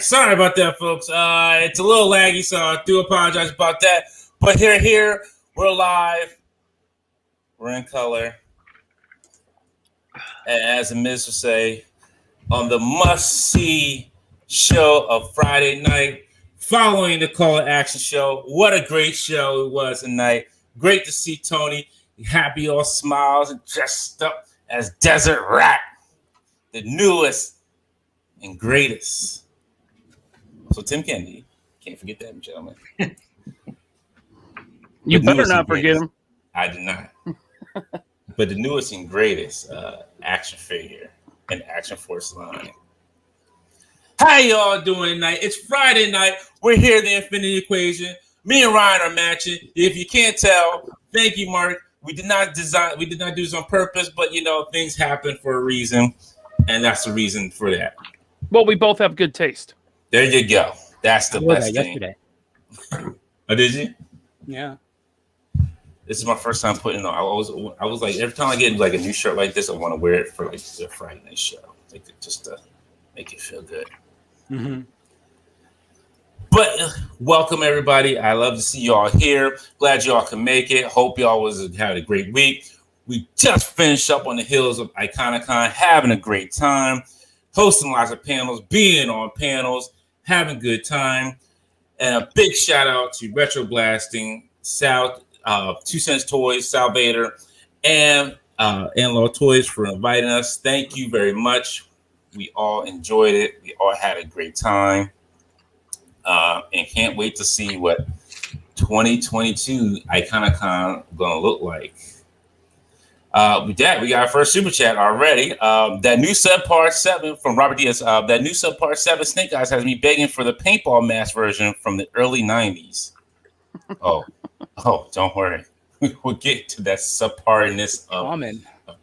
right, sorry about that, folks. It's a little laggy, so I do apologize about that. But here, we're live. We're in color. And as the Miz would say, on the must-see show of Friday night, following the Call to Action show. What a great show it was tonight. Great to see Tony. Happy, all smiles, and dressed up as Desert Rat, the newest and greatest. So Tim Kennedy, can't forget that, gentlemen. You better not forget him. I did not. But the newest and greatest action figure and Action Force line. How y'all doing tonight? It's Friday night. We're here at the Infinity Equation. Me and Ryan are matching. If you can't tell, thank you, Mark. We did not do this on purpose, but things happen for a reason, and that's the reason for that. Well, we both have good taste. There you go. That's the best thing. Yesterday. Oh, did you? Yeah. This is my first time putting it on. I was like, every time I get like a new shirt like this, I want to wear it for like the Friday night show, like just to make it feel good. Mm-hmm. But welcome everybody. I love to see y'all here. Glad y'all can make it. Hope y'all had a great week. We just finished up on the hills of Iconicon, having a great time, hosting lots of panels, being on panels, having a good time. And a big shout out to Retro Blasting, South 2 Cents Toys, Sal Vader, and Law Toys for inviting us. Thank you very much. We all enjoyed it. We all had a great time. And can't wait to see what 2022 Iconicon going to look like. With that, we got our first super chat already. That new subpart 7 from Robert Diaz. That new subpart 7 Snake Eyes has me begging for the paintball mask version from the early 90s. Oh, don't worry. We'll get to that subpartness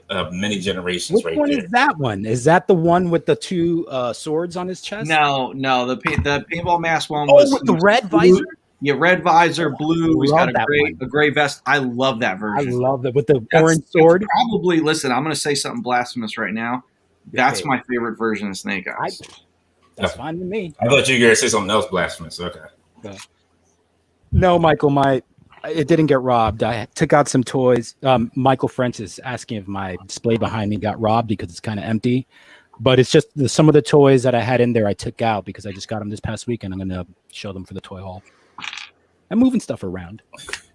of many generations. Which one is that one? Is that the one with the two swords on his chest? No. The paintball mask one was with the red visor. Yeah, red visor, blue. He's got a gray vest. I love that version. I love that with the orange sword. Probably, listen, I'm going to say something blasphemous right now. That's my favorite version of Snake Eyes. That's fine with me. I thought you were going to say something else blasphemous. Okay. No, Michael, it didn't get robbed. I took out some toys. Michael French is asking if my display behind me got robbed because it's kind of empty. But it's just some of the toys that I had in there I took out because I just got them this past week, and I'm going to show them for the toy haul. I'm moving stuff around.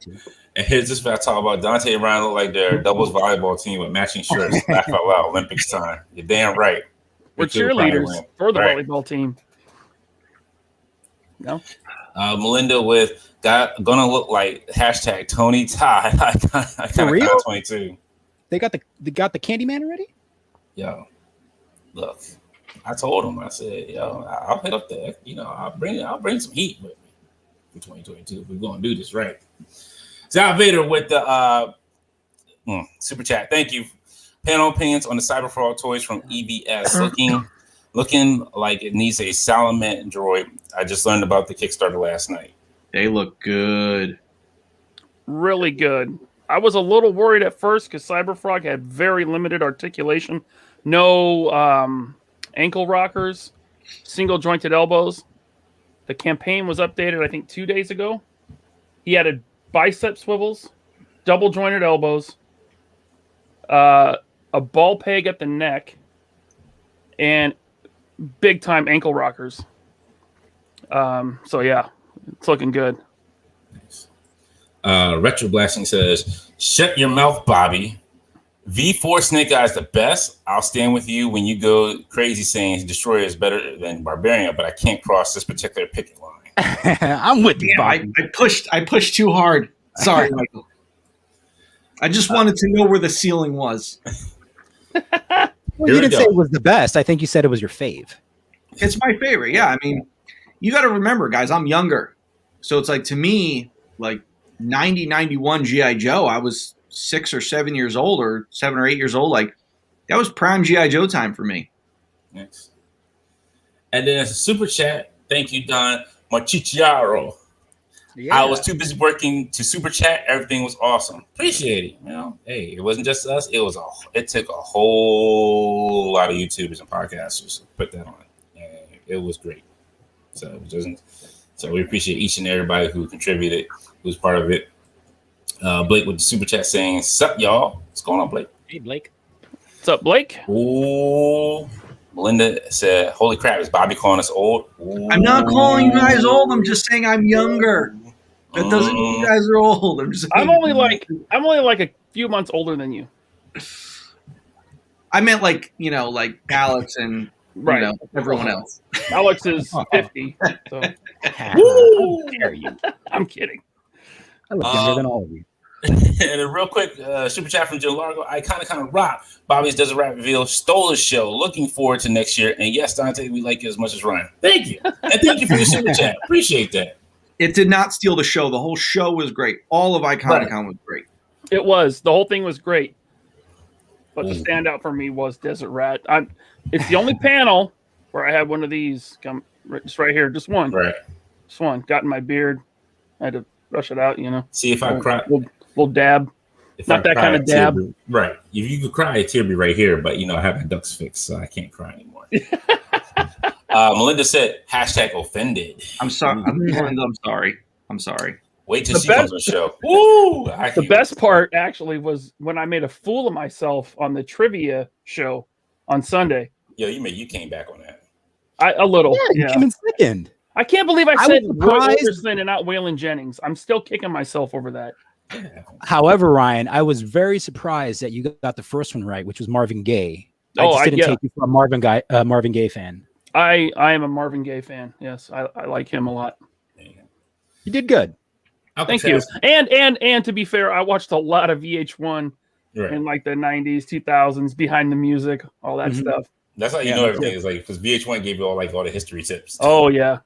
And here's this I talk about Dante and Ryan look like they're doubles volleyball team with matching shirts. Laugh out loud, Olympics time. You're damn right. We're cheerleaders for the volleyball team. No. Melinda with gonna look like hashtag Tony Ty. I For real? 22. They got the Candyman already? Yo, look, I told him. I said, yo, I'll hit up there. I'll bring some heat with me for 2022. We're gonna do this right. Sal Vader with the super chat. Thank you. Panel opinions on the Cyber Fraud toys from EVS. Looking like it needs a Salamander droid. I just learned about the Kickstarter last night. They look good. Really good. I was a little worried at first because Cyberfrog had very limited articulation. No ankle rockers, single jointed elbows. The campaign was updated, I think, 2 days ago. He added bicep swivels, double jointed elbows, a ball peg at the neck, and big time ankle rockers. So yeah, it's looking good. Nice. Retro Blasting says, "Shut your mouth, Bobby. V4 Snake Eyes the best. I'll stand with you when you go crazy saying Destroyer is better than Barbarian, but I can't cross this particular picket line." I'm with you, Bobby. I pushed too hard. Sorry, Michael. I just wanted to know where the ceiling was. Well, you didn't say it was the best. I think you said it was your fave. It's my favorite. Yeah, I mean, you got to remember, guys, I'm younger. So it's like, to me, like 90, 91 G.I. Joe, I was 6 or 7 years old, or 7 or 8 years old. Like, that was prime G.I. Joe time for me. Nice. And then as a super chat, thank you, Don Machichiaro. Yeah. I was too busy working to super chat. Everything was awesome. Appreciate it. Hey, it wasn't just us. It took a whole lot of YouTubers and podcasters to put that on. And it was great. So we appreciate each and everybody who contributed, who's part of it. Blake with the super chat saying, "Sup, y'all? What's going on, Blake?" Hey, Blake. What's up, Blake? Ooh, Melinda said, "Holy crap, is Bobby calling us old?" Ooh. I'm not calling you guys old. I'm just saying I'm younger. That doesn't mean you guys are old. I'm only like a few months older than you. I meant like Alex and Right. everyone else. Alex is 50. So How dare you? I'm kidding. I look younger than all of you. And a real quick super chat from Jill Largo. Iconicon rock. Bobby's Desert Rap Reveal stole the show. Looking forward to next year. And yes, Dante, we like you as much as Ryan. Thank you. And thank you for your super chat. Appreciate that. It did not steal the show. The whole show was great. All of Iconicon was great. It was. The whole thing was great. But the standout for me was Desert Rat. It's the only panel where I had one of these come just right here. Just one. Right. Just one. Got in my beard. I had to brush it out, See if I cry. Little dab. If Not I that cry, kind of dab. Right. If you could cry, a tear be right here. But, I have my ducks fixed, so I can't cry anymore. Melinda said, #offended. I'm sorry. I'm sorry. I'm sorry. Wait till she comes on the show. Woo! The best part, actually, was when I made a fool of myself on the trivia show on Sunday. Yo, you came back on that. A little. You came in second. I can't believe I said was Roy surprised. Anderson and not Waylon Jennings. I'm still kicking myself over that. However, Ryan, I was very surprised that you got the first one right, which was Marvin Gaye. I just didn't take you for a Marvin Gaye fan. I am a Marvin Gaye fan. Yes, I like him a lot. You did good. Thank you. And to be fair, I watched a lot of VH1 in like the 90s, 2000s, behind the music, all that stuff. That's how you know everything is because VH1 gave you all the history tips. Oh yeah.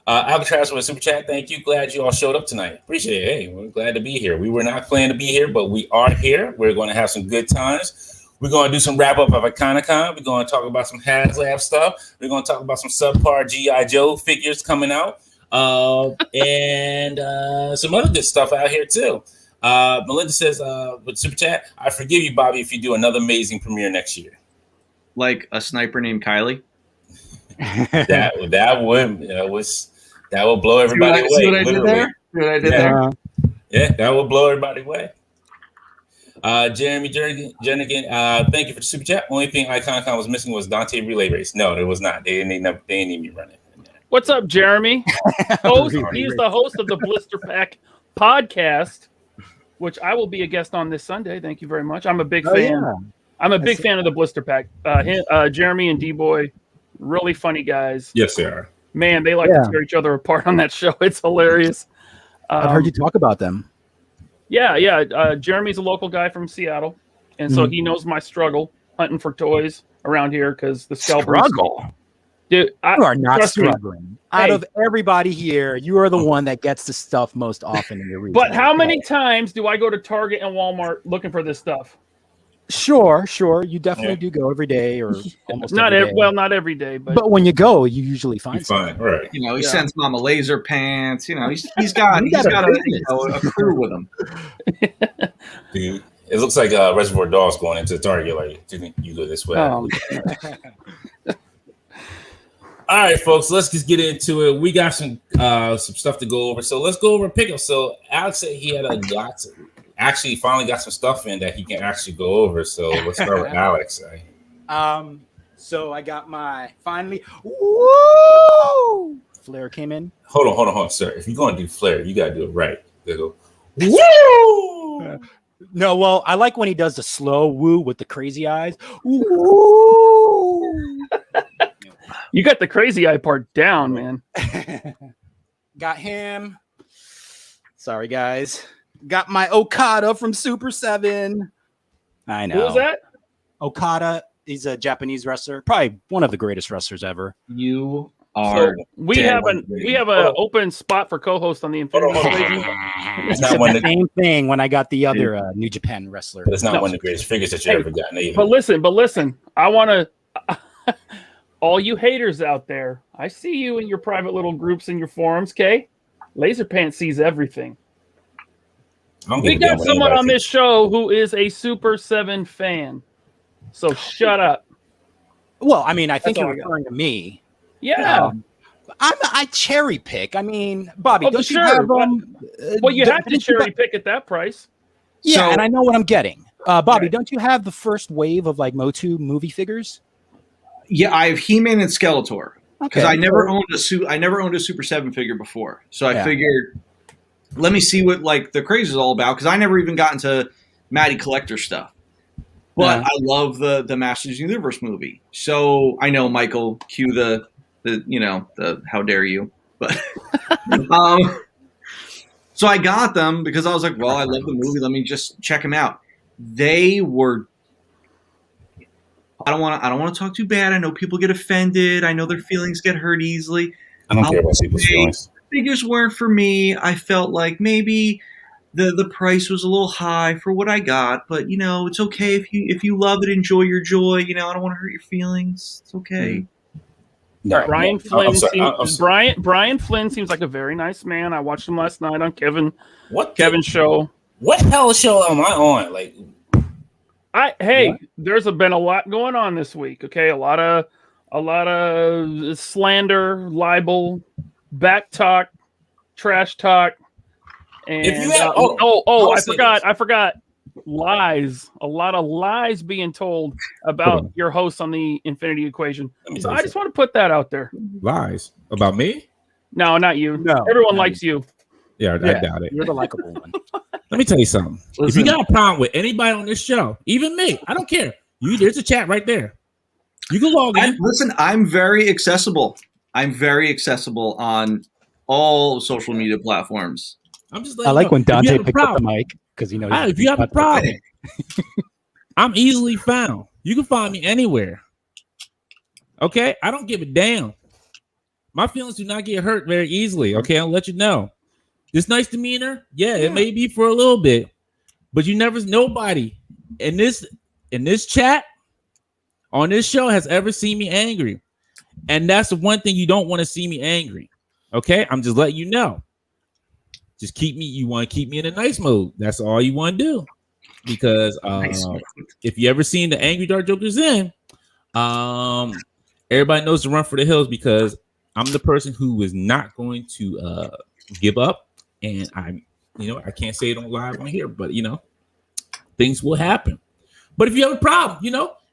Alcatraz with a super chat. Thank you. Glad you all showed up tonight. Appreciate it. Hey, we're glad to be here. We were not planning to be here, but we are here. We're going to have some good times. We're going to do some wrap up of Iconicon. We're going to talk about some HasLab stuff. We're going to talk about some subpar G.I. Joe figures coming out. And some other good stuff out here too. Melinda says with super chat, I forgive you, Bobby, if you do another amazing premiere next year. Like a sniper named Kylie. that would blow everybody away. See what I did there? Yeah, that would blow everybody away. Jeremy Jernigan, thank you for the super chat. Only thing Iconicon was missing was Dante relay race. No, there was not. They didn't need me running. What's up, Jeremy? He's the host of the Blister Pack podcast, which I will be a guest on this Sunday. Thank you very much. I'm a big fan. Yeah. I'm a big fan of the Blister Pack. Jeremy and D-Boy, really funny guys. Yes, they are. Man, they like to tear each other apart on that show. It's hilarious. I've heard you talk about them. Yeah. Jeremy's a local guy from Seattle, and so he knows my struggle hunting for toys around here because the scalpers. Struggle. Dude, You are not trust me. struggling. Out of everybody here, you are the one that gets the stuff most often in your region. But how many times do I go to Target and Walmart looking for this stuff? Sure. You definitely do go every day or almost not every day. Well, not every day, but when you go, you usually find something. Right. He sends Mama laser pants. He's got a crew with him. Dude, it looks like Reservoir Dogs going into Target. Like, you go this way. All right, folks, let's just get into it. We got some stuff to go over. So let's go over pickups. So Alex said he had finally got some stuff in that he can actually go over. So let's start with Alex. So I got my woo! Flare came in. Hold on, sir. If you're going to do flare, you got to do it right. They go, woo! No, well, I like when he does the slow woo with the crazy eyes. Woo! You got the crazy eye part down, man. Got him. Sorry, guys. Got my Okada from Super 7. I know. Who was that? Okada. He's a Japanese wrestler. Probably one of the greatest wrestlers ever. You are. So we have an open spot for co-host on the Infinity Equation. It's not one of the same thing when I got the other New Japan wrestler. But it's not one of the greatest figures that you ever gotten either. But listen. I want to. All you haters out there, I see you in your private little groups in your forums, Kay. Laser Pants sees everything. We got someone on this show who is a Super 7 fan. So shut up. Well, I mean, I think you're referring to me. Yeah. I cherry pick. I mean, Bobby, Oh, don't you sure. have Well, you have to didn't you cherry pick at that price. Yeah, So- and I know what I'm getting. Bobby, Right. don't you have the first wave of like Motu movie figures? Yeah, I have He-Man and Skeletor because Okay, I never owned a Super 7 figure before. So I Yeah. figured, let me see what like the craze is all about because I never even got into Matty collector stuff. But Yeah. I love the Masters of the Universe movie. So I know Michael, cue the how dare you. But so I got them because I was like, well, I love the movie. Let me just check them out. They were. I don't want to talk too bad. I know people get offended. I know their feelings get hurt easily. I don't care about people's feelings. Figures weren't for me. I felt like maybe the price was a little high for what I got, but it's okay if you love it, enjoy your joy. I don't want to hurt your feelings. It's okay. No, Brian no. Flynn I'm sorry. I'm seems sorry. Brian Flynn seems like a very nice man. I watched him last night on What Kevin's show. What hell show am I on? Like, There's been a lot going on this week. Okay, a lot of slander, libel, back talk, trash talk, and If you had- I forgot lies. A lot of lies being told about your host on the Infinity Equation. Let me So tell you I just want to put that out there. lies about me? No, not you. No, Everyone not likes you. Yeah, I Yeah. doubt it. You're the likable one. Let me tell you something. Listen. If you got a problem with anybody on this show, even me, I don't care. There's a chat right there. You can log in. Listen, I'm very accessible. I'm very accessible on all social media platforms. I'm just I like when if you Dante have a picked up the problem- mic because if you have a problem, I'm easily found. You can find me anywhere. Okay? I don't give a damn. My feelings do not get hurt very easily. Okay, I'll let you know. This nice demeanor, it may be for a little bit, but nobody in this chat on this show has ever seen me angry. And that's the one thing you don't want to see me angry. Okay? I'm just letting you know. Just you want to keep me in a nice mood. That's all you want to do. Because if you ever seen the Angry Dark Jokers in, everybody knows to run for the hills because I'm the person who is not going to give up. And I can't say it on live on here, but things will happen. But if you have a problem,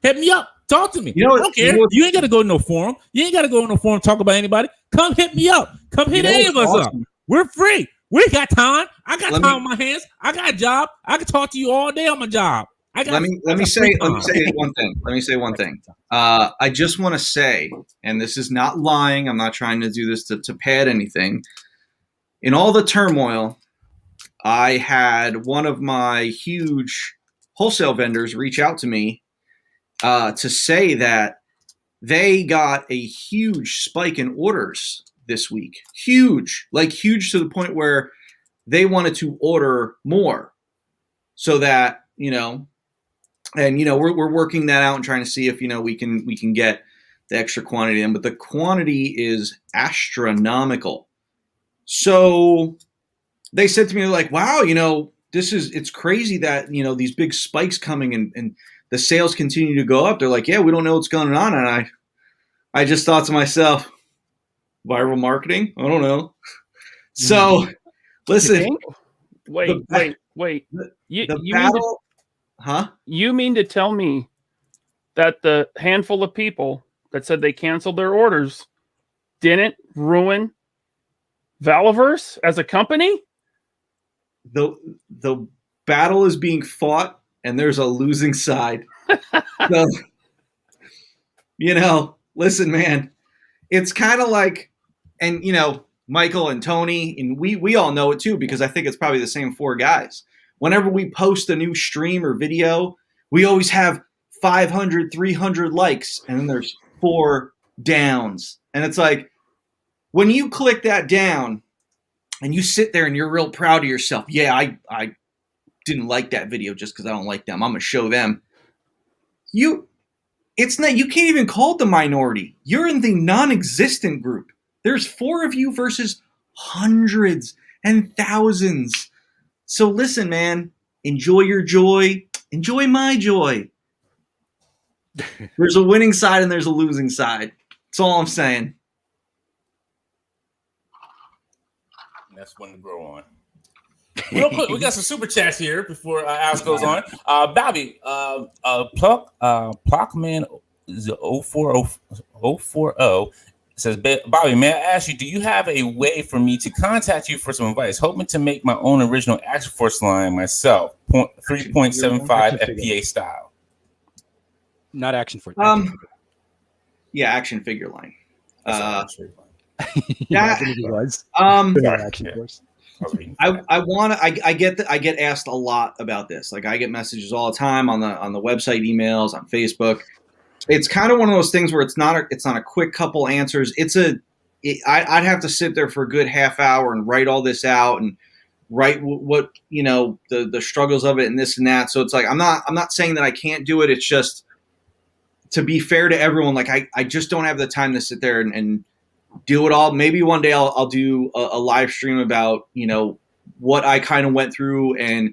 hit me up. Talk to me. I don't care. You ain't got to go to no forum. You ain't got to go to no forum talk about anybody. Come hit me up. Come hit any of us up. We're free. We got time. I got time on my hands. I got a job. I can talk to you all day on my job. Let me say one thing. I just want to say, and this is not lying. I'm not trying to do this to pad anything. In all the turmoil, I had one of my huge wholesale vendors reach out to me to say that they got a huge spike in orders this week. Huge to the point where they wanted to order more so that, we're working that out and trying to see if, we can get the extra quantity in, but the quantity is astronomical. So they said to me, like, wow, it's crazy that, these big spikes coming and the sales continue to go up. They're like, yeah, we don't know what's going on. And I just thought to myself, viral marketing? I don't know. So listen, wait. You mean to tell me that the handful of people that said they canceled their orders didn't ruin Valaverse as a company? The battle is being fought and there's a losing side. So, listen, man, it's kind of like, and Michael and Tony, and we all know it too, because I think it's probably the same four guys. Whenever we post a new stream or video, we always have 500, 300 likes, and then there's 4 downs. And it's like, when you click that down and you sit there and you're real proud of yourself, yeah, I didn't like that video just because I don't like them. I'm going to show them. You can't even call it the minority. You're in the non-existent group. There's 4 of you versus hundreds and thousands. So listen, man, enjoy your joy. Enjoy my joy. There's a winning side and there's a losing side. That's all I'm saying. That's one to grow on. Real quick, we got some super chats here before Alex goes on. Bobby, Plockman 040 says, Bobby, may I ask you, do you have a way for me to contact you for some advice? Hoping to make my own original Action Force line myself, 3.75 FPA style. Not Action Force. Yeah, action figure line. Action Force. I get asked a lot about this. Like I get messages all the time on the website, emails, on Facebook. It's kind of one of those things where it's not a quick couple answers. I'd have to sit there for a good half hour and write all this out and write what the struggles of it and this and that. So it's like I'm not saying that I can't do it. It's just, to be fair to everyone, like I just don't have the time to sit there and do it all. Maybe one day I'll do a live stream about, what I kind of went through and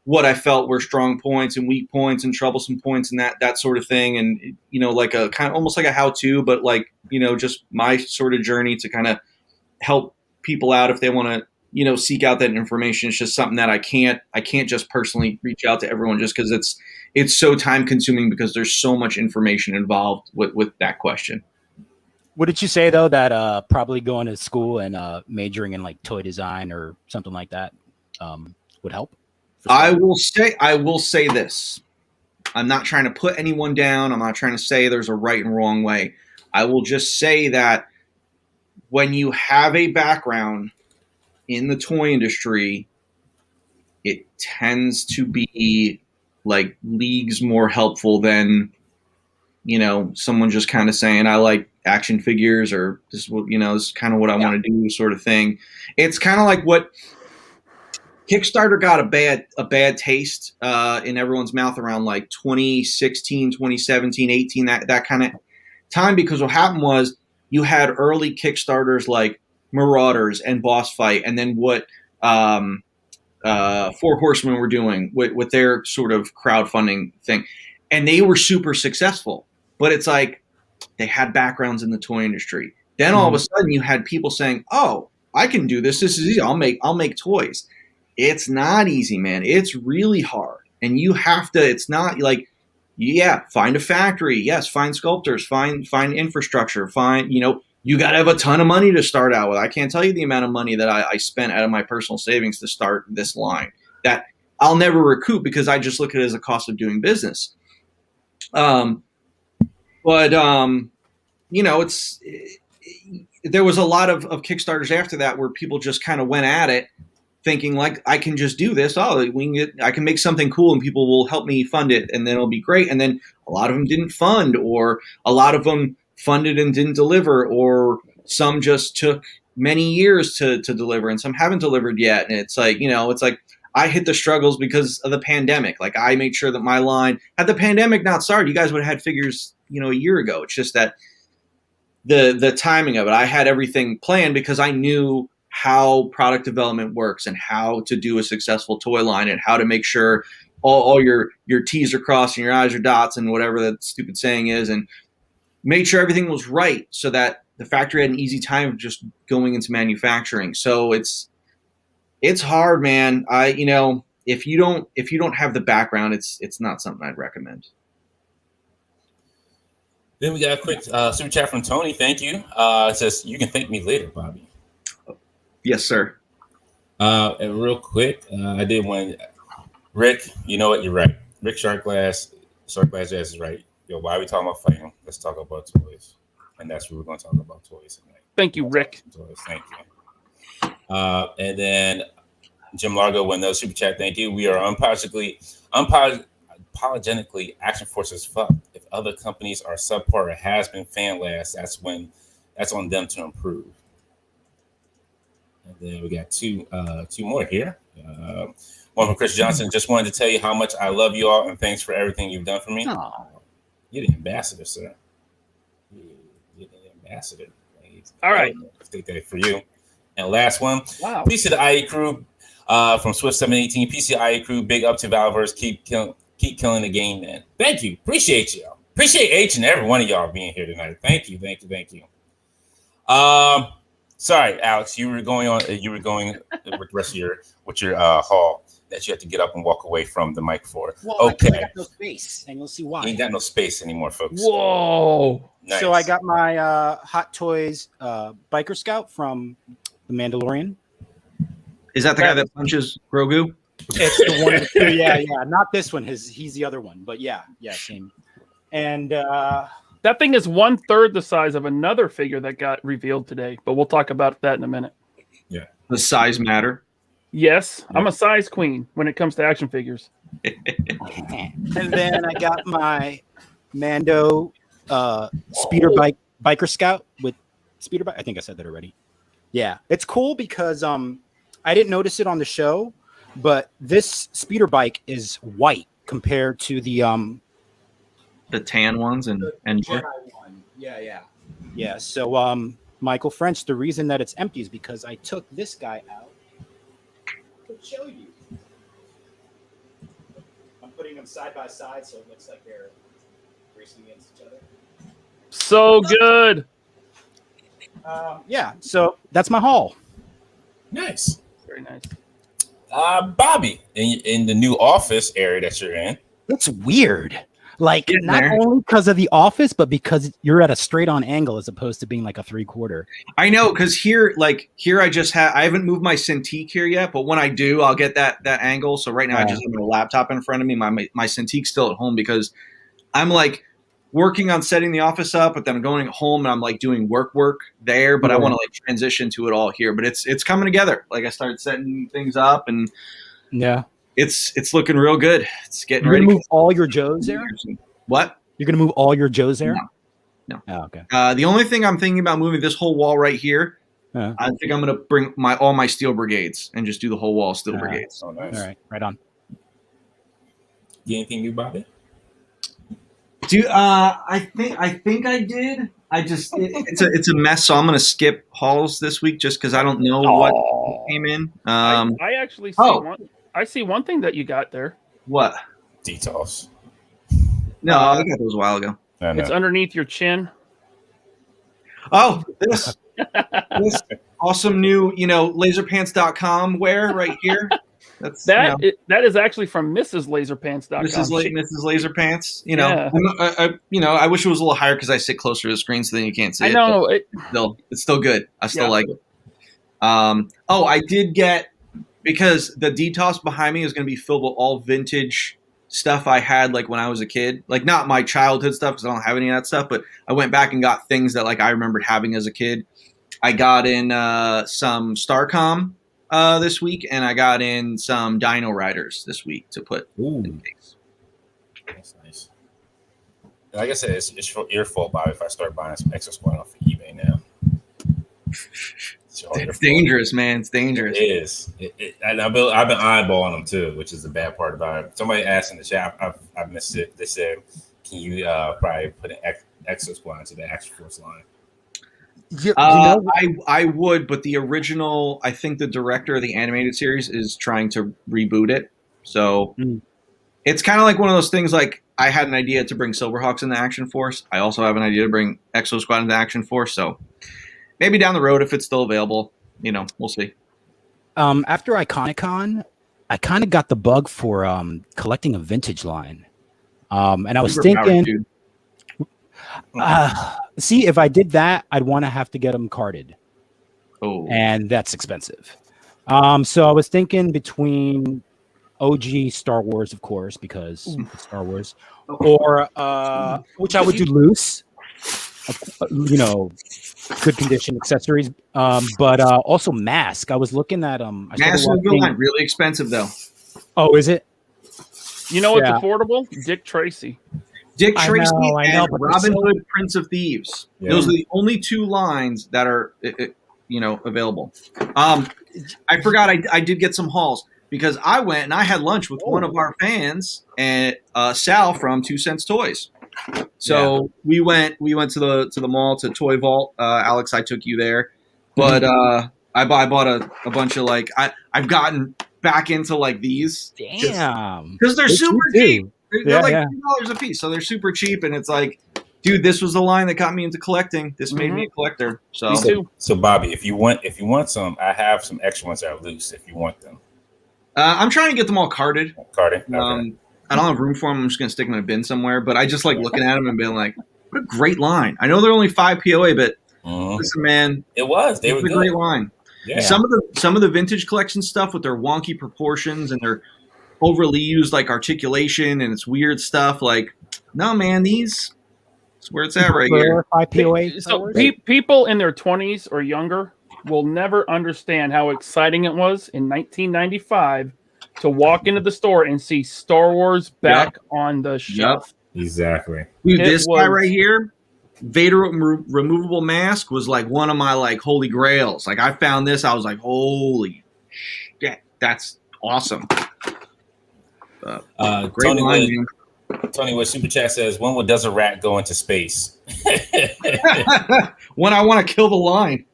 what I felt were strong points and weak points and troublesome points and that sort of thing. And, like a kind of almost like a how-to, but like, just my sort of journey to kind of help people out if they want to, seek out that information. It's just something that I can't just personally reach out to everyone just because it's so time consuming because there's so much information involved with that question. What did you say though, that probably going to school and majoring in like toy design or something like that would help? I will say this. I'm not trying to put anyone down. I'm not trying to say there's a right and wrong way. I will just say that when you have a background in the toy industry, it tends to be like leagues more helpful than, someone just kind of saying, I like action figures or this is kind of what I want to do sort of thing. It's kind of like what Kickstarter got a bad taste in everyone's mouth around like 2016, 2017, 18, that kind of time, because what happened was you had early Kickstarters like Marauders and Boss Fight, and then what Four Horsemen were doing with their sort of crowdfunding thing, and they were super successful. But it's like they had backgrounds in the toy industry. Then all of a sudden you had people saying, "Oh, I can do this. This is easy. I'll make toys." It's not easy, man. It's really hard. And you have to, it's not like, find a factory. Yes, find sculptors, find infrastructure, you got to have a ton of money to start out with. I can't tell you the amount of money that I spent out of my personal savings to start this line that I'll never recoup because I just look at it as a cost of doing business. There was a lot of Kickstarters after that where people just kind of went at it thinking like, I can just do this. I can make something cool and people will help me fund it and then it'll be great. And then a lot of them didn't fund, or a lot of them funded and didn't deliver, or some just took many years to deliver and some haven't delivered yet. And it's like, I hit the struggles because of the pandemic. Like I made sure that my line, had the pandemic not started, you guys would have had figures, a year ago. It's just that the timing of it, I had everything planned because I knew how product development works and how to do a successful toy line and how to make sure all your T's are crossed and your I's are dots and whatever that stupid saying is, and made sure everything was right so that the factory had an easy time of just going into manufacturing. So it's hard, man. If you don't have the background, it's not something I'd recommend. Then we got a quick super chat from Tony. Thank you. It says, you can thank me later, Bobby. Yes, sir. And real quick, I did one. Rick, you know what? You're right. Rick Sharkglass Jazz is right. Yo, why are we talking about fighting? Let's talk about toys. And that's what we're going to talk about, toys tonight. Thank you, Rick. Toys. Thank you. And then Jim Largo with another super chat. Thank you. We are unapologetically Action Force as fuck. If other companies are subpar or has been fan last, that's on them to improve. And then we got two more here. One from Chris Johnson. Just wanted to tell you how much I love you all and thanks for everything you've done for me. Aww. You're the ambassador, sir. You're the ambassador. All right. I'll take that for you. And last one. Wow. Peace to the IE crew from Swift 718. Peace to the IE crew. Big up to Valverse. Keep killing the game, man. Thank you. Appreciate y'all. Appreciate each and every one of y'all being here tonight. Thank you. Sorry, Alex. You were going with the rest of your haul that you had to get up and walk away from the mic for. Well, okay. I got no space, and you'll see why. You ain't got no space anymore, folks. Whoa! Nice. So I got my Hot Toys Biker Scout from The Mandalorian. Is that the guy that punches Grogu? It's the one. Yeah. Not this one. He's the other one. But yeah, same. And That thing is 1/3 the size of another figure that got revealed today, but we'll talk about that in a minute. Yeah. Does size matter? Yes, I'm a size queen when it comes to action figures. and then I got my Mando speeder biker scout with speeder bike. I think I said that already. Yeah, it's cool because I didn't notice it on the show, but this speeder bike is white compared to the tan ones and Jedi one. Yeah. So Michael French, the reason that it's empty is because I took this guy out to show you. I'm putting them side by side so it looks like they're racing against each other. So good. Yeah, so that's my haul. Nice. Very nice. Bobby, in the new office area that you're in. It's weird. Like, Getting not there. only because of the office, but because you're at a straight on angle as opposed to being like a 3/4. I know, because here I just have I haven't moved my Cintiq here yet, but when I do, I'll get that angle. So right now I just have my laptop in front of me. My Cintiq's still at home because I'm like working on setting the office up, but then I'm going home and I'm like doing work there, but I want to like transition to it all here. But it's coming together. Like I started setting things up and Yeah. it's looking real good. It's getting You're ready. gonna move all your Joes there? What? You're gonna move all your Joes there? No. Oh, okay. The only thing I'm thinking about moving this whole wall right here. Yeah. I think I'm gonna bring all my steel brigades and just do the whole wall steel brigades. Oh, nice. All right, on. Get anything new, Bobby? Dude, I think I did. It's a mess, so I'm gonna skip hauls this week just because I don't know what came in. I actually see one. I see one thing that you got there. What? Details. No, I got those a while ago. It's underneath your chin. Oh, this awesome new, laserpants.com wear right here. That's that is actually from MrsLaserpants.com. Mrs. Laserpants. Yeah. I wish it was a little higher because I sit closer to the screen so then you can't see I it. know. It's still good. I still like it. I did get, because the DTOS behind me is going to be filled with all vintage stuff I had like when I was a kid. Like not my childhood stuff because I don't have any of that stuff, but I went back and got things that like I remembered having as a kid. I got in some Starcom this week, and I got in some Dino Riders this week to put in things. That's nice. Like I said, it's your fault, Bobby, if I start buying some Exo Squad off of eBay now. It's dangerous, man. It's dangerous. It is. And I've been eyeballing them too, which is the bad part about it. Somebody asked in the chat, I missed it. They said, "Can you probably put an Exo Squad into the Action Force line?" I would, but the original, I think the director of the animated series is trying to reboot it. So it's kind of like one of those things. Like I had an idea to bring Silverhawks into Action Force. I also have an idea to bring Exo Squad into Action Force. So maybe down the road, if it's still available, we'll see. After Iconicon, I kind of got the bug for collecting a vintage line. And I was thinking, see, if I did that, I'd want to have to get them carded. Oh, and that's expensive. So I was thinking between OG Star Wars, of course, because it's Star Wars, or which I would do loose, good condition accessories, but also mask. I was looking at mask is really expensive though. Oh, is it? You know what's affordable? Dick Tracy. Dick Tracy I know, and Robin Hood, Prince of Thieves. Yeah. Those are the only two lines that are, available. I forgot I did get some hauls because I went and I had lunch with one of our fans, and Sal from 2 Cents Toys. So we went to the mall to Toy Vault. Alex, I took you there, but I bought a bunch of I've gotten back into these. Damn, because they're super cheap. They're like $2 a piece, so they're super cheap, and it's like Dude, this was the line that got me into collecting. This made me a collector. So, Me too. So Bobby, if you want some, I have some extra ones that are loose. If you want them, I'm trying to get them all carded. Carded. Okay. I don't have room for them. I'm just gonna stick them in a bin somewhere. But I just like looking at them and being like, "What a great line!" I know they're only 5 POA, but listen, man, It was. They were a good. great line. Yeah. Some of the vintage collection stuff with their wonky proportions and their overly used like articulation and it's weird stuff. Like, no, man, these. That's where it's at right here. 5 POA. So people in their 20s or younger will never understand how exciting it was in 1995 to walk into the store and see Star Wars back on the shelf. Exactly. Dude, this guy right here, Vader removable mask, was like one of my like holy grails. Like I found this, I was like, holy shit, that's awesome. Great line, man. Tony with Super Chat says, when will Desert Rat go into space? When I want to kill the line.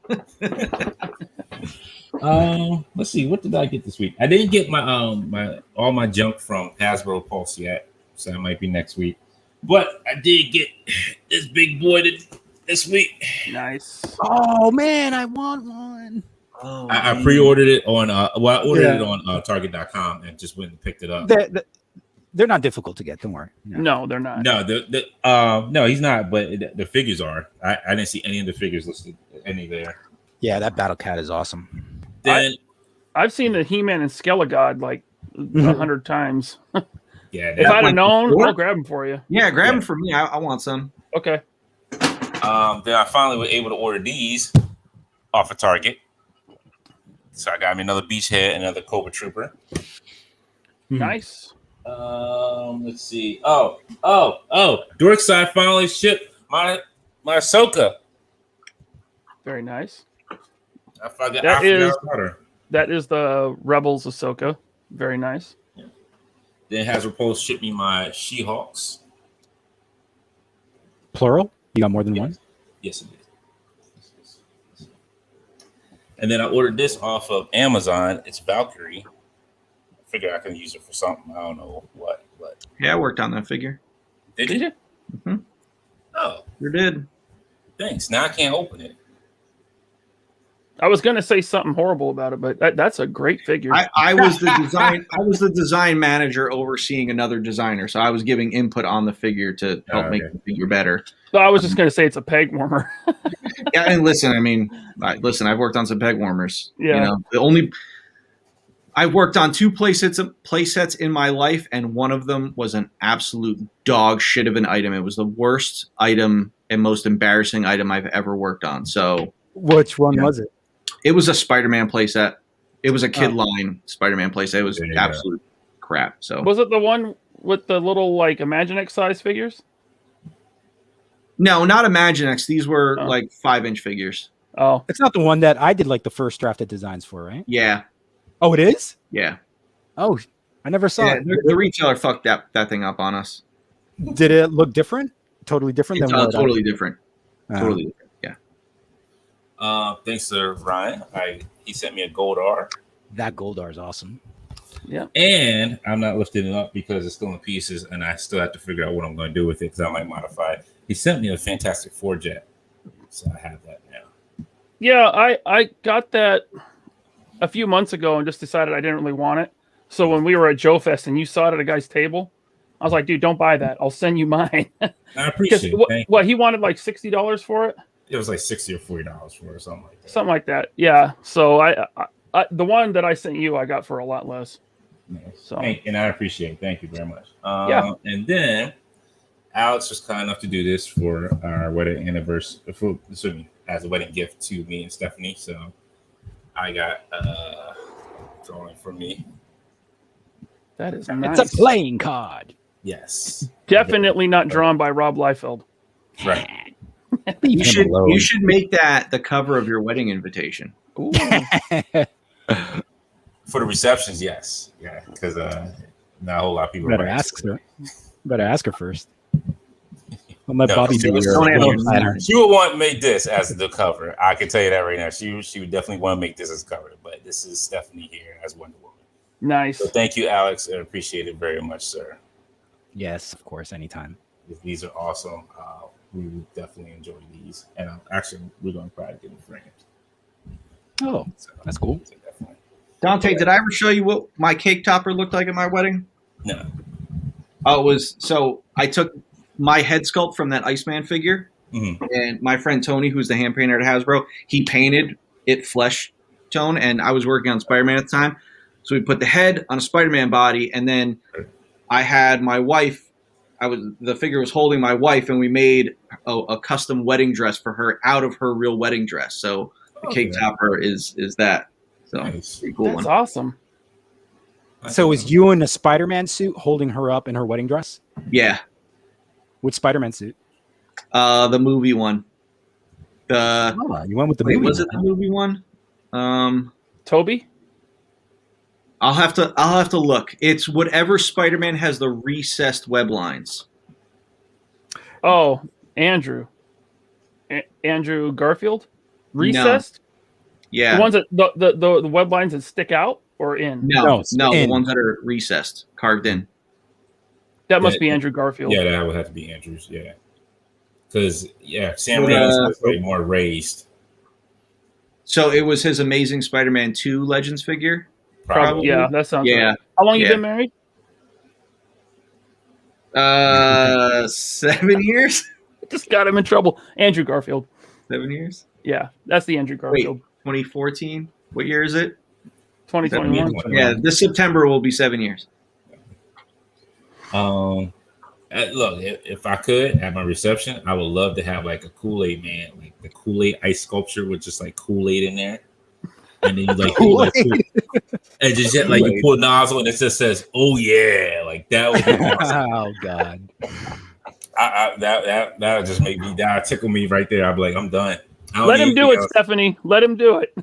Let's see. What did I get this week? I didn't get my all my junk from Hasbro Pulse yet, so that might be next week. But I did get this big boy this week. Nice. Oh man, I want one. Oh, I pre-ordered it on I ordered it on Target.com and just went and picked it up. They're not difficult to get. Don't worry. No, they're not. No, no, he's not. But the figures are. I didn't see any of the figures listed any there. Yeah, that Battle Cat is awesome. Then I've seen the He-Man and Skelegod like 100 times. yeah, If I'd have known, before? I'll grab them for you. Yeah, grab them for me. I want some. Okay. then I finally was able to order these off of Target. So I got me another Beachhead, another Cobra Trooper. Nice. Let's see. Oh, Dorkside finally shipped my Ahsoka. Very nice. I forgot about her. That is the Rebels Ahsoka. Very nice. Yeah. Then Hasbro Pulse shipped me my She-Hawks. Plural? You got more than one? Yes, it is. And then I ordered this off of Amazon. It's Valkyrie. I figure I can use it for something. I don't know what. Yeah, I worked on that figure. Did you? Mm-hmm. Oh, You did. thanks. Now I can't open it. I was going to say something horrible about it, but that's a great figure. I was the design. I was the design manager overseeing another designer, so I was giving input on the figure to help make the figure better. So I was just going to say it's a peg warmer. Yeah, and listen, I mean, I've worked on some peg warmers. Yeah. I've worked on 2 play sets in my life, and one of them was an absolute dog shit of an item. It was the worst item and most embarrassing item I've ever worked on. So, Which one was it? it was a Spider-Man playset. It was a kid line Spider-Man playset. It was absolute crap. So, Was it the one with the little like Imaginext size figures? no, not Imaginext. These were like 5-inch figures. Oh, It's not the one that I did like the first draft of designs for, right? Yeah, Oh, it is? yeah. Oh, I never saw it. The retailer fucked that thing up on us. Did it look different? Totally different It's than what totally different. Totally different. Yeah. Thanks to Ryan. He sent me a Goldar. That Goldar is awesome. yeah. And I'm not lifting it up because it's still in pieces, and I still have to figure out what I'm going to do with it because I might modify it. He sent me a Fantastic Four jet, so I have that now. Yeah, I got that a few months ago and just decided I didn't really want it. So when we were at Joe Fest and you saw it at a guy's table, I was like, dude, don't buy that. I'll send you mine. I appreciate it. What he wanted like $60 for it? It was like $60 or $40 for it or something like that. Something like that. Yeah. So I the one that I sent you, I got for a lot less. Nice. So And I appreciate it. Thank you very much. Yeah. And then Alex was kind enough to do this for our wedding anniversary, as a wedding gift to me and Stephanie. So I got drawing for me. that is nice. It's a playing card. Yes. Definitely not drawn by Rob Liefeld. Right. You should make that the cover of your wedding invitation. Ooh. For the receptions, yes. Yeah, because not a whole lot of people Better write. ask her. Better ask her first. I'll let No, Bobby she do was- your don't planner. She would want to make this as the cover. I can tell you that right now. She would definitely want to make this as cover. But this is Stephanie here as Wonder Woman. Nice. So thank you, Alex. I appreciate it very much, sir. Yes, of course, anytime. These are awesome. we would definitely enjoy these. And actually, we're going to try to get them framed. Oh, So, that's cool. so definitely. Dante, did I ever show you what my cake topper looked like at my wedding? No. Oh, it was so I took my head sculpt from that Iceman figure, and my friend Tony, who's the hand painter at Hasbro, he painted it flesh tone, and I was working on Spider-Man at the time. So we put the head on a Spider-Man body, and then I had my wife. The figure was holding my wife, and we made a custom wedding dress for her out of her real wedding dress. So the cake topper is that. So Nice. pretty cool That's one. awesome. So is you in a Spider-Man suit holding her up in her wedding dress? Yeah, Which Spider-Man suit? the movie one. You went with the movie. Was it the movie one? Toby? I'll have to look. It's whatever Spider-Man has the recessed web lines. Oh, Andrew. Andrew Garfield? Recessed? Yeah. The ones that the web lines that stick out or in? No, the in. ones that are recessed, carved in. That must be Andrew Garfield. Yeah, that would have to be Andrew's. Yeah. Because, Sam Raimi's was like more raised. So it was his Amazing Spider-Man 2 Legends figure? Probably. Yeah, that sounds Yeah. right. How long you been married? 7 years? Just got him in trouble. Andrew Garfield. 7 years? Yeah, that's the Andrew Garfield. 2014? What year is it? 2021. Yeah, this September will be 7 years. Look, if I could at my reception, I would love to have like a Kool-Aid man, like the Kool-Aid ice sculpture with just like Kool-Aid in there. And then you like, and just like you pull a nozzle and it just says, "Oh yeah," like that would be awesome. Oh God. That would just make me that tickle me right there. I'd be like, I'm done. Let him do it, Stephanie. Let him do it.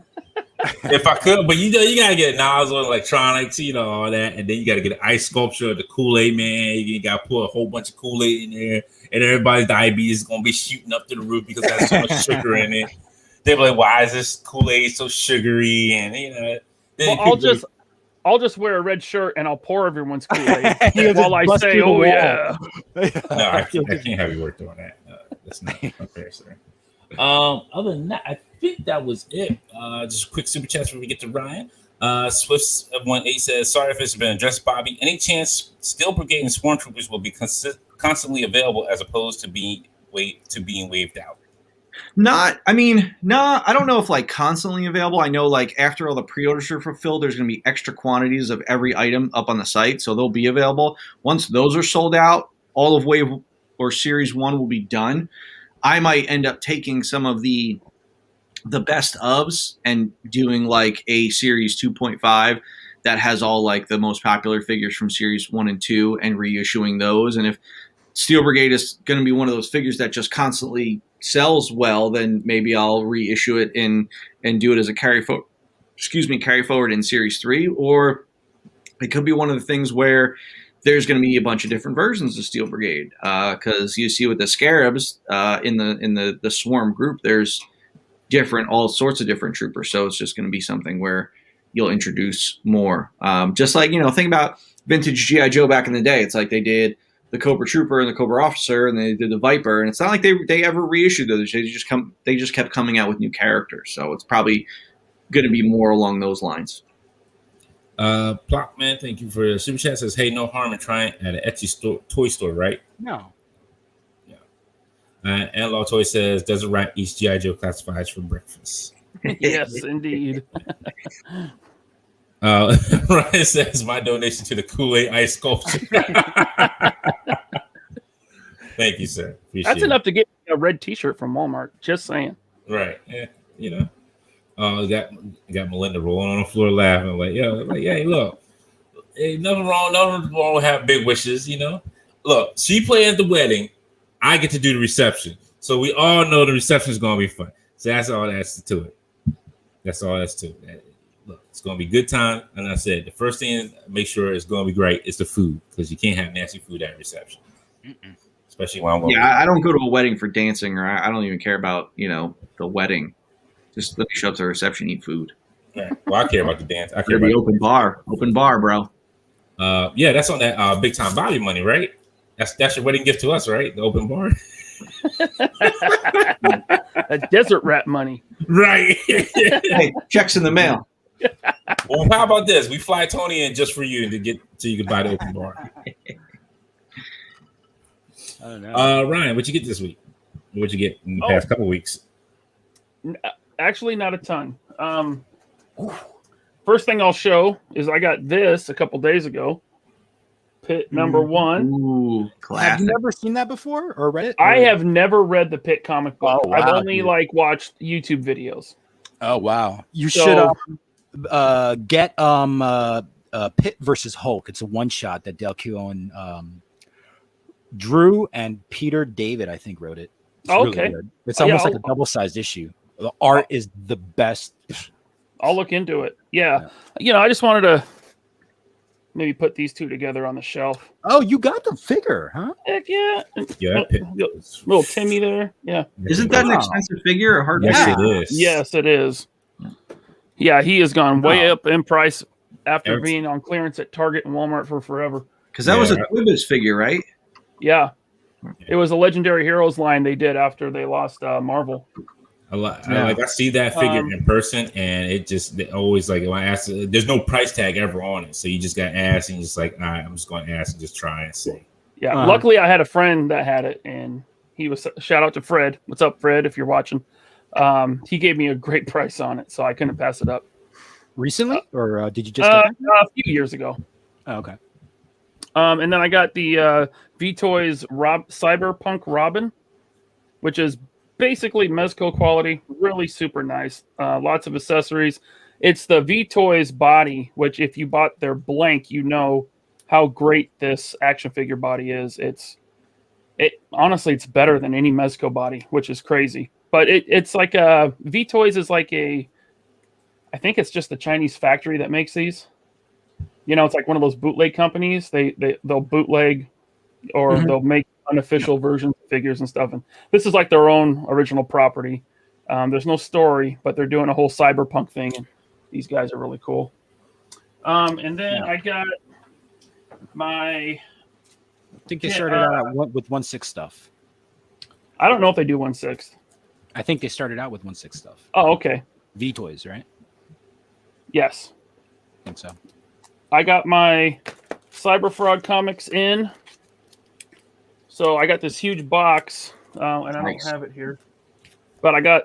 If I could, but you gotta get nozzle and electronics, all that, and then you gotta get an ice sculpture of the Kool-Aid man. You gotta put a whole bunch of Kool-Aid in there, and everybody's diabetes is gonna be shooting up to the roof because there's so much sugar in it. They're like, "Why is this Kool-Aid so sugary?" And Well, I'll just wear a red shirt and I'll pour everyone's Kool-Aid while I say, "Oh yeah." No, I can't have you work doing that. That's not fair, sir. Other than that, I think that was it. Just a quick super chat before we get to Ryan. Swift 18 says, "Sorry if it's been addressed, Bobby. Any chance Steel Brigade and Swarm Troopers will be constantly available as opposed to being waived out?" I don't know if like constantly available. I know like after all the pre-orders are fulfilled, there's going to be extra quantities of every item up on the site, so they'll be available. Once those are sold out, all of Wave or Series 1 will be done. I might end up taking some of the best ofs and doing like a Series 2.5 that has all like the most popular figures from Series 1 and 2 and reissuing those. And if Steel Brigade is going to be one of those figures that just constantly sells well, then maybe I'll reissue it and do it as a carry forward in Series 3. Or it could be one of the things where there's going to be a bunch of different versions of Steel Brigade, because you see with the Scarabs in the Swarm group, there's all sorts of different troopers. So it's just going to be something where you'll introduce more. Just like, think about vintage G.I. Joe back in the day. It's like they did the Cobra Trooper and the Cobra Officer, and they did the Viper, and it's not like they ever reissued those. They just kept coming out with new characters. So it's probably going to be more along those lines. Plotman, thank you for the super chat. Says, "Hey, no harm in trying at an Etsy toy store, right?" No. Yeah. And Law Toy says, "Doesn't Rat eats G.I. Joe classifieds for breakfast?" Yes, indeed. Ryan says, "My donation to the Kool-Aid ice sculpture." Thank you, sir. Appreciate That's enough to get a red T-shirt from Walmart. Just saying. Right. Yeah. Got Melinda rolling on the floor laughing like, hey, look, ain't nothing wrong with having big wishes, Look, she played at the wedding. I get to do the reception. So we all know the reception is going to be fun. So that's all that's to it. That's all that's to it. Look, it's going to be a good time. And I said, the first thing is make sure it's going to be great is the food, because you can't have nasty food at a reception. Especially when I'm going. Yeah, I don't go to a wedding for dancing, or I don't even care about, the wedding. Just let me show up to the reception, eat food. Right. Well, I care about the dance. I care about the open bar, bro. Yeah, that's on that big time Bobby money, right? That's your wedding gift to us, right? The open bar. A desert rat money. Right. Hey, checks in the mail. Well, how about this? We fly Tony in just for you to get so you can buy the open bar. I don't know. Ryan, what'd you get this week? What'd you get in the past couple weeks? Actually, not a ton. First thing I'll show is I got this a couple days ago. Pit number 1. Ooh, Have classic. you never seen that before or read it? I have never read the Pit comic book. Oh, wow, I've only dude. watched YouTube videos. Oh wow! You So- should get Pitt versus Hulk. It's a one shot that Del Keown drew, and Peter David I think wrote it. It's really Okay. good. It's Yeah, almost like I'll- a double sized issue. The art is the best. I'll look into it. Yeah. I just wanted to maybe put these two together on the shelf. Oh, you got the figure, huh? Heck yeah. Yeah, that Pit. Little Timmy there. Yeah. Isn't that an Wow. expensive figure? A hard Yes, figure? it is. Yes, it is. Yeah, he has gone way Wow. up in price after Every- being on clearance at Target and Walmart for forever. Because that was a Yeah. Quibbers figure, right? Yeah. It was a Legendary Heroes line they did after they lost Marvel. Yeah. I see that figure Um, in person, and it just they always like when I ask. There's no price tag ever on it, so you just got to ask, and you're just like, all right, I'm just going to ask and just try and see. Yeah. Uh-huh. Luckily, I had a friend that had it, and he was shout out to Fred. What's up, Fred? If you're watching, he gave me a great price on it, so I couldn't pass it up. Recently, or did you just? A Get that? few years ago. Oh, okay. And then I got the V-Toys Cyberpunk Robin, which is basically Mezco quality, really super nice. Lots of accessories. It's the V-Toys body, which if you bought their blank, you know how great this action figure body is. Honestly, it's better than any Mezco body, which is crazy. But it's like V-Toys is like I think it's just the Chinese factory that makes these. It's like one of those bootleg companies. They'll bootleg or they'll make unofficial versions of figures and stuff. And this is like their own original property. There's no story, but they're doing a whole cyberpunk thing. And these guys are really cool. And then I got my. I think they started out with 1/6 stuff. I don't know if they do 1/6. I think they started out with 1/6 stuff. Oh, okay. V Toys, right? Yes. I think so. I got my Cyberfrog comics in. So I got this huge box, and I Nice. don't have it here. But I got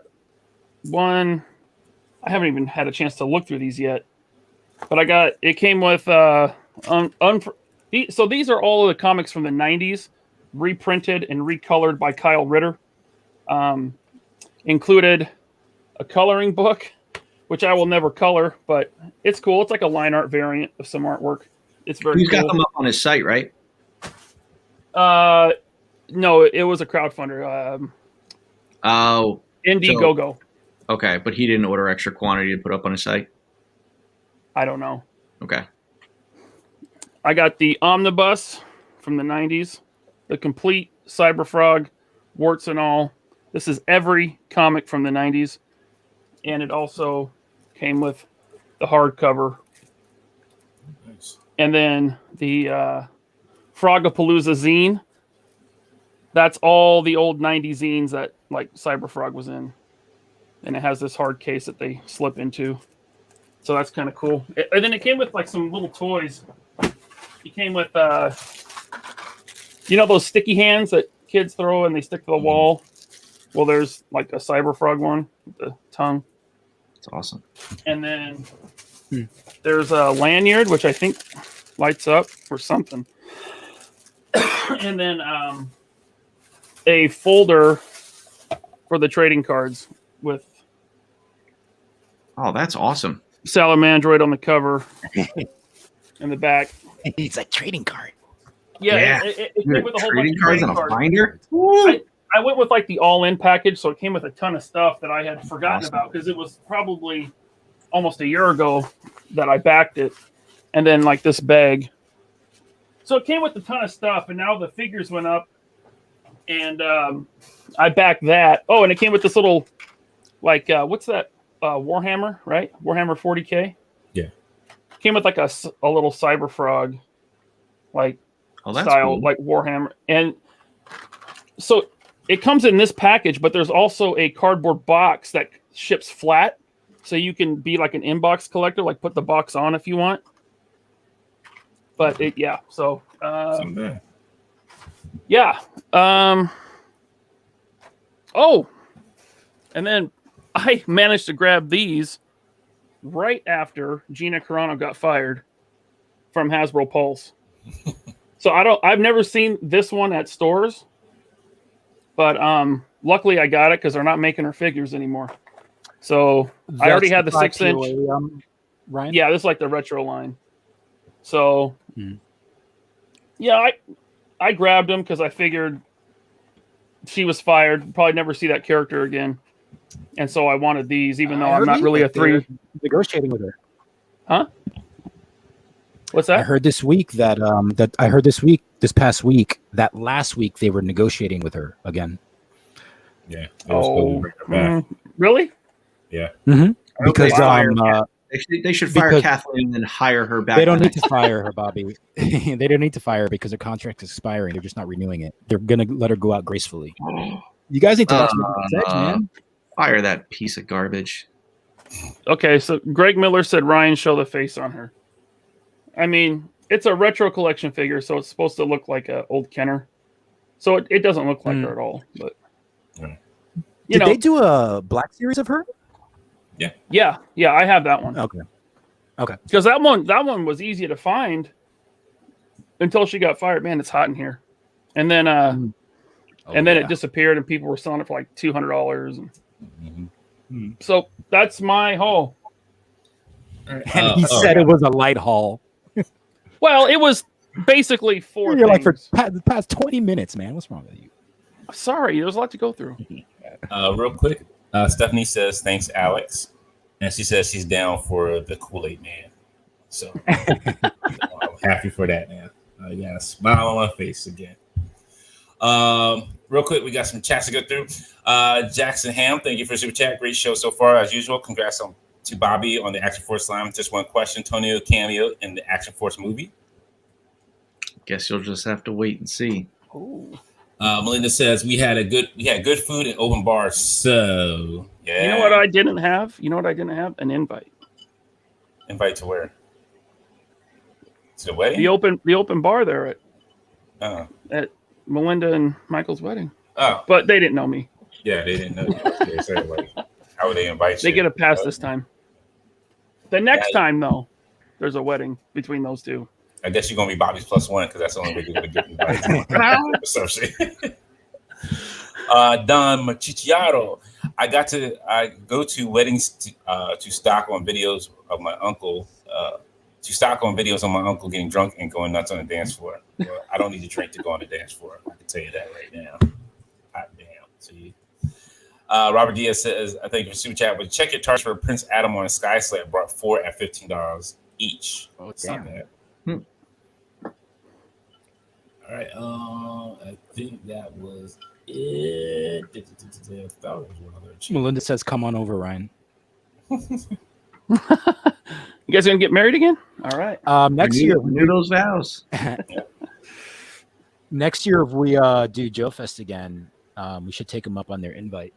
one. I haven't even had a chance to look through these yet. But it came with so these are all of the comics from the 90s, reprinted and recolored by Kyle Ritter. Included a coloring book, which I will never color, but it's cool. It's like a line art variant of some artwork. It's very He's cool. got them up on his site, right? No, it was a crowdfunder. Oh, Indiegogo. okay. But he didn't order extra quantity to put up on his site. I don't know. Okay. I got the Omnibus from the 90s, the complete Cyberfrog, warts and all. This is every comic from the 90s. And it also came with the hardcover. Nice. And then the Frogapalooza zine. That's all the old 90 zines that like Cyberfrog was in. And it has this hard case that they slip into. So that's kind of cool. And then it came with like some little toys. It came with, those sticky hands that kids throw and they stick to the wall? Well, there's like a Cyberfrog one with the tongue. That's awesome. And then there's a lanyard, which I think lights up or something. And then a folder for the trading cards with Oh, that's awesome. Salamandroid on the cover in the back. It's like trading card. Yeah. It You came had with a whole bunch trading of cards trading on a cards. binder. I went with like the all-in package, so it came with a ton of stuff that I had forgotten Awesome. about because it was probably almost a year ago that I backed it, and then like this bag. So it came with a ton of stuff, and now the figures went up, and I backed that. Oh, and it came with this little, like, what's that? Warhammer, right? Warhammer 40K. Yeah. Came with like a little Cyberfrog, like Oh, that's style, cool. like Warhammer, and so it comes in this package, but there's also a cardboard box that ships flat, so you can be like an inbox collector, like put the box on if you want. But so yeah. Oh, and then I managed to grab these right after Gina Carano got fired from Hasbro Pulse. So I've never seen this one at stores, but luckily I got it because they're not making her figures anymore. So I already had the 6-inch. Ryan? Yeah, this is like the retro line. So yeah, I grabbed them because I figured she was fired. Probably never see that character again. And so I wanted these, even though I'm not really a 3. Negotiating with her. Huh? What's that? I heard this week that this past week, that last week they were negotiating with her again. Yeah. Really? Yeah. Mm-hmm. Because they should fire Kathleen and then hire her back. They don't need to fire her, Bobby. They don't need to fire her because her contract is expiring. They're just not renewing it. They're gonna let her go out gracefully. You guys need to watch what it says, man. Fire that piece of garbage. Okay, so Greg Miller said Ryan show the face on her. I mean, it's a retro collection figure, so it's supposed to look like an old Kenner. So it doesn't look like her at all. But did they do a black series of her? Yeah, I have that one. Okay. Because that one was easy to find until she got fired. Man, it's hot in here. And then it disappeared, and people were selling it for like $200. So that's my haul. And he said it was a light haul. Well, it was basically 4 You're like things. for the past 20 minutes, man. What's wrong with you? Sorry, there's a lot to go through. Real quick, Stephanie says, thanks, Alex. And she says she's down for the Kool-Aid Man. So I'm happy for that, man. I got a smile on my face again. Real quick, we got some chats to go through. Jackson Ham, thank you for super chat. Great show so far, as usual. Congrats to Bobby on the Action Force Slime. Just one question: Tonio cameo in the Action Force movie? Guess you'll just have to wait and see. Melinda says we had good food and open bars. So yeah. You know what I didn't have? An invite. Invite to where? To the wedding? The open bar there at Melinda and Michael's wedding. Oh, but they didn't know me. Yeah, they didn't know you. They said, like, how would they invite you? They get a pass this time. The next time, though, there's a wedding between those two. I guess you're gonna be Bobby's +1 because that's the only way you're gonna get invited. Don Machichiaro. I go to weddings to stock on videos of my uncle. To stock on videos of my uncle getting drunk and going nuts on the dance floor. Well, I don't need to drink to go on the dance floor. I can tell you that right now. Hot damn. See. Robert Diaz says, I think for super chat, but check your charts for Prince Adam on Sky Slab. Brought 4 at $15 each. Oh, damn. All right. I think that was it. I thought it was one other. Melinda says, "Come on over, Ryan." You guys gonna get married again? All right. Next year, renew those vows. Next year, if we do Joe Fest again, we should take them up on their invite.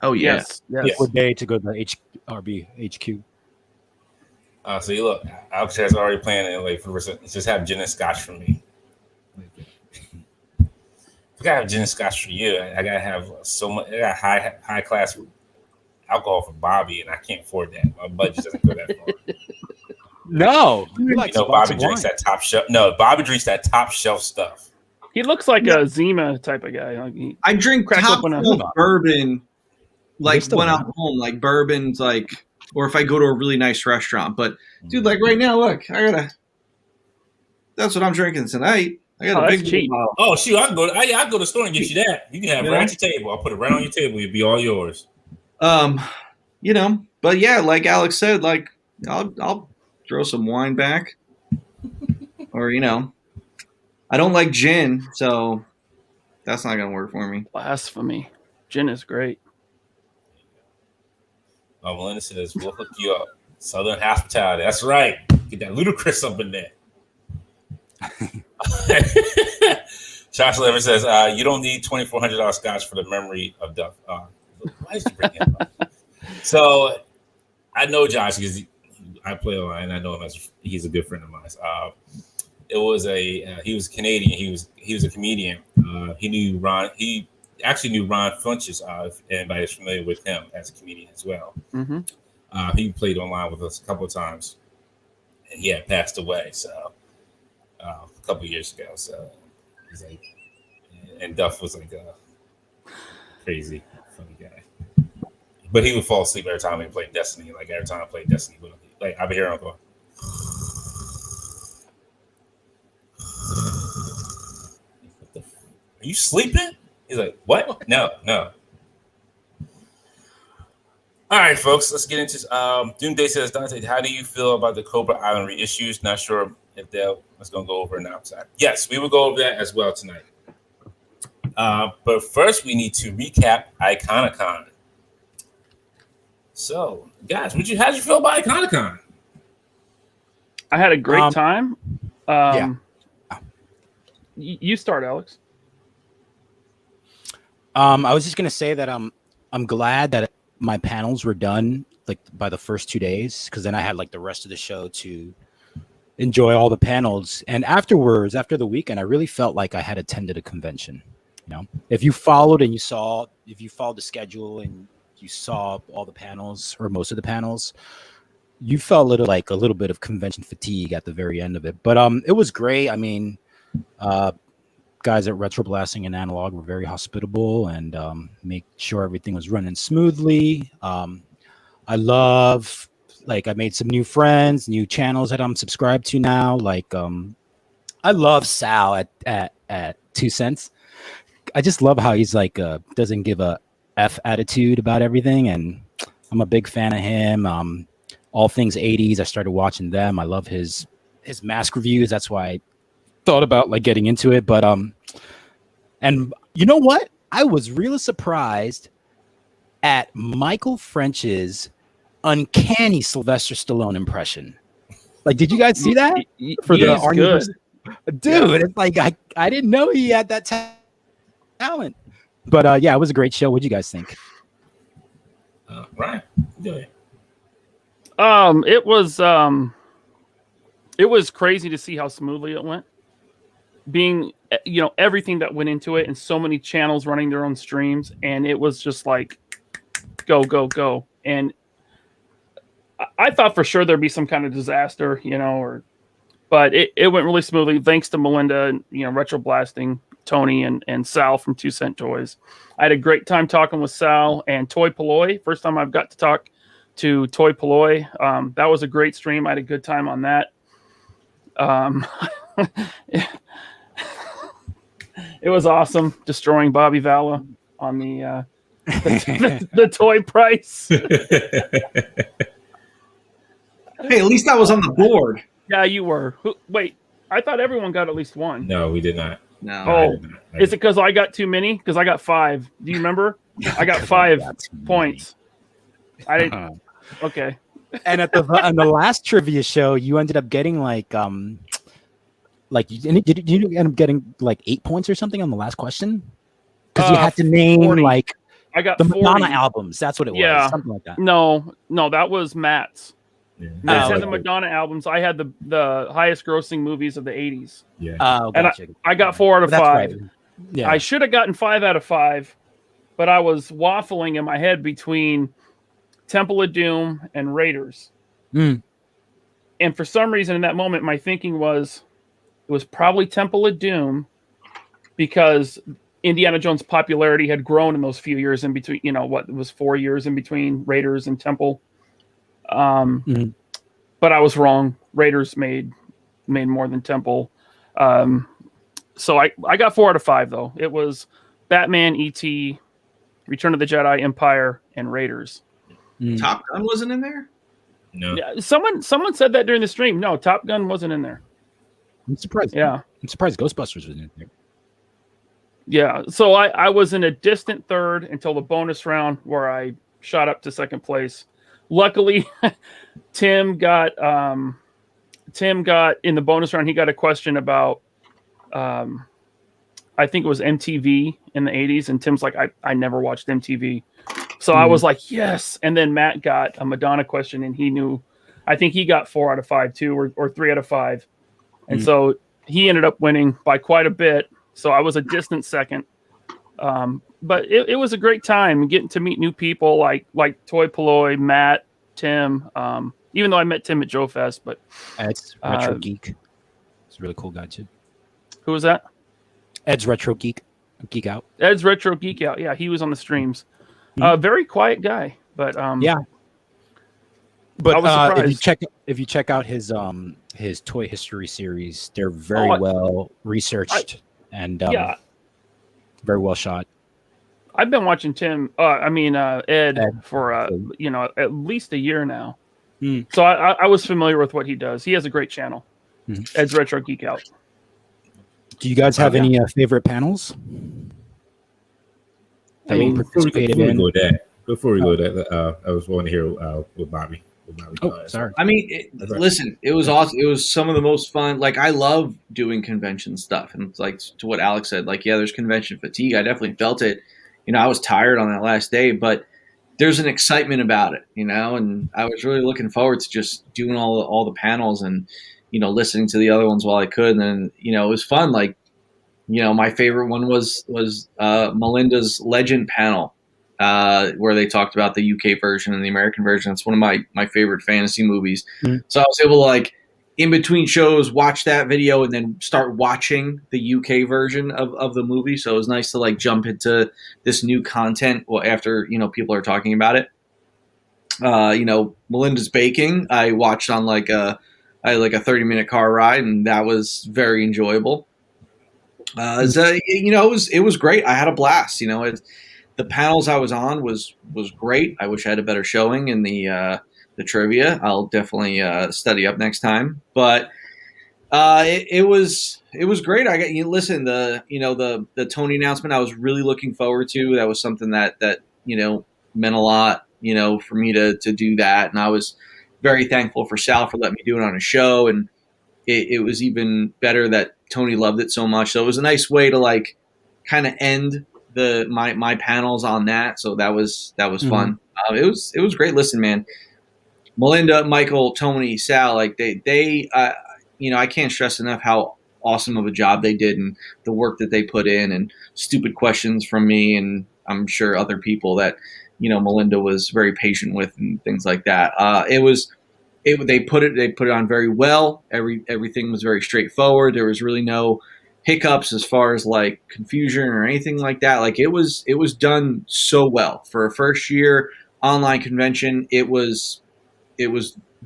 Oh yes. Good day to go to the RB HQ. So you look, Alex has already planned it. Like, just have gin and scotch for me. If I gotta have gin and scotch for you, I gotta have so much. I got high class alcohol for Bobby, and I can't afford that. My budget doesn't go that far. No, Bobby drinks that top shelf. No, Bobby drinks that top shelf stuff. He looks like a Zima type of guy. Like I drink top shelf bourbon, like when I'm home, like bourbon's like, or if I go to a really nice restaurant. But dude, like right now, look, that's what I'm drinking tonight. I got a big cheap. bottle. Oh shoot, I can go to the store and get you that. You can have it right at your table. I'll put it right on your table. It'll be all yours. But yeah, like Alex said, like I'll throw some wine back, or I don't like gin, so that's not gonna work for me. Blasphemy. Gin is great. Melinda says we'll hook you up. Southern hospitality. That's right. Get that ludicrous up in there. Josh Lever says, you don't need $2,400 scotch for the memory of Duff. Why did you bring him up? So I know Josh because I play online. I know him as he's a good friend of mine. It was he was Canadian. He was a comedian. He knew Ron. He actually knew Ron Funches. If anybody is familiar with him as a comedian as well. Mm-hmm. He played online with us a couple of times, and he had passed away. So a couple of years ago. So he's like, and Duff was like a crazy funny guy. But he would fall asleep every time he played Destiny. Like every time I played Destiny with him, like I'd be hearing him go. Are you sleeping? He's like, what? No. All right, folks, let's get into Doomday says, Dante, how do you feel about the Cobra Island reissues? Not sure if let's go over it now. Yes, we will go over that as well tonight. But first, we need to recap Iconicon. So, guys, how'd you feel about Iconicon? I had a great time. Yeah. You start, Alex. I was just gonna say that I'm glad that my panels were done like by the first 2 days, because then I had like the rest of the show to enjoy all the panels. And afterwards, after the weekend, I really felt like I had attended a convention. You know, if you followed the schedule and you saw all the panels or most of the panels, you felt a little bit of convention fatigue at the very end of it. But it was great. I mean, guys at Retro Blasting and Analog were very hospitable and make sure everything was running smoothly. I made some new friends, new channels that I'm subscribed to now. I love Sal at 2 Cents. I just love how he's doesn't give a F attitude about everything, and I'm a big fan of him. All things 80s, I started watching them. I love his mask reviews. That's why I thought about getting into it. But and you know what? I was really surprised at Michael French's uncanny Sylvester Stallone impression. Did you guys see that? For the Arnie? Dude, it's I didn't know he had that talent. But yeah, it was a great show. What did you guys think? Ryan, yeah. It was crazy to see how smoothly it went. Being, everything that went into it, and so many channels running their own streams, and it was just like go. And I thought for sure there'd be some kind of disaster, but it went really smoothly thanks to Melinda and Retro Blasting, Tony and Sal from 2 Cent Toys. I had a great time talking with Sal and Toy Polloy. First time I've got to talk to Toy Polloy. That was a great stream. I had a good time on that. It was awesome destroying Bobby Valla on the toy price. Hey, at least I was on the board. Yeah, you were. Wait, I thought everyone got at least one. No, we did not. No. Oh, is it because I got too many? Because I got 5. Do you remember? I got 5 points. I didn't. Okay. And on the last trivia show, you ended up getting did you end up getting 8 points or something on the last question? Because you had to name 40. I got the 40. Madonna albums. That's what it was. Yeah. Something like that. No, that was Matt's. Yeah. Matt had okay. the Madonna albums. I had the highest grossing movies of the 80s. Yeah. Oh, gotcha. And I got 4 out of 5. Right. Yeah. I should have gotten 5 out of 5, but I was waffling in my head between Temple of Doom and Raiders. Mm. And for some reason in that moment, my thinking was it was probably Temple of Doom because Indiana Jones' popularity had grown in those few years in between, it was 4 years in between Raiders and Temple. But I was wrong. Raiders made more than Temple. So I got 4 out of 5 though. It was Batman, E.T., Return of the Jedi, Empire, and Raiders. Top Gun wasn't in there? No. Yeah, someone said that during the stream. No, Top Gun wasn't in there. I'm surprised. Yeah. I'm surprised Ghostbusters was in there. Yeah. So I was in a distant third until the bonus round where I shot up to second place. Luckily, Tim got in the bonus round. He got a question about, I I think it was MTV in the 80s. And Tim's like, I never watched MTV. So I was like, yes. And then Matt got a Madonna question and he knew, I think he got 4 out of 5 too, or 3 out of 5. And so he ended up winning by quite a bit. So I was a distant second. But it was a great time getting to meet new people like Toy Polloy, Matt, Tim. Even though I met Tim at Joe Fest, but Ed's Retro Geek. He's a really cool guy too. Who was that? Ed's Retro Geek Out. Ed's Retro Geek Out. Yeah, he was on the streams. Very quiet guy, but yeah. But I was surprised. if you check out his toy history series, they're very well researched and very well shot. I've been watching Ed for at least a year now. So I was familiar with what he does. He has a great channel. Ed's Retro Geek Out. Do you guys have any favorite panels? Before we go that, I was wanting to hear what Bobby. Sorry. I mean, listen, it was awesome. It was some of the most fun. Like, I love doing convention stuff, and it's like to what Alex said. Like, yeah, there's convention fatigue. I definitely felt it. I was tired on that last day, but there's an excitement about it, and I was really looking forward to just doing all the panels and listening to the other ones while I could. And then it was fun. Like, my favorite one was Melinda's Legend panel. Where they talked about the UK version and the American version. It's one of my favorite fantasy movies. So I was able to, in between shows, watch that video and then start watching the UK version of the movie. So it was nice to jump into this new content after, people are talking about it. Melinda's Baking, I watched on I had a 30-minute car ride, and that was very enjoyable. It was great. I had a blast. The panels I was on was great. I wish I had a better showing in the trivia. I'll definitely study up next time. But it was great. I got listen, the Tony announcement I was really looking forward to. That was something that meant a lot for me to do that, and I was very thankful for Sal for letting me do it on a show. And it was even better that Tony loved it so much. So it was a nice way to kind of end my panels on that. So that was fun. It was great. Listen, man, Melinda, Michael, Tony, Sal, they I can't stress enough how awesome of a job they did and the work that they put in, and stupid questions from me, and I'm sure other people that Melinda was very patient with and things like that. They put it on very well. Everything was very straightforward. There was really no hiccups as far as confusion or anything like that. It was done so well for a first year online convention. It was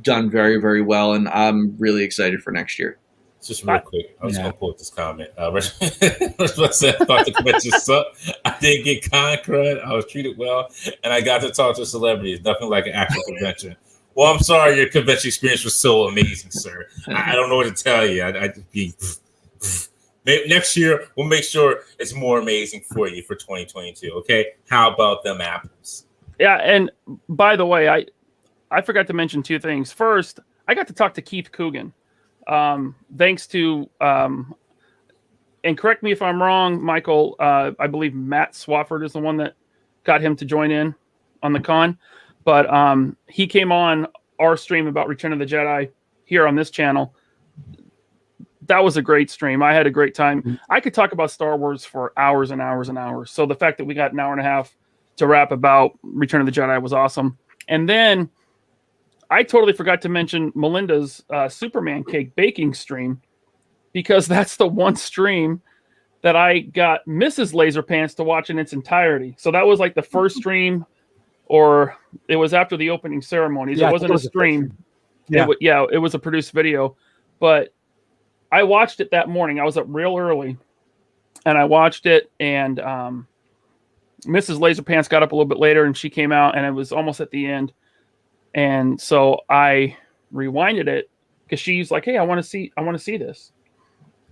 done very, very well, and I'm really excited for next year. Just real quick, I was going to quote this comment. I was about to say I thought the convention sucked. I didn't get con crud. I was treated well, and I got to talk to celebrities. Nothing like an actual convention. Well, I'm sorry, your convention experience was so amazing, sir. I don't know what to tell you. I just be. Next year, we'll make sure it's more amazing for you for 2022. Okay, how about them apples? Yeah, and by the way, I forgot to mention 2 things. First, I got to talk to Keith Coogan. Thanks to, and correct me if I'm wrong, Michael, I believe Matt Swafford is the one that got him to join in on the con. But he came on our stream about Return of the Jedi here on this channel. That was a great stream. I had a great time. I could talk about Star Wars for hours and hours and hours. So the fact that we got an hour and a half to rap about Return of the Jedi was awesome. And then I totally forgot to mention Melinda's Superman cake baking stream, because that's the one stream that I got Mrs. Laserpants to watch in its entirety. So that was the first stream, or it was after the opening ceremonies. Yeah, it wasn't a stream. Yeah. It was a produced video. But I watched it that morning. I was up real early, and I watched it, and Mrs. Laserpants got up a little bit later, and she came out, and it was almost at the end. And so I rewinded it because she's like, "Hey, I want to see this."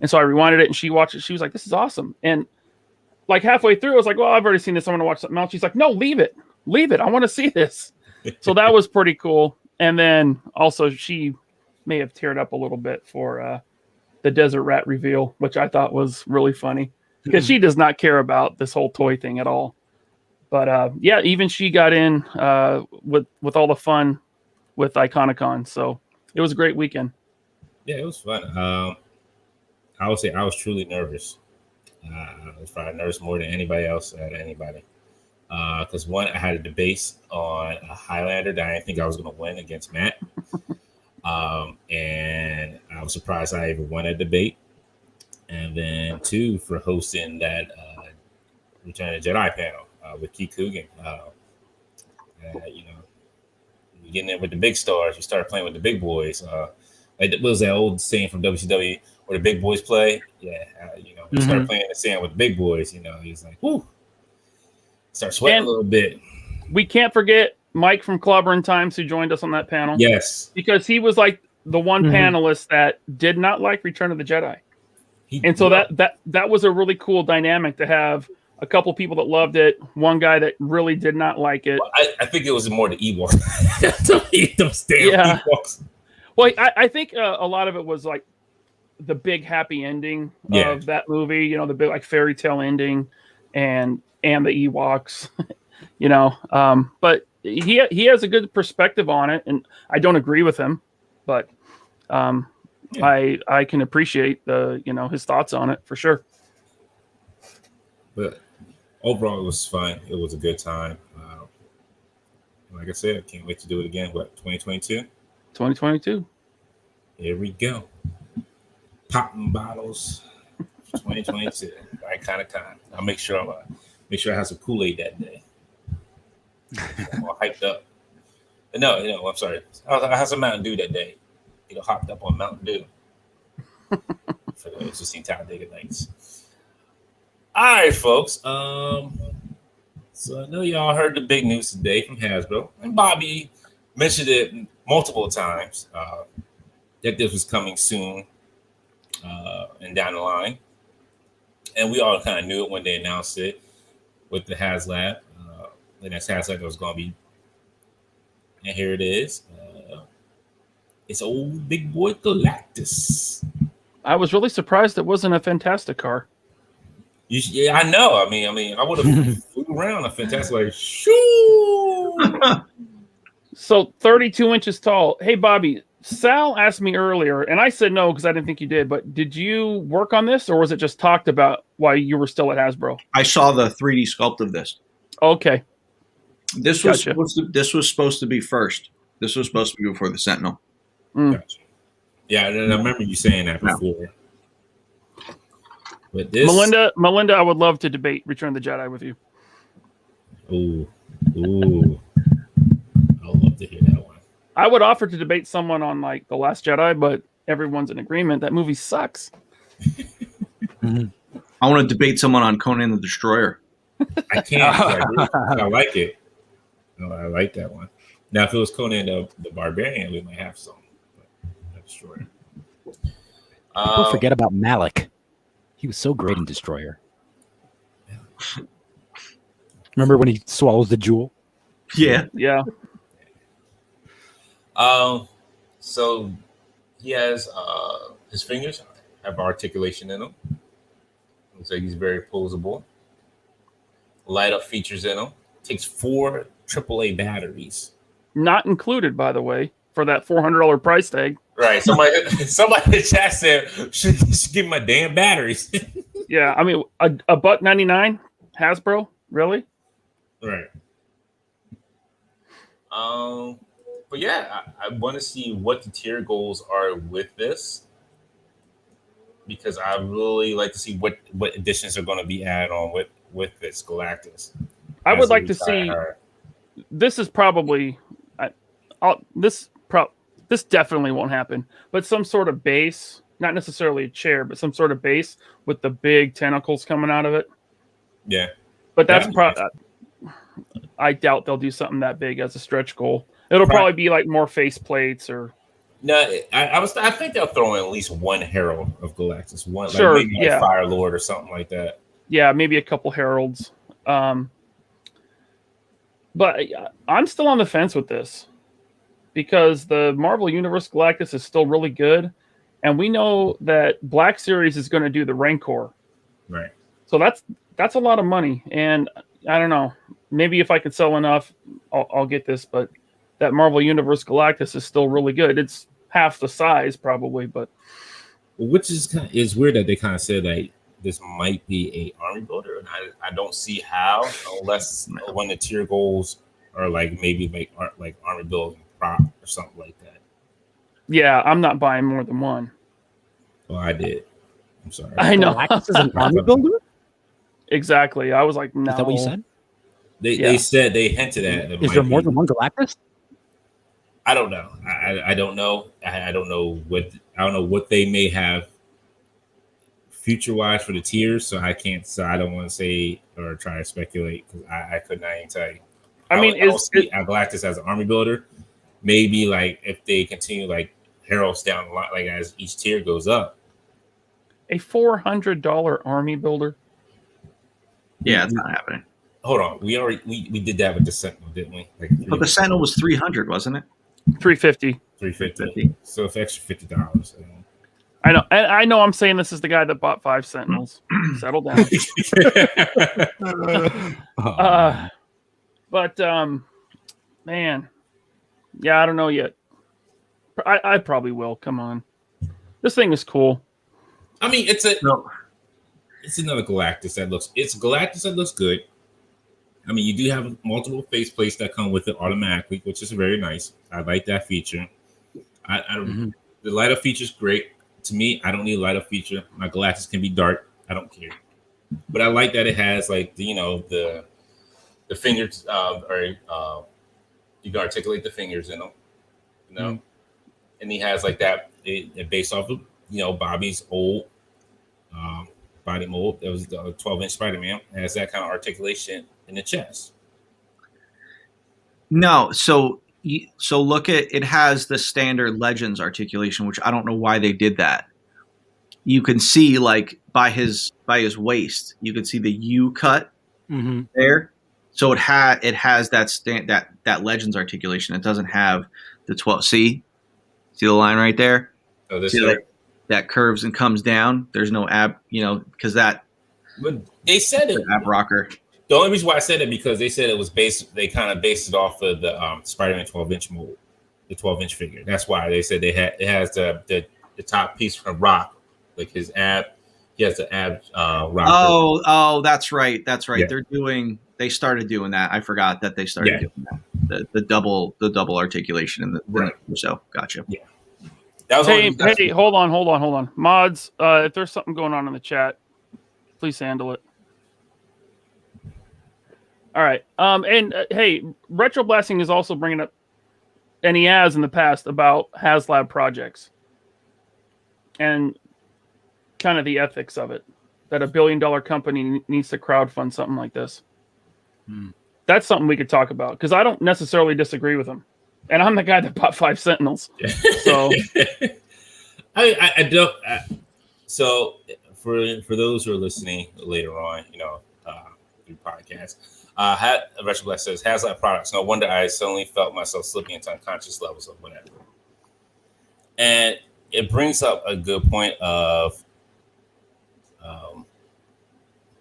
And so I rewinded it, and she watched it. She was like, "This is awesome." And halfway through, I was like, "Well, I've already seen this. I want to watch something else." She's like, "No, leave it. I want to see this." So that was pretty cool. And then also she may have teared up a little bit for the Desert Rat reveal, which I thought was really funny. because she does not care about this whole toy thing at all. But yeah, even she got in with all the fun with Iconicon. So it was a great weekend. Yeah, it was fun. I would say I was truly nervous. I was probably nervous more than anybody else at anybody. Because one, I had a debate on a Highlander that I didn't think I was going to win against Matt. And I was surprised I even won a debate. And then two, for hosting that Return of the Jedi panel with Keith Coogan. You know, you getting in with the big stars, you start playing with the big boys. Like what was that old saying from WCW where the big boys play? Yeah, you know, when you start playing the sand with the big boys, you know, he's like, whoo, start sweating a little bit. We can't forget Mike from Clobbering Times who joined us on that panel. Yes, because he was like the one panelist that did not like Return of the Jedi, and so that was a really cool dynamic to have. A couple people that loved it, one guy that really did not like it. Well, I think it was more the Ewoks. Those damn Ewoks. Well, I think a lot of it was like the big happy ending of that movie. You know, the big like fairy tale ending, and the Ewoks. You know, but he has a good perspective on it, and I don't agree with him, but I can appreciate his thoughts on it for sure. But overall, it was fun. It was a good time. Like I said, I can't wait to do it again. What, 2022? 2022. Here we go. Popping bottles. 2022. Iconicon. I'll make sure I have some Kool-Aid that day. I'm all hyped up. No, I'm sorry. I have some Mountain Dew that day. Hopped up on Mountain Dew for those who see Talladega Nights. All right, folks. So I know y'all heard the big news today from Hasbro, and Bobby mentioned it multiple times that this was coming soon and down the line, and we all kind of knew it when they announced it with the HasLab. The next HasLab that was going to be, and here it is. It's old big boy Galactus. I was really surprised it wasn't a Fantastic car. Yeah, I know. I mean, I would have flew around a Fantastic like shoo. So 32 inches tall. Hey, Bobby, Sal asked me earlier, and I said no because I didn't think you did. But did you work on this, or was it just talked about while you were still at Hasbro? I saw the 3D sculpt of this. Okay. This was supposed to be first. This was supposed to be before the Sentinel. Gotcha. Yeah, I remember you saying that before. But this, Melinda, I would love to debate Return of the Jedi with you. Ooh, I would love to hear that one. I would offer to debate someone on like The Last Jedi, but everyone's in agreement that movie sucks. I want to debate someone on Conan the Destroyer. I can't. I like it. No, I like that one. Now, if it was Conan the Barbarian, we might have some. But Destroyer. Don't forget about Malik. He was so great in Destroyer. Remember when he swallows the jewel? Yeah. So he has his fingers have articulation in them. Looks like he's very posable. Light up features in them. Takes 4 AAA batteries. Not included, by the way, for that $400 price tag. Right. Somebody in the chat said, should give me my damn batteries. Yeah, I mean, a buck 99 Hasbro, really? Right. But yeah, I want to see what the tier goals are with this, because I really like to see what additions are going to be added on with this Galactus. I would like to see. This is probably, this definitely won't happen. But some sort of base, not necessarily a chair, but some sort of base with the big tentacles coming out of it. Yeah, but that's probably. I doubt they'll do something that big as a stretch goal. It'll probably be like more face plates or. No, I think they'll throw in at least one Herald of Galactus, one sure, like maybe like Fire Lord or something like that. Yeah, maybe a couple Heralds. But I'm still on the fence with this because the Marvel Universe Galactus is still really good, and we know that Black Series is going to do the Rancor. Right. So that's a lot of money, and I don't know. Maybe if I could sell enough, I'll get this. But that Marvel Universe Galactus is still really good. It's half the size probably, but which is weird that they kind of said that this might be a army builder, and I don't see how unless when the tier goals are like maybe like army building prop or something like that. yeah, I'm not buying more than one. Well, I did. I'm sorry. I know. Galactus is an army builder? Exactly. I was like, no. Is that what you said? They said they hinted at it. Is there more than one Galactus? I don't know. I don't know. I don't know what they may have future wise for the tiers. So I can't. So I don't want to say or try to speculate because I could not even tell you. I mean, I don't see Galactus as an army builder. Maybe like if they continue like heralds down the line, like as each tier goes up. a $400 army builder. Yeah, it's not happening. Hold on, we did that with the Sentinel, didn't we? Like But the Sentinel was 300, wasn't it? 350. $350. So it's extra $50. I know. I know. I'm saying this is the guy that bought 5 Sentinels. Settle down. But man, yeah, I don't know yet. I probably will. Come on, this thing is cool. I mean, it's another Galactus that looks good. I mean, you do have multiple faceplates that come with it automatically, which is very nice. I like that feature. The light up feature is great. To me, I don't need a light up feature. My Galactus can be dark. I don't care. But I like that it has like the fingers, you can articulate the fingers in them, and he has like that based off of Bobby's old body mold. That was the 12-inch Spider-Man. It has that kind of articulation in the chest. No, so look at it has the standard Legends articulation, which I don't know why they did that. You can see like by his waist, you can see the U cut there. So it has that Legends articulation. It doesn't have the 12. See the line right there. Oh, this that curves and comes down. There's no ab, because that. But they said it. Ab rocker. The only reason why I said it because they said it was based. They kind of based it off of the Spider-Man 12-inch mold, the 12-inch figure. That's why they said it has the top piece from Rock, like his ab. He has the ab rocker. Oh, that's right. Yeah. They started doing that. I forgot that they started doing that. The double articulation in the so gotcha. Yeah. That was hey, hold on. Mods, if there's something going on in the chat, please handle it. All right. Hey, Retro Blasting is also bringing up, and he has in the past, about HasLab projects and kind of the ethics of it, that a $1 billion company needs to crowdfund something like this. That's something we could talk about because I don't necessarily disagree with him, and I'm the guy that bought 5 Sentinels. So I don't. So for those who are listening later on, through podcasts. Retro Black says, HasLab products. No wonder I suddenly felt myself slipping into unconscious levels of whatever. And it brings up a good point of,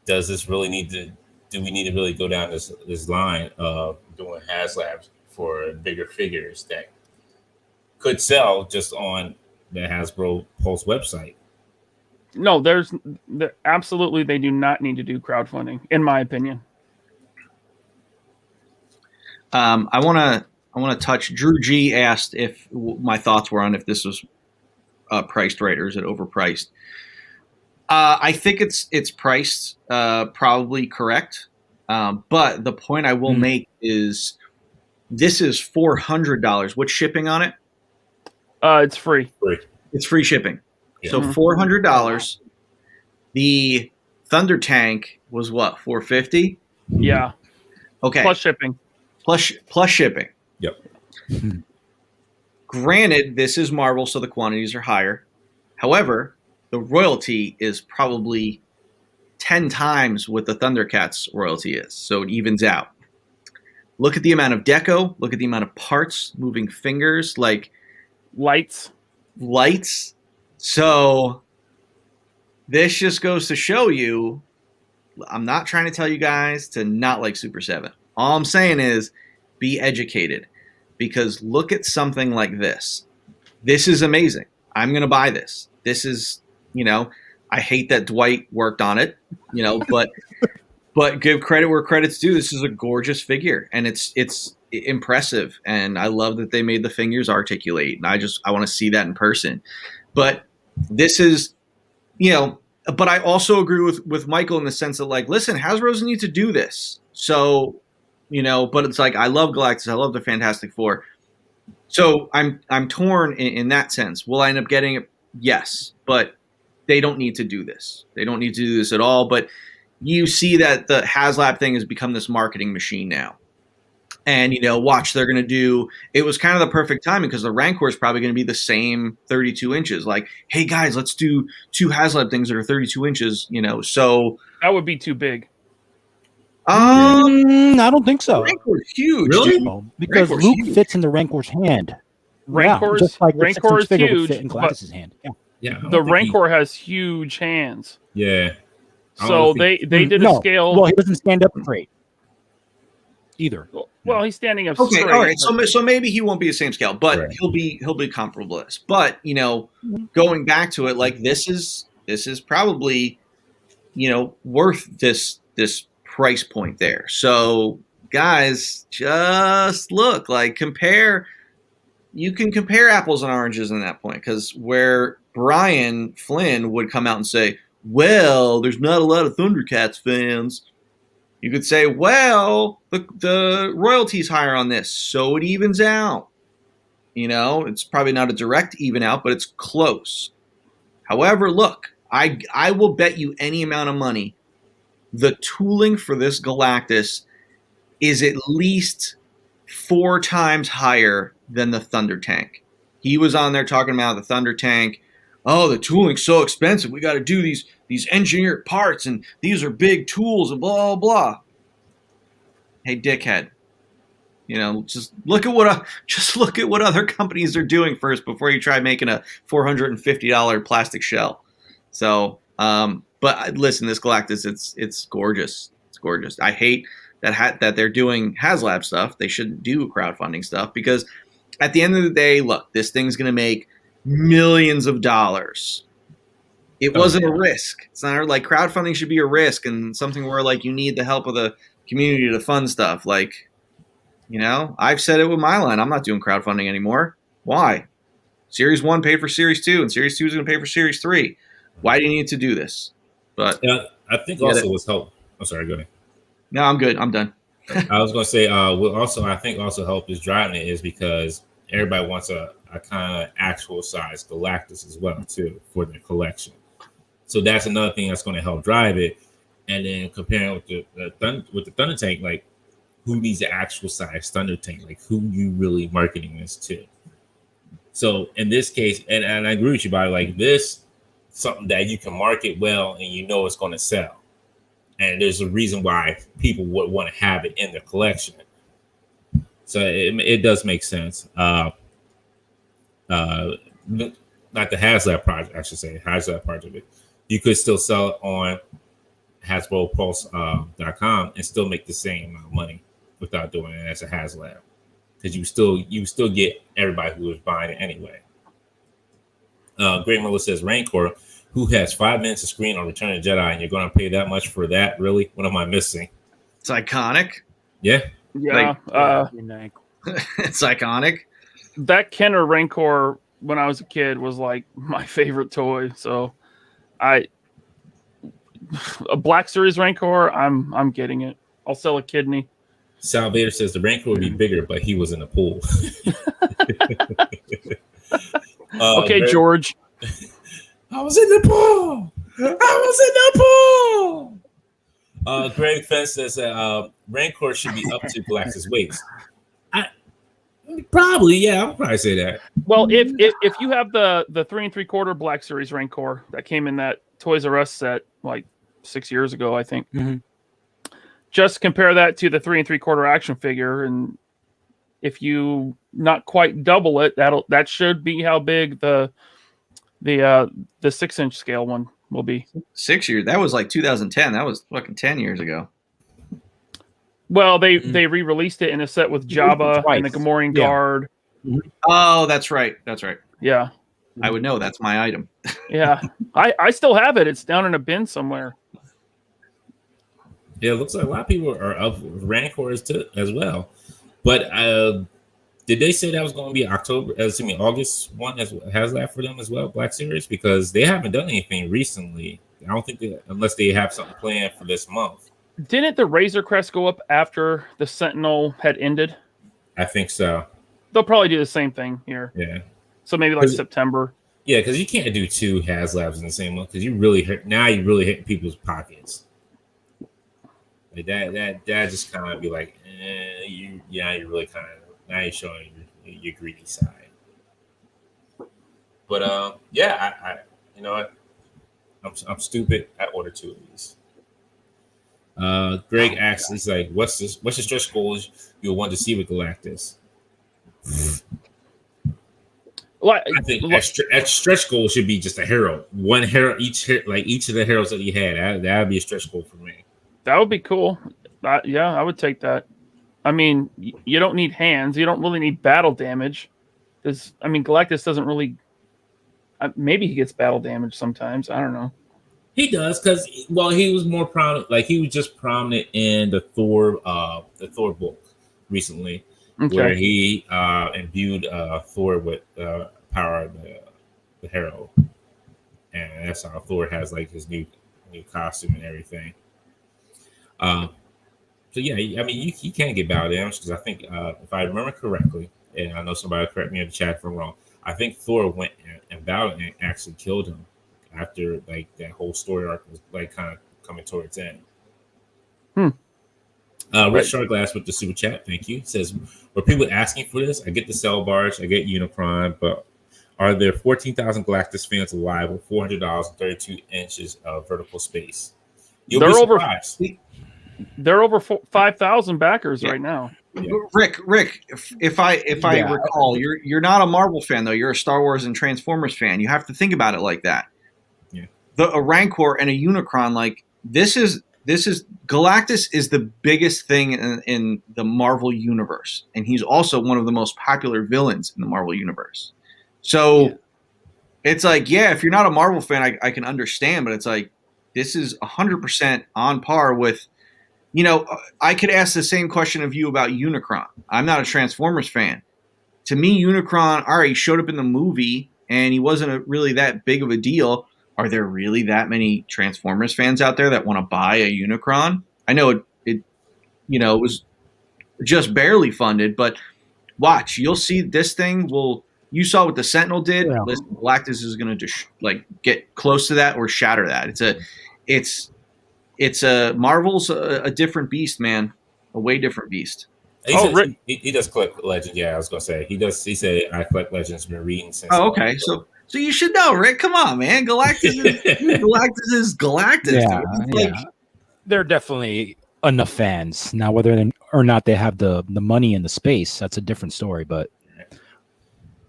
does this really do we need to really go down this line of doing HasLabs for bigger figures that could sell just on the Hasbro Pulse website? No, absolutely they do not need to do crowdfunding, in my opinion. I want to touch. Drew G asked if my thoughts were on if this was priced right or is it overpriced. I think it's priced probably correct, but the point I will make is this is $400. What's shipping on it? It's free. It's free shipping. Yeah. So $400. The Thunder Tank was what, $450? Yeah. Okay. Plus shipping. Plus shipping. Yep. Granted, this is Marvel, so the quantities are higher. However, the royalty is probably 10 times what the Thundercats royalty is, so it evens out. Look at the amount of deco. Look at the amount of parts, moving fingers, like lights. So this just goes to show you I'm not trying to tell you guys to not like Super 7. All I'm saying is be educated, because look at something like this. This is amazing. I'm going to buy this. This is, I hate that Dwight worked on it, but give credit where credit's due. This is a gorgeous figure, and it's impressive, and I love that they made the fingers articulate, and I want to see that in person. But this is, but I also agree with Michael in the sense that, like, listen, Hasbro doesn't need to do this. So, but it's like, I love Galactus. I love the Fantastic Four. So I'm torn in that sense. Will I end up getting it? Yes, but they don't need to do this. They don't need to do this at all. But you see that the HasLab thing has become this marketing machine now. And, watch, they're going to do – it was kind of the perfect timing because the Rancor is probably going to be the same 32 inches. Like, hey, guys, let's do 2 HasLab things that are 32 inches, so – That would be too big. I don't think so. Rancor's huge. Really? Dude. Because Rancor's Luke huge. fits in the Rancor's hand. Rancor's, just like the Rancor is 6-inch figure would huge, fit in Gladys's hand. Yeah. Yeah, I don't the think Rancor has huge hands. Yeah. I So don't they think- did a scale. Well, he doesn't stand up straight either. Well, he's standing up Okay, straight. all right. So maybe he won't be the same scale, but Right. he'll be comparable to this. But going back to it, like this is probably worth this price point there. So guys, just look, like compare. You can compare apples and oranges in that point, because where Brian Flynn would come out and say, "Well, there's not a lot of Thundercats fans." You could say, well, the royalty's higher on this, so it evens out. It's probably not a direct even out, but it's close. However, look, I will bet you any amount of money the tooling for this Galactus is at least 4 times higher than the Thunder Tank. He was on there talking about the Thunder Tank. Oh, the tooling's so expensive. We got to do these engineered parts, and these are big tools, and blah, blah, blah. Hey, dickhead. Just look at what other companies are doing first before you try making a $450 plastic shell. So, but listen, this Galactus, it's gorgeous. It's gorgeous. I hate that they're doing HasLab stuff. They shouldn't do crowdfunding stuff, because at the end of the day, look, this thing's going to make millions of dollars. It wasn't a risk. It's not like crowdfunding should be a risk and something where like you need the help of the community to fund stuff. Like, I've said it with my line. I'm not doing crowdfunding anymore. Why? Series 1 paid for Series 2, and Series 2 is going to pay for Series 3. Why do you need to do this? But Yeah, I think also what's help. I'm sorry, go ahead. No, I'm good. I'm done. I was going to say, what also I think also help is driving it is because everybody wants a kind of actual size Galactus as well too for their collection. So that's another thing that's going to help drive it. And then comparing with the Thunder Tank, like who needs the actual size Thunder Tank? Like who you really marketing this to? So in this case, and I agree with you about it, like this, something that you can market well and it's going to sell. And there's a reason why people would want to have it in their collection. So it does make sense. Not the HasLab project, I should say, HasLab part of it. You could still sell it on HasbroPulse.com and still make the same amount of money without doing it as a HasLab, because you still get everybody who is buying it anyway. Great Miller says Rancor, who has 5 minutes of screen on Return of the Jedi, and you're going to pay that much for that? Really? What am I missing? It's iconic. Yeah. Yeah. It's iconic. That Kenner Rancor, when I was a kid, was like my favorite toy. So a Black Series Rancor, I'm getting it. I'll sell a kidney. Salvator says the Rancor would be bigger, but he was in the pool. Okay, George. I was in the pool. Greg Fence says Rancor should be up to Galactus' waist. Probably, yeah, I'll probably say that. Well, if you have the 3 3/4 Black Series Rancor that came in that Toys R Us set like 6 years ago, I think. Mm-hmm. Just compare that to the 3 3/4 action figure, and if you not quite double it, that should be how big the 6-inch scale one will be. 6 years. That was like 2010. That was fucking 10 years ago. Well, they re-released it in a set with Jabba and the Gamorrean Guard. Oh, that's right. That's right. Yeah. I would know. That's my item. Yeah. I still have it. It's down in a bin somewhere. Yeah, it looks like a lot of people are up Rancors too as well. But did they say that was going to be August one has HasLab for them as well, Black Series? Because they haven't done anything recently. I don't think unless they have something planned for this month. Didn't the Razor Crest go up after the Sentinel had ended? I think so. They'll probably do the same thing here. Yeah. So maybe like September. Yeah, because you can't do 2 HasLabs in the same month because you really hit people's pockets. Like that just kind of be like, you're really kind of now you're showing your greedy side. But I you know what, I'm stupid. I ordered 2 of these. Greg asks, he's like, what's the stretch goals you'll want to see with Galactus? I think that stretch goal should be just a hero. One hero each of the heroes that he had. That would be a stretch goal for me. That would be cool. I would take that. I mean, you don't need hands. You don't really need battle damage. Galactus doesn't really. Maybe he gets battle damage sometimes. I don't know. He does because he was more prominent. Like he was just prominent in the Thor book recently, where he imbued Thor with power of the hero, and that's how Thor has like his new costume and everything. So yeah, I mean, you can't get battle damage because I think if I remember correctly, and I know somebody will correct me in the chat if I'm wrong, I think Thor went and battled and actually killed him after like that whole story arc was like kind of coming towards end. Rich Sharglass with the super chat, thank you. Says, were people asking for this? I get the Cell Barge, I get Unicron, but are there 14,000 Galactus fans alive with $400 and 32 inches of vertical space? They're over 5,000 backers right now. Yeah. Rick, if I recall, you're not a Marvel fan though. You're a Star Wars and Transformers fan. You have to think about it like that. Yeah. A Rancor and a Unicron, like this is Galactus is the biggest thing in the Marvel universe, and he's also one of the most popular villains in the Marvel universe. So it's like, if you're not a Marvel fan, I can understand, but it's like this is 100% on par with. I could ask the same question of you about Unicron. I'm not a Transformers fan. To me, Unicron, all right, he showed up in the movie, and he wasn't really that big of a deal. Are there really that many Transformers fans out there that want to buy a Unicron? I know it was just barely funded, but watch, you'll see this thing you saw what the Sentinel did. Yeah. Listen, Galactus is going to just get close to that or shatter that. It's Marvel's a different beast, man. A way different beast. He does collect Legends. Yeah, I was gonna say he does. He said I collect Legends. Been reading since. Oh, okay. So you should know, Rick. Come on, man. Galactus is Galactus. Yeah, they're definitely enough fans now. Whether or not they have the money and the space, that's a different story. But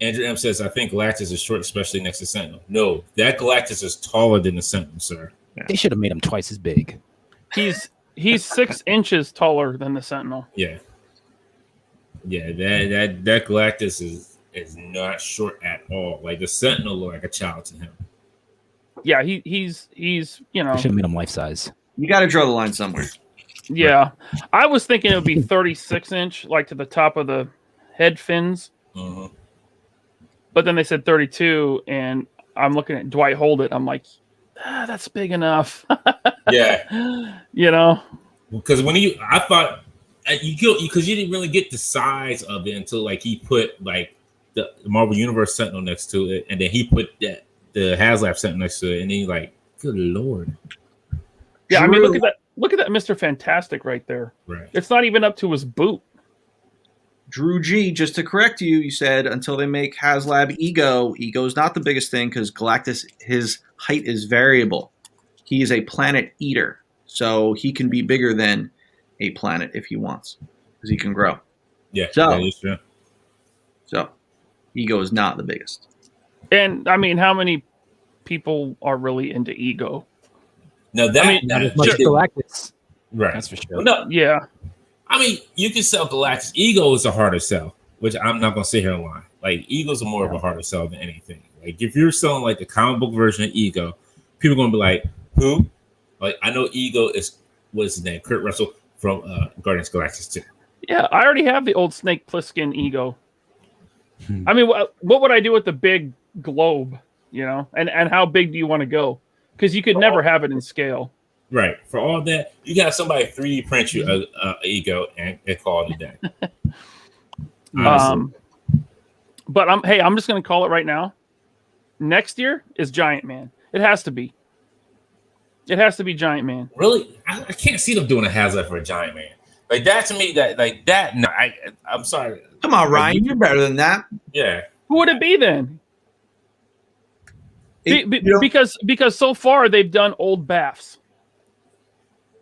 Andrew M says, I think Galactus is short, especially next to Sentinel. No, that Galactus is taller than the Sentinel, sir. Yeah. They should have made him twice as big. He's 6 inches taller than the Sentinel. Yeah. Yeah, that Galactus is not short at all. Like the Sentinel looked like a child to him. Yeah, he's They should have made him life size. You got to draw the line somewhere. Yeah. I was thinking it would be 36 inch, like to the top of the head fins. Uh-huh. But then they said 32, and I'm looking at Dwight Hold-It. I'm like, that's big enough. Yeah. Because I thought because you didn't really get the size of it until like he put like the Marvel Universe Sentinel next to it, and then he put the HasLab Sentinel next to it, and then you're like, good Lord. Yeah, I mean, look at that Mr. Fantastic right there. Right. It's not even up to his boot. Drew G, just to correct you, you said until they make HasLab Ego is not the biggest thing because Galactus, his height is variable. He is a planet eater, so he can be bigger than a planet if he wants because he can grow. Yeah, that is true. So Ego is not the biggest. And I mean, how many people are really into ego. Now that, I mean, Not as much as Galactus. right? That's for sure. Well, no, Yeah. I mean, you can sell Galactus. Ego is a harder sell, which I'm not gonna sit here and lie. Like Ego's are more of a harder sell than anything. Like if you're selling like the comic book version of Ego, people are gonna be like, "Who?" Like I know Ego is what's his name, Kurt Russell from Guardians of the Galactus 2. Yeah, I already have the old Snake Plissken Ego. I mean, what would I do with the big globe? You know, and how big do you want to go? Because you could never have it in scale. Right. For all that, you got somebody 3D print you a Ego and call it a day. But I'm just going to call it right now. Next year is Giant Man. It has to be. It has to be Giant Man. Really, I can't see them doing a HasLab for a Giant Man. Like that to me, that. No, I'm sorry. Come on, Ryan, you're better than that. Yeah. Who would it be then? You know, Because so far they've done old baths.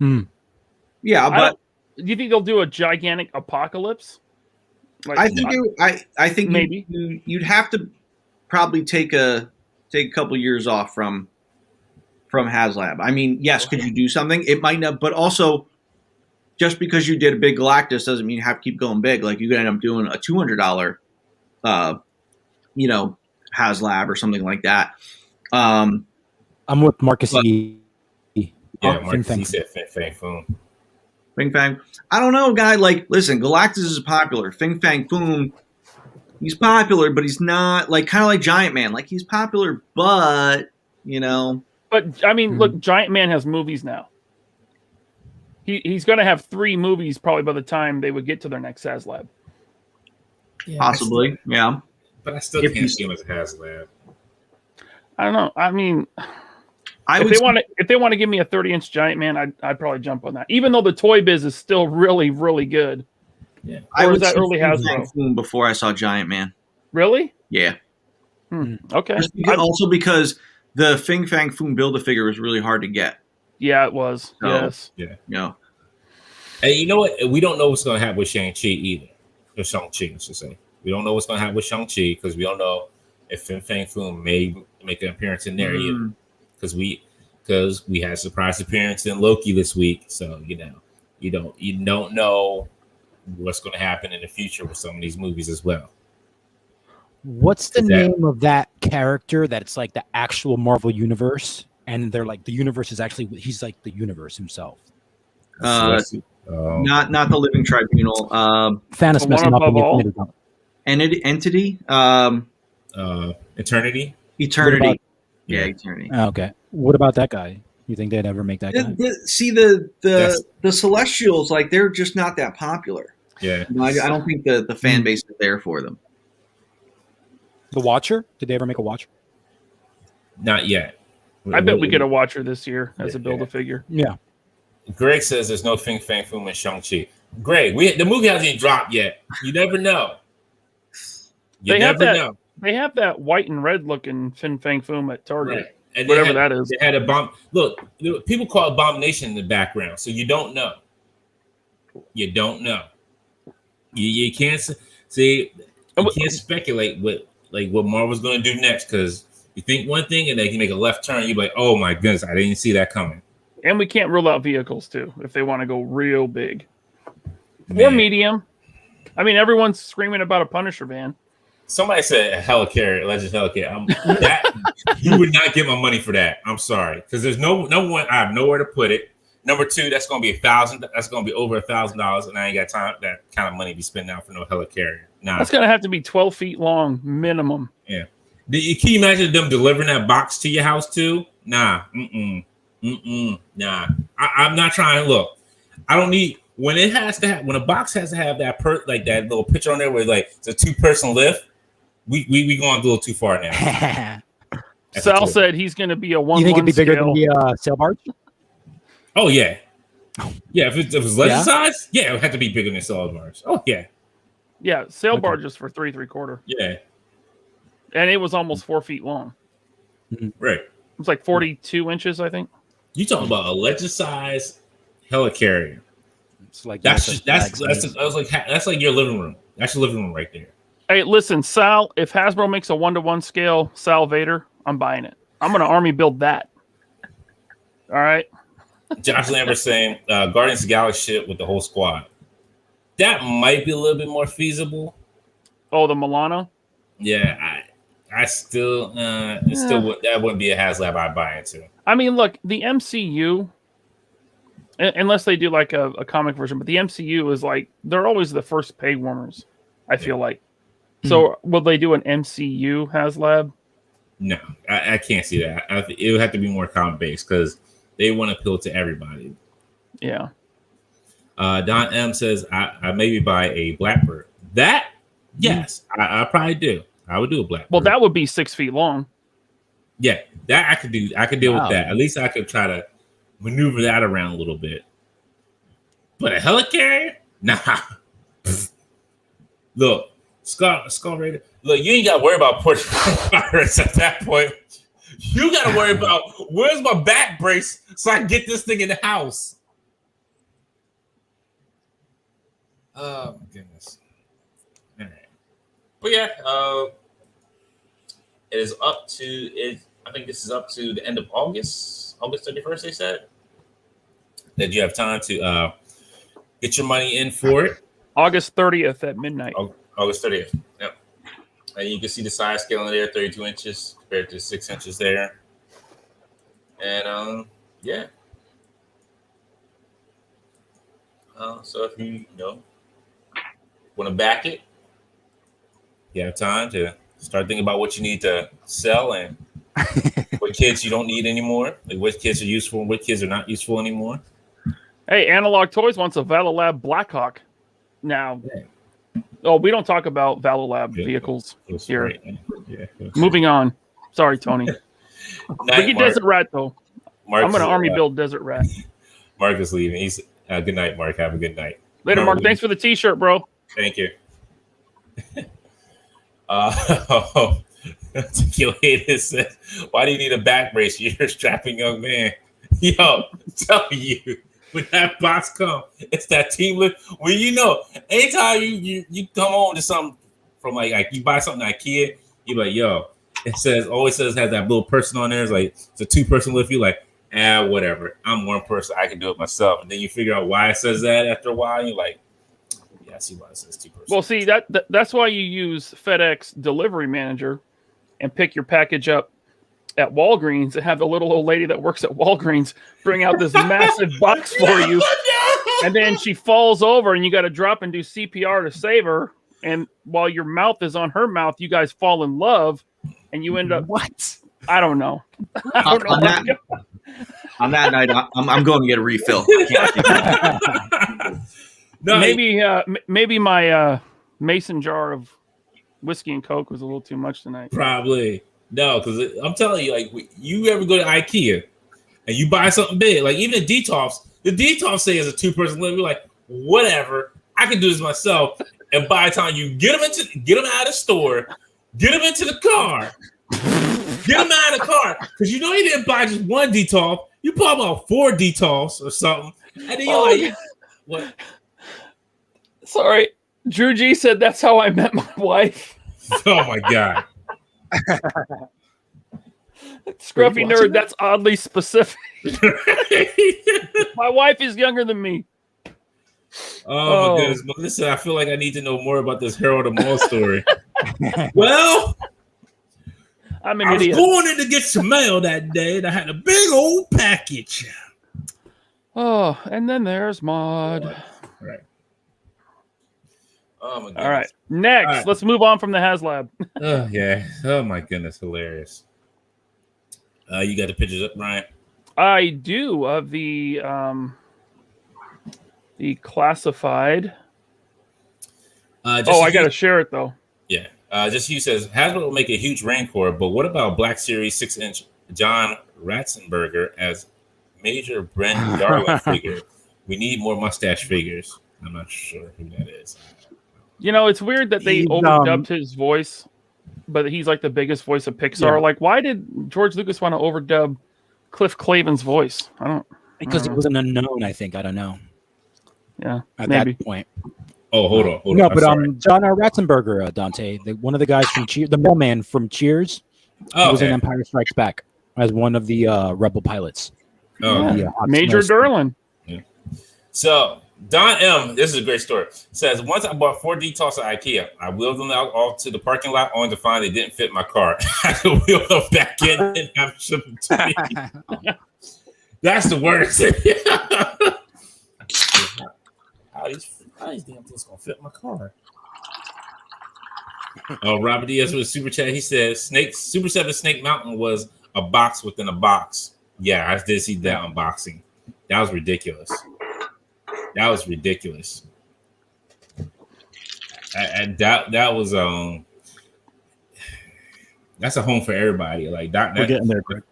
yeah, but Do you think they'll do a gigantic apocalypse? Like, I think maybe you'd have to probably take a couple years off from HasLab. I mean, yes, could you do something? It might not, but also just because you did a big Galactus doesn't mean you have to keep going big. Like you could end up doing a $200, HasLab or something like that. I'm with Marcus E. Yeah, Marcus E said Fang Foom. Fing Fang. I don't know, guy. Like, listen, Galactus is popular. Fing Fang Foom, he's popular, but he's not like kind of like Giant Man. Like he's popular, but But I mean, look, Giant Man has movies now. He's going to have 3 movies probably by the time they would get to their next HasLab. Yeah, possibly, yeah. But I still can't see him as a HasLab. I don't know. I mean, if they want to give me a 30-inch Giant Man, I'd probably jump on that. Even though the toy biz is still really, really good. Yeah, I was that early Hasbro before I saw Giant Man. Really? Yeah. Okay. Also because the Fing Fang Foom Build-A-Figure was really hard to get. Yeah, it was. So, yes. Yeah. And you know what? We don't know what's going to happen with Shang-Chi either. Or Shang-Chi, I should say. We don't know what's going to happen with Shang-Chi because we don't know if Fing Fang Foom may make an appearance in there either. Because we had a surprise appearance in Loki this week. So, you don't know what's going to happen in the future with some of these movies as well. What's the name of that character that's like the actual Marvel universe? And they're like the universe is actually he's like the universe himself. Not the Living Tribunal. Thanos messing up Entity. Eternity. Eternity. Eternity. Oh, okay. What about that guy? You think they'd ever make that guy? The Celestials, like they're just not that popular. Yeah. I don't think the fan base is there for them. The Watcher? Did they ever make a Watcher? Not yet. I bet we get a Watcher this year as a Build-A-Figure. Yeah. Greg says there's no Fing Fang Foom in Shang-Chi. Greg, the movie hasn't even dropped yet. You never know. You never know. They have that white and red looking Fin Fang Foom at Target. Right. And whatever that is. They had a bomb. Look, people call Abomination in the background, so you don't know. You don't know. You can't see. You can't speculate what Marvel's going to do next because you think one thing and they can make a left turn. You're like, oh my goodness, I didn't see that coming. And we can't rule out vehicles too if they want to go real big or medium. I mean, everyone's screaming about a Punisher van. Somebody said a helicarrier, legend helicarrier. You would not get my money for that. I'm sorry, because there's no one. I have nowhere to put it. Number 2, that's going to be $1,000. That's going to be over $1,000, and I ain't got time that kind of money to be spent out for no helicarrier. Nah, that's going to have to be 12 feet long minimum. Yeah. Can you imagine them delivering that box to your house too? Nah. Nah. I'm not trying to look. I don't need when it has to have when a box has to have that like that little picture on there where like it's a 2-person lift. We going a little too far now. Sal said he's going to be a 1-1 You think it'd be bigger scale. than the sail barge? Oh yeah, yeah. If it was legend size, yeah, it would have to be bigger than sail barge. Oh yeah, yeah. Sail barge is for 3 3/4. Yeah, and it was almost 4 feet long. Right. It was like 42 inches, I think. You talking about a legend size helicarrier? It's like that's like your living room. That's your living room right there. Hey, listen, Sal. If Hasbro makes a 1-to-1 scale Sal Vader, I'm buying it. I'm gonna army build that. All right. Josh Lambert saying Guardians of the Galaxy shit with the whole squad. That might be a little bit more feasible. Oh, the Milano. Yeah, I still that wouldn't be a HasLab I'd buy into. I mean, look, the MCU, unless they do like a comic version, but the MCU is like they're always the first pay warmers. I feel like. So will they do an MCU HasLab? No, I can't see that. It would have to be more comic based because they want to appeal to everybody. Yeah. Don M says I maybe buy a Blackbird. That yes, I probably do. I would do a Blackbird. Well, that would be 6 feet long. Yeah, that I could do. I could deal with that. At least I could try to maneuver that around a little bit. But a helicarrier? Nah. Look, Skull Raider. Look, you ain't got to worry about Portuguese pirates at that point. You got to worry about where's my back brace so I can get this thing in the house. Oh my goodness. All right. But yeah, it is up to it. I think this is up to the end of August 31st, they said. That you have time to get your money in for it. August 30th at midnight. August 30th. Yep. And you can see the size scale in there, 32 inches compared to 6 inches there. And yeah. So if you want to back it, you have time to start thinking about what you need to sell and what kids you don't need anymore. Like what kids are useful and what kids are not useful anymore. Hey, Analog Toys wants a ValoLab Blackhawk. Now, we don't talk about ValoLab vehicles here. Yeah. Moving on. Sorry, Tony. Look at Desert Rat, though. I'm going to army build Desert Rat. Mark is leaving. He's good night, Mark. Have a good night. Later, Mark. Thanks for the T-shirt, bro. Thank you. Articulated says, "Why do you need a back brace? You're a strapping young man." Yo, I'm telling you, when that box comes, it's that team lift. Well, anytime you come home to something from like you buy something at IKEA, you be like, yo, always says has that little person on there. It's like it's a 2-person lift. You like, whatever. I'm one person. I can do it myself. And then you figure out why it says that after a while. You're like, yeah, I see why it says 2-person. Well, see that's why you use FedEx Delivery Manager and pick your package up at Walgreens and have the little old lady that works at Walgreens bring out this massive box for you. And then she falls over and you got to drop and do CPR to save her. And while your mouth is on her mouth, you guys fall in love and you end up. What? I don't know. On that night, I'm going to get a refill. No, maybe my mason jar of whiskey and Coke was a little too much tonight. Probably. No, because I'm telling you, like, you ever go to IKEA and you buy something big, like even the DTOFs say it's a 2-person lift. You're like, whatever, I can do this myself. And by the time you get them out of the store, get them into the car, get them out of the car, because you didn't buy just one DTOF, you bought about 4 DTOFs or something, and then you're like, what? Sorry, Drew G said that's how I met my wife. Oh my god. Scruffy nerd, that's oddly specific. My wife is younger than me. Oh my goodness, Melissa, I feel like I need to know more about this Harold and Mall story. Well, I'm an idiot. I was going in to get some mail that day and I had a big old package. Oh, and then there's Maud. Right. Oh my goodness. All right. Next, let's move on from the HasLab. Oh yeah. Oh my goodness, hilarious. You got the pictures up, Ryan? I do of the classified. I got to share it though. Yeah. Just you says Hasbro will make a huge Rancor, but what about Black Series 6-inch John Ratzenberger as Major Brent Darwin figure? We need more mustache figures. I'm not sure who that is. It's weird that they overdubbed his voice, but he's like the biggest voice of Pixar. Yeah. Like, why did George Lucas want to overdub Cliff Clavin's voice? Because he was an unknown, I think. I don't know. Yeah, at maybe. that point. Oh, hold on. No, but John Ratzenberger, Dante, one of the guys from Cheers, the mailman from Cheers, was in Empire Strikes Back. as one of the Rebel pilots. Oh, Yeah. Hot Major Snow. Derlin. So Don M, this is a great story. Says once I bought 4 DTOS at IKEA. I wheeled them out off to the parking lot only to find they didn't fit my car. I had to wheel them back in and have them shipped to me. That's the worst. how these damn things gonna fit my car? Oh, Robert Diaz with a super chat. He says Super 7 Snake Mountain was a box within a box. Yeah, I did see that unboxing. That was ridiculous. That was ridiculous. That was that's a home for everybody. Like that, We're getting there, Greg.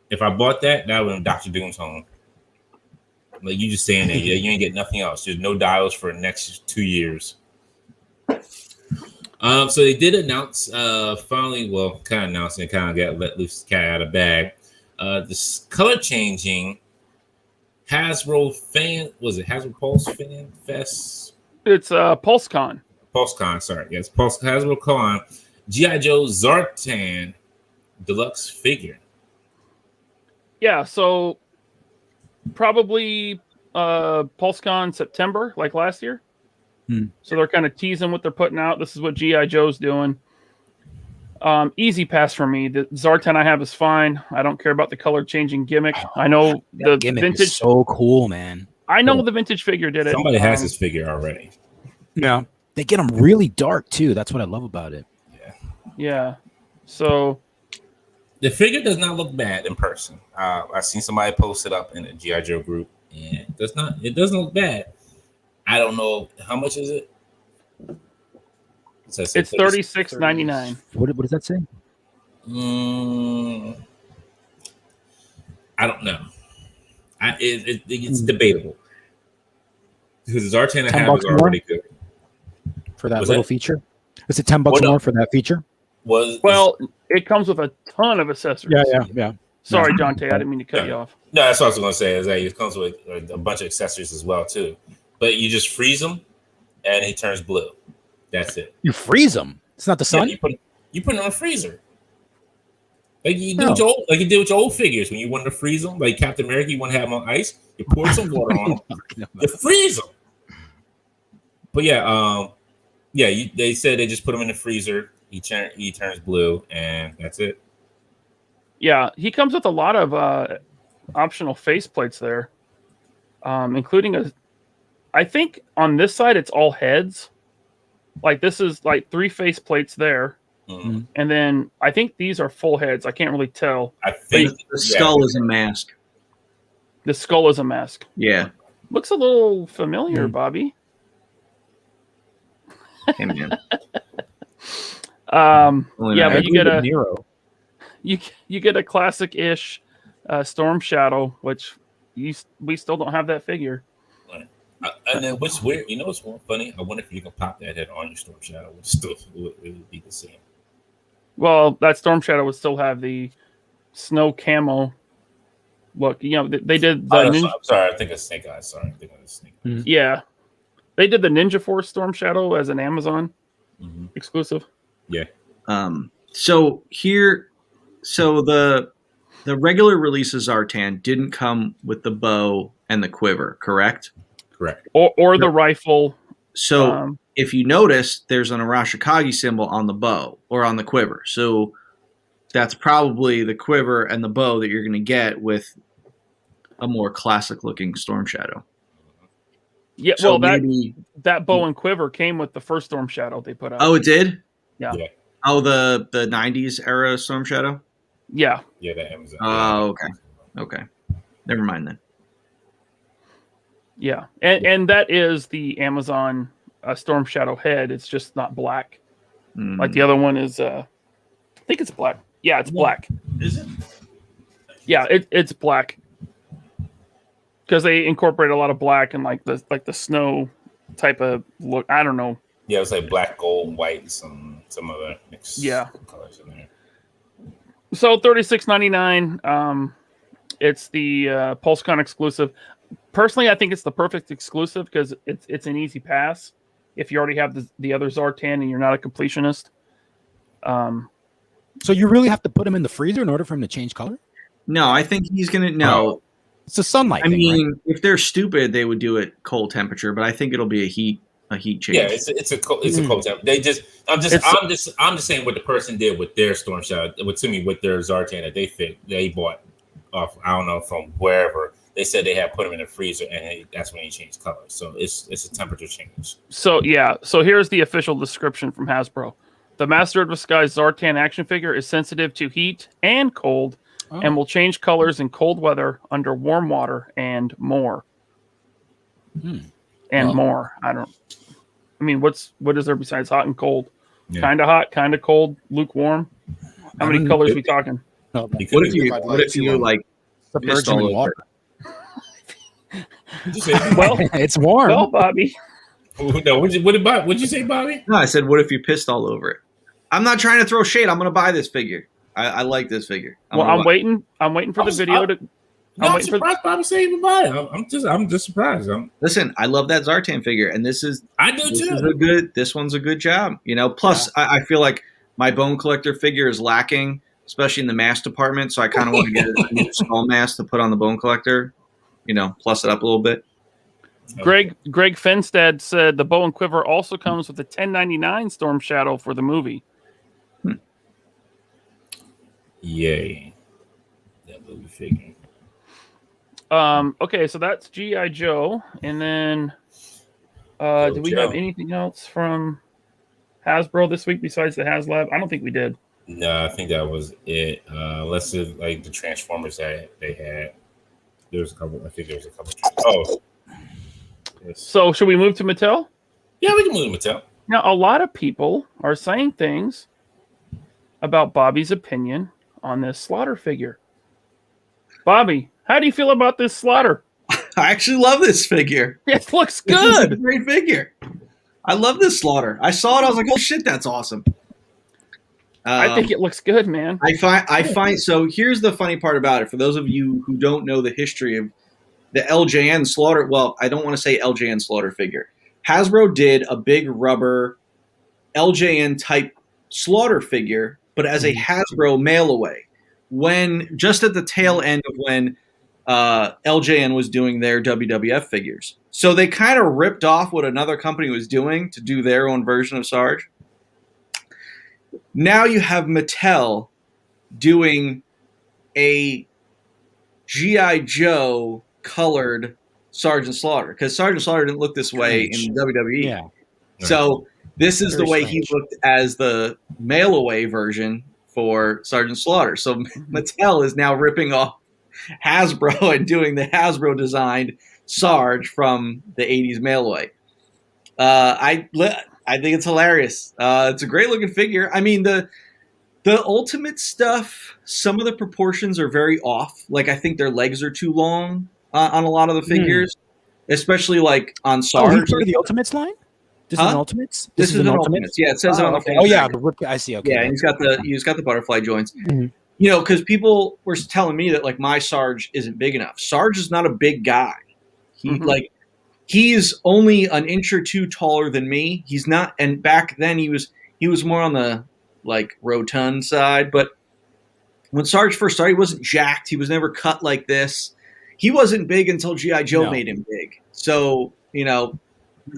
if I bought that, that would have been Dr. Doom's home. Like you just staying there, yeah, you ain't get nothing else. There's no dials for the next 2 years. So they did announce finally, well, kind of announcing, kind of got let loose, cat out of the bag. This color changing Hasbro Pulse Fan Fest? It's PulseCon. PulseCon, sorry. Yes, Hasbro Con. G.I. Joe Zartan Deluxe figure. Yeah, so probably PulseCon September, like last year. So they're kind of teasing what they're putting out. This is what G.I. Joe's doing. Easy pass for me. The Zartan I have is fine. I don't care about the color changing gimmick. I know the Gimmick vintage. is so cool, man. I know the vintage figure did it. Somebody has this figure already. Yeah, they get them really dark too. That's what I love about it. Yeah. So the figure does not look bad in person. I've seen somebody post it up in the G.I. Joe group, and it doesn't look bad. I don't know how much is it. it's $36.99. What does that say? I don't know. It's debatable because Zartan I have is already good for that Was little that- feature. Is it $10 What more up? for that feature? Well, it comes with a ton of accessories. Yeah. Sorry, Dante, I didn't mean to cut you off. No, that's what I was going to say. Is that it comes with a bunch of accessories as well too, but you just freeze him, and he turns blue. That's it. You freeze them. It's not the sun. Yeah, you put it in a freezer. Like you do like you did with your old figures when you wanted to freeze them. Like Captain America, you want to have them on ice. You pour some water on them. You freeze them. But yeah, they said they just put him in the freezer. He turns blue, and that's it. Yeah, he comes with a lot of optional faceplates there, including I think on this side it's all heads. Like this is like 3 faceplates there, and then I think these are full heads. I can't really tell. I think the skull is a mask. The skull is a mask. Yeah. Looks a little familiar, Bobby. Hey, man. But you get a Nero. you get a classic-ish Storm Shadow, which we still don't have that figure. And then what's weird, you know what's more funny? I wonder if you can pop that head on your Storm Shadow. It would be the same. Well, that Storm Shadow would still have the snow camo look. You know, they did the I'm sorry, I think it's Snake Eyes. Sorry, I think it's Snake Eyes. Yeah. They did the Ninja Force Storm Shadow as an Amazon exclusive. Yeah. So the regular release of Zartan didn't come with the bow and the quiver, correct? Correct. Or the rifle. So if you notice, there's an Arashikage symbol on the bow or on the quiver. So that's probably the quiver and the bow that you're going to get with a more classic looking Storm Shadow. Yeah, So well, maybe that bow and quiver came with the first Storm Shadow they put out. Oh, it did? Yeah. Oh, the 90s era Storm Shadow? Yeah. Yeah, that Amazon. Oh, okay. Okay. Never mind then. Yeah. And that is the Amazon Storm Shadow head. It's just not black. Like the other one is, I think it's black. Yeah, it's black. Is it? Yeah, it's black. Because they incorporate a lot of black and like the snow type of look. I don't know. Yeah, it was like black, gold, white, and some other mixed colors in there. So $36.99. It's the PulseCon exclusive. Personally, I think it's the perfect exclusive because it's an easy pass if you already have the other Zartan and you're not a completionist. So you really have to put him in the freezer in order for him to change color? No, I think he's gonna no. It's a sunlight. I thing, mean, right? if they're stupid, they would do it cold temperature, but I think it'll be a heat change. Yeah, it's a cold temp. They just I'm just saying what the person did with their Storm Shadow, with their Zartan that they bought off, I don't know, from wherever. They said they had put them in the freezer, and that's when he changed color. So it's a temperature change. So here's the official description from Hasbro. The Master of Disguise Zartan action figure is sensitive to heat and cold, and will change colors in cold weather, under warm water, and more. More. I mean, what is there besides hot and cold? Yeah. Kind of hot, kind of cold, lukewarm. How many colors are we talking? What if you like pissed all over? Water? Well, it's warm. Well, Bobby. No, what'd you say, Bobby? No, I said, what if you pissed all over it? I'm not trying to throw shade. I'm going to buy this figure. I like this figure. I'm waiting for the video to. I'm surprised Bobby said even buy it. I'm just surprised. Listen, I love that Zartan figure, and I do too. This one's a good job. Plus, I feel like my Bone Collector figure is lacking, especially in the mask department. So I kind of want to get a new skull mask to put on the Bone Collector. Plus it up a little bit. Greg Fenstad said the bow and quiver also comes with a $10.99 Storm Shadow for the movie. Yay. That movie figure. Okay, so that's G.I. Joe. And then do we have anything else from Hasbro this week besides the HasLab? I don't think we did. No, I think that was it. Unless it's like the Transformers that they had. There's a couple. I think there was a couple. Oh. Yes. So should we move to Mattel? Yeah, we can move to Mattel. Now, a lot of people are saying things about Bobby's opinion on this Slaughter figure. Bobby, how do you feel about this Slaughter? I actually love this figure. It looks good. It's a great figure. I love this Slaughter. I saw it. I was like, oh shit, that's awesome. I think it looks good, man. I find so. Here's the funny part about it. For those of you who don't know the history of the LJN Slaughter, well, I don't want to say LJN Slaughter figure. Hasbro did a big rubber LJN type Slaughter figure, but as a Hasbro mail away. When just at the tail end of when LJN was doing their WWF figures, so they kind of ripped off what another company was doing to do their own version of Sarge. Now you have Mattel doing a G.I. Joe colored Sergeant Slaughter, because Sergeant Slaughter didn't look this way in WWE. Yeah. So this is Very the way strange. he looked as the mail away version for Sergeant Slaughter. So Mattel is now ripping off Hasbro and doing the Hasbro designed Sarge from the 80s mail away. I think it's hilarious. It's a great looking figure. I mean, the Ultimate stuff, some of the proportions are very off. Like, I think their legs are too long on a lot of the figures, especially like on Sarge. Oh, he's part of the Ultimates line? This is an Ultimates? This is an Ultimates. Yeah, it says it on the front. Oh, yeah. I see. Okay. Yeah, and he's got the butterfly joints. Mm-hmm. Because people were telling me that like my Sarge isn't big enough. Sarge is not a big guy. He's only an inch or two taller than me. He's not, and back then he was more on the like rotund side. But when Sarge first started, he wasn't jacked. He was never cut like this. He wasn't big until G.I. Joe made him big. So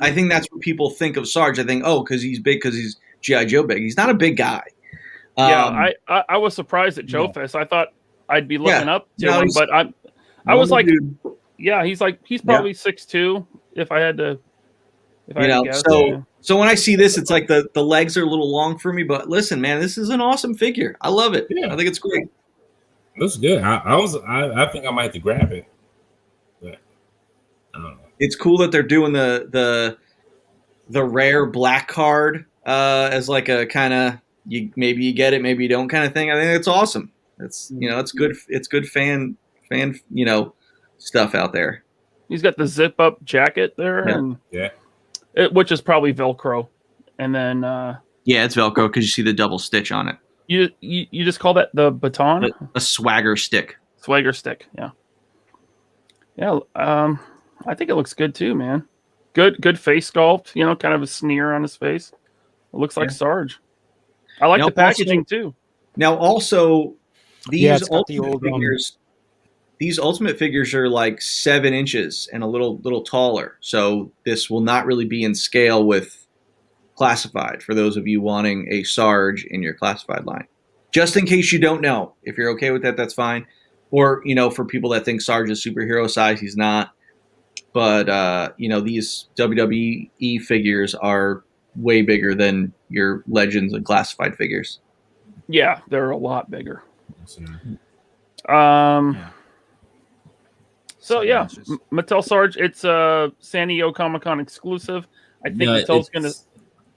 I think that's what people think of Sarge. I think, because he's big because he's G.I. Joe big. He's not a big guy. Yeah, I was surprised at Joe Fest. I thought I'd be looking up to him, but I was like, he's probably 6'2". If I had to guess. So when I see this, it's like the legs are a little long for me. But listen, man, this is an awesome figure. I love it. Yeah. I think it's great. Looks good. I think I might have to grab it. But I don't know. It's cool that they're doing the rare black card as like a kind of maybe you get it, maybe you don't kind of thing. I think it's awesome. It's it's good. It's good fan stuff out there. He's got the zip up jacket there, which is probably Velcro, and then it's Velcro because you see the double stitch on it. You just call that the baton? A swagger stick. Swagger stick, yeah. I think it looks good too, man. Good face sculpt, kind of a sneer on his face. It looks like Sarge. I like the packaging too. Now also these Ultimate figures these Ultimate figures are like 7 inches and a little taller. So this will not really be in scale with classified for those of you wanting a Sarge in your classified line. Just in case you don't know. If you're okay with that, that's fine. Or, for people that think Sarge is superhero size, he's not. But, these WWE figures are way bigger than your Legends and classified figures. Yeah, they're a lot bigger. So yeah, Mattel Sarge, it's a San Diego Comic-Con exclusive. I think Mattel's gonna.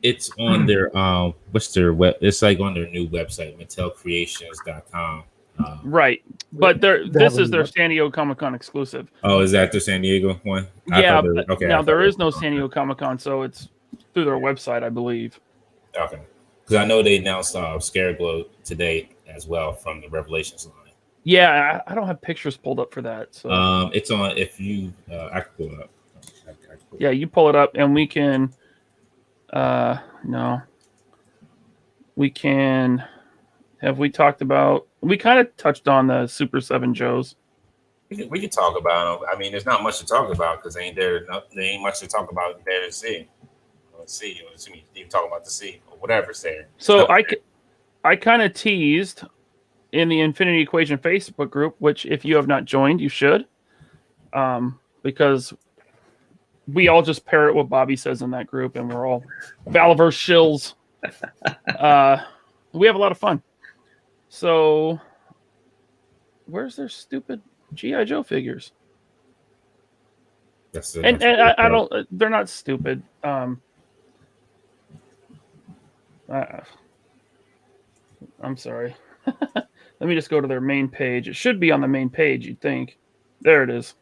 It's on their what's their web? It's like on their new website, MattelCreations.com. Right, but this is their San Diego Comic-Con exclusive. Oh, is that the San Diego one? Yeah. Okay. Now there is no San Diego Comic-Con, so it's through their website, I believe. Okay, because I know they announced Scareglow today as well from the Revelations line. Yeah, I don't have pictures pulled up for that. So it's on. If you, I can pull it up. Yeah, you pull it up, and we can. No. We can. Have we talked about? We kind of touched on the Super 7 Joes. We can talk about them. I mean, there's not much to talk about because there ain't much to talk about there to see. Let's see. You can talk about the sea or whatever's there. So I kind of teased in the Infinity Equation Facebook group, which if you have not joined, you should, because we all just parrot what Bobby says in that group, and we're all Valaverse shills. We have a lot of fun. So, where's their stupid G.I. Joe figures? And I don't. They're not stupid. I'm sorry. Let me just go to their main page. It should be on the main page, you'd think. There it is.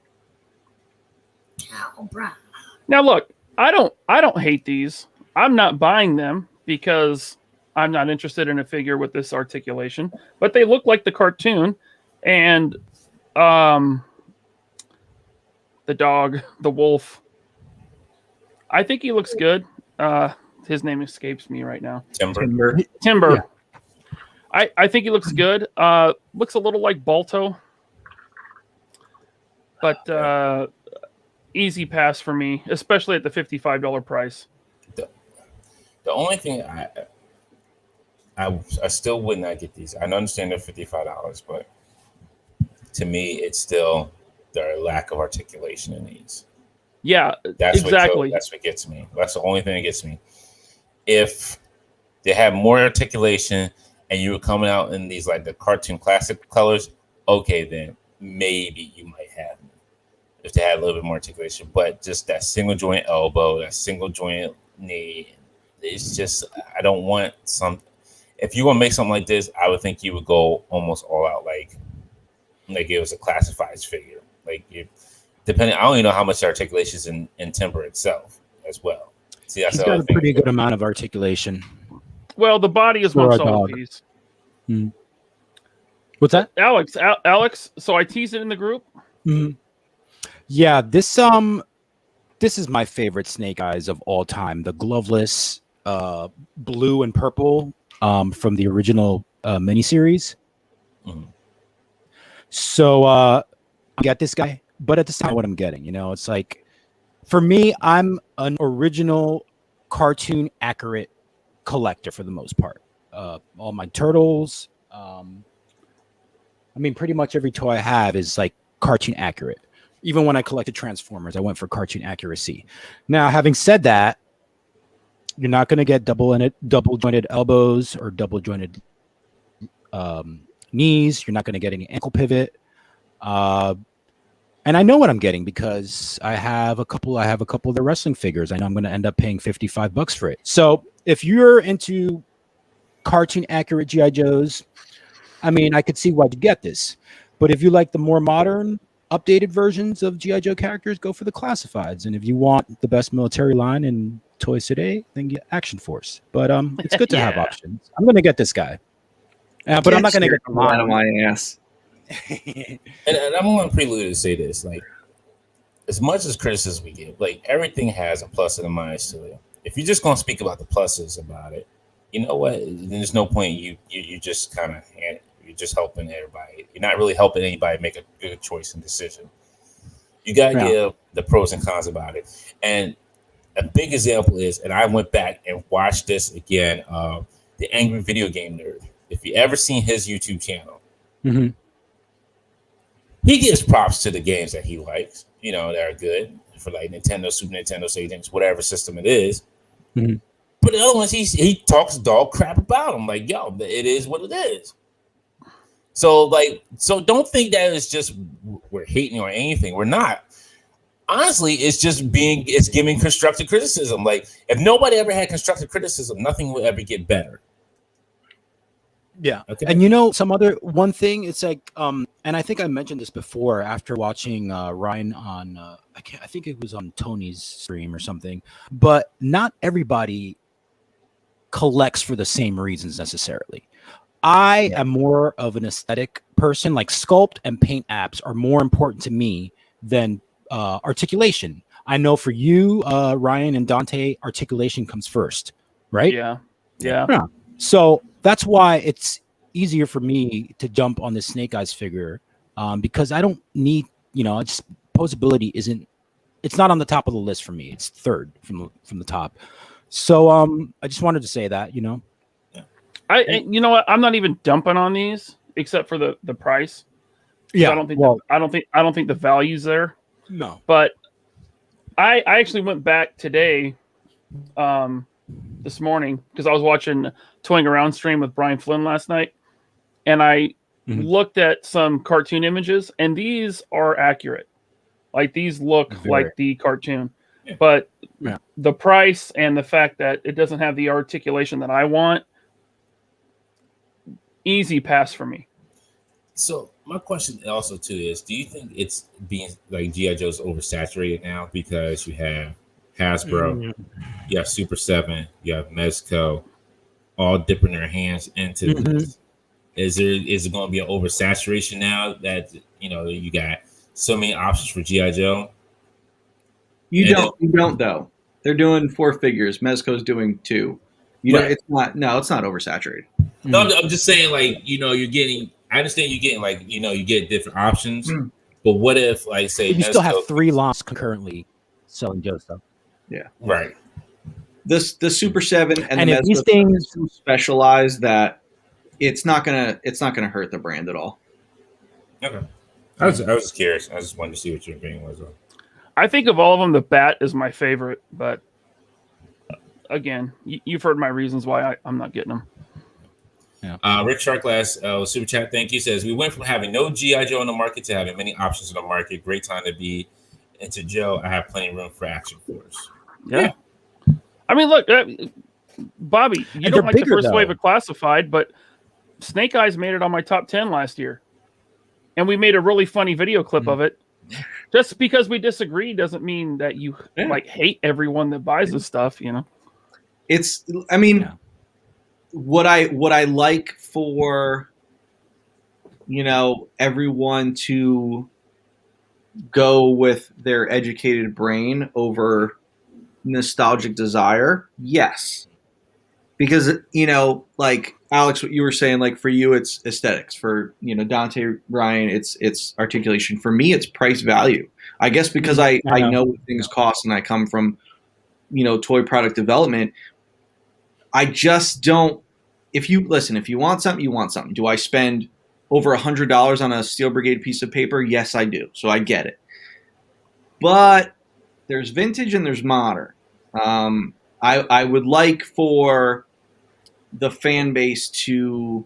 Now look, I don't hate these. I'm not buying them because I'm not interested in a figure with this articulation, but they look like the cartoon, and the dog, the wolf, I think he looks good. His name escapes me right now. Timber. Yeah. I think he looks good. Looks a little like Balto, but easy pass for me, especially at the $55 price. The only thing I still would not get these. I understand they're $55, but to me, it's still their lack of articulation in these. Yeah, exactly. That's what gets me. That's the only thing that gets me. If they had more articulation and you were coming out in these like the cartoon classic colors, okay, then maybe you might have me if they had a little bit more articulation. But just that single joint elbow, that single joint knee, it's just, I don't want some. If you want to make something like this, I would think you would go almost all out, like it was a classified figure. Like depending, I don't even know how much articulation is in Timber itself as well. See, that's he's got a pretty good amount of articulation. Well, the body is one solid piece. Hmm. What's that, Alex? So I teased it in the group. Mm-hmm. Yeah, this is my favorite Snake Eyes of all time. The gloveless, blue and purple, from the original miniseries. Mm-hmm. So I got this guy, but at the same time, what I'm getting, it's like, for me, I'm an original cartoon accurate collector for the most part. All my turtles, pretty much every toy I have is like cartoon accurate. Even when I collected Transformers, I went for cartoon accuracy. Now, having said that, you're not going to get double jointed elbows or double jointed knees. You're not going to get any ankle pivot. And I know what I'm getting because I have a couple of the wrestling figures. I know I'm going to end up paying $55 for it. So if you're into cartoon accurate G.I. Joes, I could see why you get this. But if you like the more modern, updated versions of G.I. Joe characters, go for the classifieds. And if you want the best military line in toys today, then get Action Force. But it's good to have options. I'm going to get this guy. But I'm not going to get the line on my ass. and I'm going to prelude to say this, like, as much as criticism we give, like, everything has a plus and a minus to it. If you're just going to speak about the pluses about it, you know what? There's no point. You just kind of You're just helping everybody. You're not really helping anybody make a good choice and decision. You got to give the pros and cons about it. And a big example is, and I went back and watched this again, the Angry Video Game Nerd. If you ever seen his YouTube channel, he gives props to the games that he likes, you know, that are good for like Nintendo, Super Nintendo, Sega, whatever system it is. But the other ones, he talks dog crap about them. Like, yo, it is what it is. So don't think that it's just we're hating or anything. We're not. Honestly, it's giving constructive criticism. Like, if nobody ever had constructive criticism, nothing will ever get better. Yeah. Okay. And you know, one thing, it's like, and I think I mentioned this before after watching Ryan on, I think it was on Tony's stream or something, but not everybody collects for the same reasons necessarily. I am more of an aesthetic person. Like, sculpt and paint apps are more important to me than articulation. I know for you, Ryan and Dante, articulation comes first, right? Yeah. So that's why it's easier for me to jump on this Snake Eyes figure, because I don't need, it's posability it's not on the top of the list for me. It's third from the top. So I just wanted to say that, you know what? I'm not even dumping on these except for the price. Yeah. I don't think the value's there. No. But I actually went back today, this morning, because I was watching Toying Around stream with Brian Flynn last night, and I looked at some cartoon images, and these are accurate. Like, these look like the cartoon. Yeah. But the price and the fact that it doesn't have the articulation that I want, easy pass for me. So my question also too is, do you think it's being like G.I. Joe's oversaturated now because you have Hasbro, you have Super 7, you have Mezco, all dipping their hands into this? Is it going to be an oversaturation now that you got so many options for G.I. Joe? You don't though. They're doing 4 figures. Mezco's doing 2. It's not oversaturated. No, I'm just saying, like, you're getting. I understand you're getting, like, you get different options. But what if, like, say, you still have 3 lines concurrently selling Joe stuff? Yeah, right. The Super 7 and the these things so specialized that it's not gonna hurt the brand at all. Okay, I was just curious. I just wanted to see what your opinion was. I think of all of them, the Bat is my favorite, but again, you've heard my reasons why I'm not getting them. Yeah. Rick Sharkglass, super chat, thank you, says, we went from having no G.I. Joe in the market to having many options in the market. Great time to be into Joe. I have plenty of room for Action Force. Yeah. I mean, look, Bobby, you don't like the first wave of Classified, but Snake Eyes made it on my top 10 last year. And we made a really funny video clip of it. Just because we disagree doesn't mean that you hate everyone that buys this stuff, It's, I mean, what I like for, everyone to go with their educated brain over nostalgic desire, yes. Because, like Alex, what you were saying, like, for you, it's aesthetics. For, Dante, Ryan, it's articulation. For me, it's price value. I guess because I know what things cost and I come from, toy product development. I just don't. If you want something, you want something. Do I spend over $100 on a Steel Brigade piece of paper? Yes, I do. So I get it. But there's vintage and there's modern. I would like for the fan base to,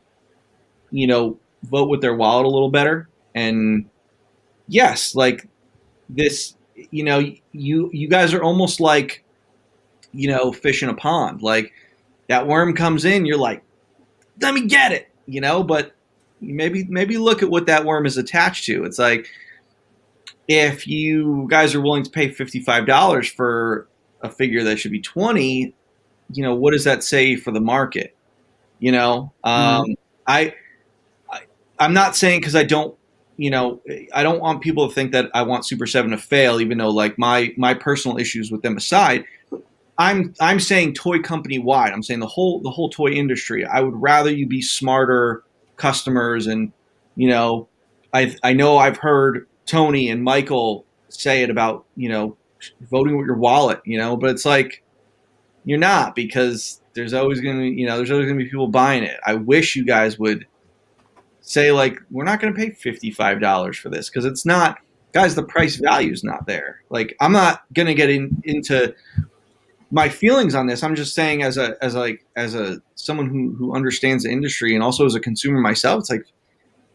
vote with their wallet a little better. And yes, like this, you guys are almost like, fish in a pond. Like, that worm comes in, you're like, let me get it, but maybe look at what that worm is attached to. It's like, if you guys are willing to pay $55 for a figure that should be $20, what does that say for the market? I'm not saying, because I don't want people to think that I want Super 7 to fail, even though, like, my personal issues with them aside, I'm saying toy company wide. I'm saying the whole toy industry. I would rather you be smarter customers, and you know, I know I've heard Tony and Michael say it about, you know, voting with your wallet, you know, but it's like you're not, because there's always going to be, you know, there's always going to be people buying it. I wish you guys would say, like, we're not going to pay $55 for this, because it's not, guys, the price value is not there. Like, I'm not going to get into my feelings on this. I'm just saying, as a someone who understands the industry, and also as a consumer myself, it's like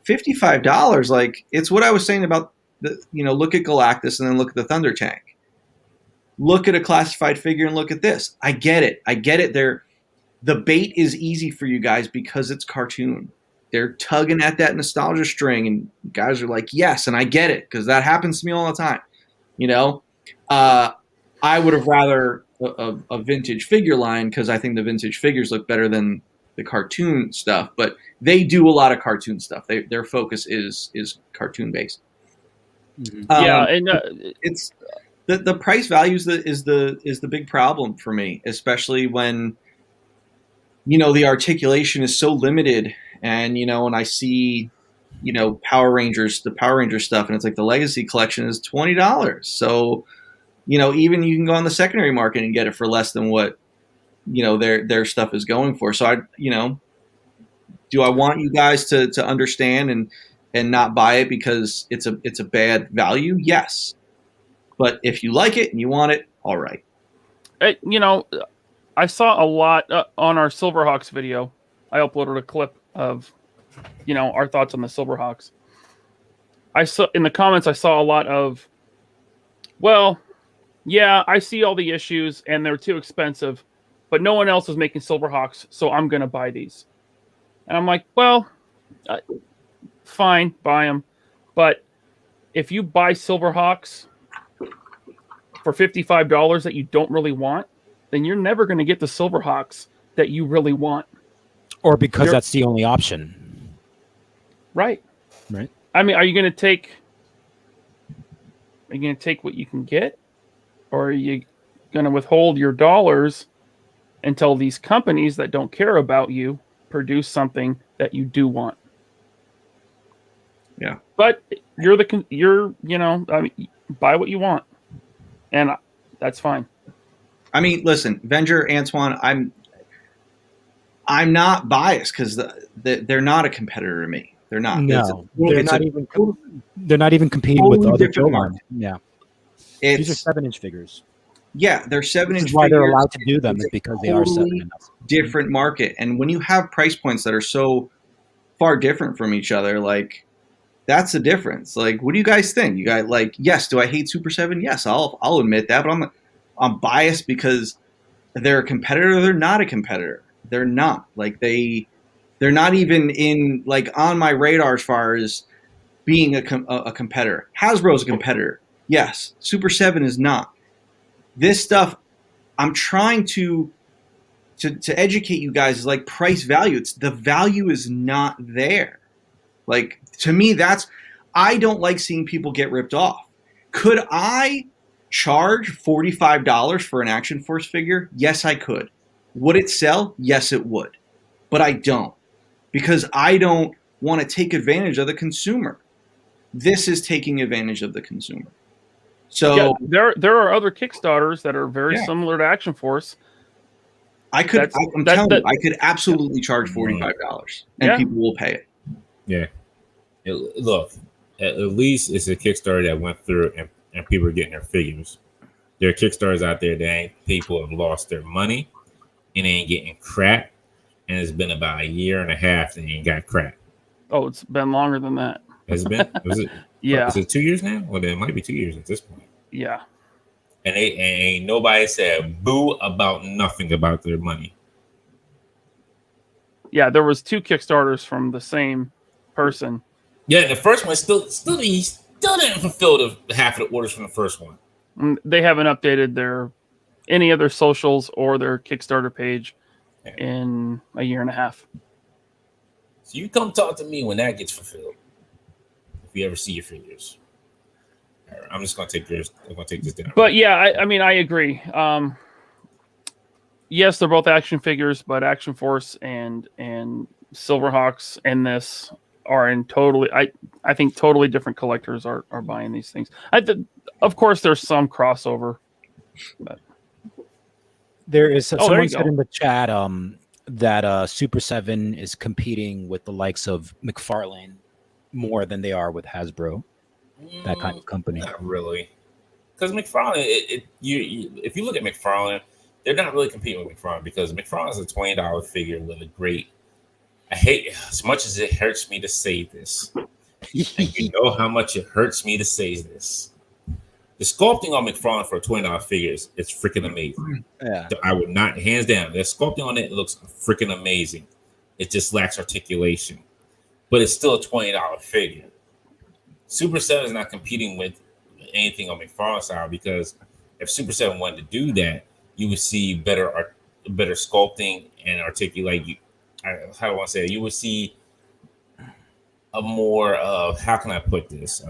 $55. Like, it's what I was saying about the, you know, look at Galactus and then look at the Thunder Tank. Look at a classified figure and look at this. I get it. The bait is easy for you guys because it's cartoon. They're tugging at that nostalgia string, and guys are like, yes, and I get it, because that happens to me all the time. You know, I would have rather a vintage figure line, because I think the vintage figures look better than the cartoon stuff. But they do a lot of cartoon stuff. Their focus is cartoon based. Mm-hmm. Yeah, and it's the price value is the big problem for me, especially when, you know, the articulation is so limited. And, you know, when I see, you know, the Power Ranger stuff, and it's like the Legacy collection is $20. So, you know, even you can go on the secondary market and get it for less than what, you know, their stuff is going for. So you know, do I want you guys to understand and not buy it because it's a bad value? Yes. But if you like it and you want it, all right. You know, I saw a lot on our Silverhawks video. I uploaded a clip of, you know, our thoughts on the Silverhawks. I saw in the comments, I saw a lot of, well, yeah, I see all the issues and they're too expensive, but no one else is making Silverhawks, so I'm going to buy these. And I'm like, well, fine, buy them. But if you buy Silverhawks for $55 that you don't really want, then you're never going to get the Silverhawks that you really want. Or because that's the only option. Right. Right. I mean, are you going to take what you can get? Or are you going to withhold your dollars until these companies that don't care about you produce something that you do want? Yeah. But you know, I mean, buy what you want. And that's fine. I mean, listen, Venger, Antoine, I'm not biased, because they're not a competitor to me. They're not. No, they're not even competing with other Joe lines. Yeah, these are 7-inch figures. Yeah, they're 7-inch figures. Why they're allowed to do them is because they are 7-inch. Different market, and when you have price points that are so far different from each other, like, that's the difference. Like, what do you guys think? You guys, like, yes, do I hate Super 7? Yes, I'll admit that, but I'm biased because they're a competitor. They're not a competitor. They're not. Like, they're not even in, like, on my radar as far as being a competitor. Hasbro's a competitor. Yes. Super 7 is not. This stuff, I'm trying to educate you guys, is like price value. The value is not there. Like, to me, I don't like seeing people get ripped off. Could I charge $45 for an Action Force figure? Yes, I could. Would it sell? Yes, it would. But I don't, because I don't want to take advantage of the consumer. This is taking advantage of the consumer. So yeah, there are other Kickstarters that are very similar to Action Force. I'm telling you, I could absolutely charge $45, and people will pay it. Yeah. Look, at least it's a Kickstarter that went through and people are getting their figures. There are Kickstarters out there that people have lost their money and they ain't getting crap. And it's been about a year and a half and they ain't got crap. Oh, it's been longer than that. Has it been? Was it? Yeah. Is it 2 years now? Well, it might be 2 years at this point. Yeah. And ain't nobody said boo about nothing about their money. Yeah, there was 2 Kickstarters from the same person. Yeah, the first one still didn't fulfill the half of the orders from the first one. They haven't updated any of their socials or their Kickstarter page in a year and a half. So you come talk to me when that gets fulfilled. If you ever see your figures. All right, I'm just gonna take this down. But yeah, I mean, I agree. Yes, they're both action figures, but Action Force and Silverhawks and this are in totally. I think totally different collectors are buying these things. Of course, there's some crossover. But. There is there someone you said go. in the chat that Super 7 is competing with the likes of McFarlane more than they are with Hasbro, that kind of company. Not really, because McFarlane. If you look at McFarlane, they're not really competing with McFarlane because McFarlane is a $20 figure with a great. I hate as much as it hurts me to say this, and you know how much it hurts me to say this. The sculpting on McFarlane for a $20 figure is freaking amazing. Yeah. I would not, hands down. The sculpting on it looks freaking amazing. It just lacks articulation, but it's still a $20 figure. Super 7 is not competing with anything on McFarlane's side because if Super 7 wanted to do that, you would see better sculpting and articulate. How do I want to say it? You would see a more how can I put this?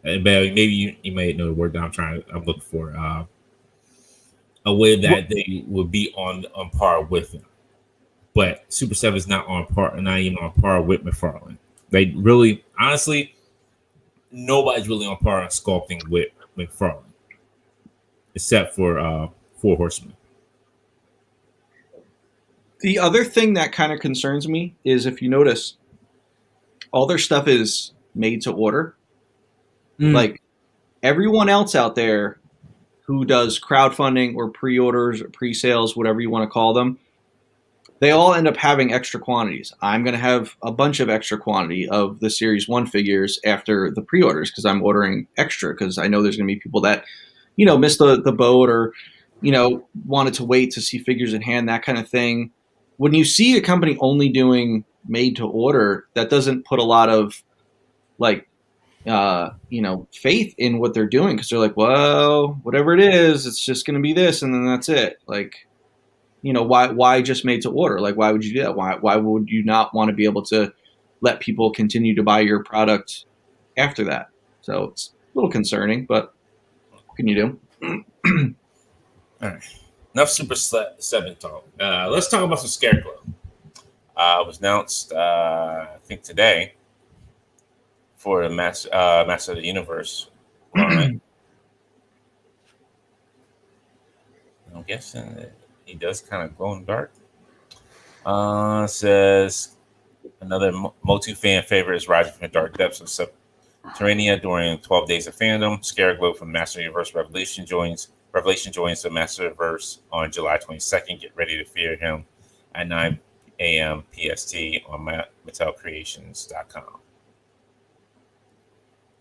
Maybe you may know the word that I'm looking for. A way that they would be on par with them, but Super 7 is not even on par with McFarlane. They really, honestly, nobody's really on par on sculpting with McFarlane, except for Four Horsemen. The other thing that kind of concerns me is if you notice, all their stuff is made to order. Like everyone else out there who does crowdfunding or pre-orders or pre-sales, whatever you want to call them, they all end up having extra quantities. I'm going to have a bunch of extra quantity of the Series 1 figures after the pre-orders because I'm ordering extra because I know there's going to be people that, missed the boat or, wanted to wait to see figures in hand, that kind of thing. When you see a company only doing made to order, that doesn't put a lot of faith in what they're doing because they're like, well, whatever it is, it's just going to be this, and then that's it. Why just made to order? Why would you do that? Why would you not want to be able to let people continue to buy your product after that? So it's a little concerning, but what can you do? All right. Enough Super 7 talk. Let's talk about some Scarecrow. It was announced, I think, today for the Master of the Universe line. I'm guessing that he does kind of glow in the dark. Says another Motu fan favorite is rising from the dark depths of Subterranea during 12 Days of Fandom. Scareglow from Master of the Universe Revelation joins the Master of the Universe on July 22nd. Get ready to fear him at 9 a.m. PST on MattelCreations.com.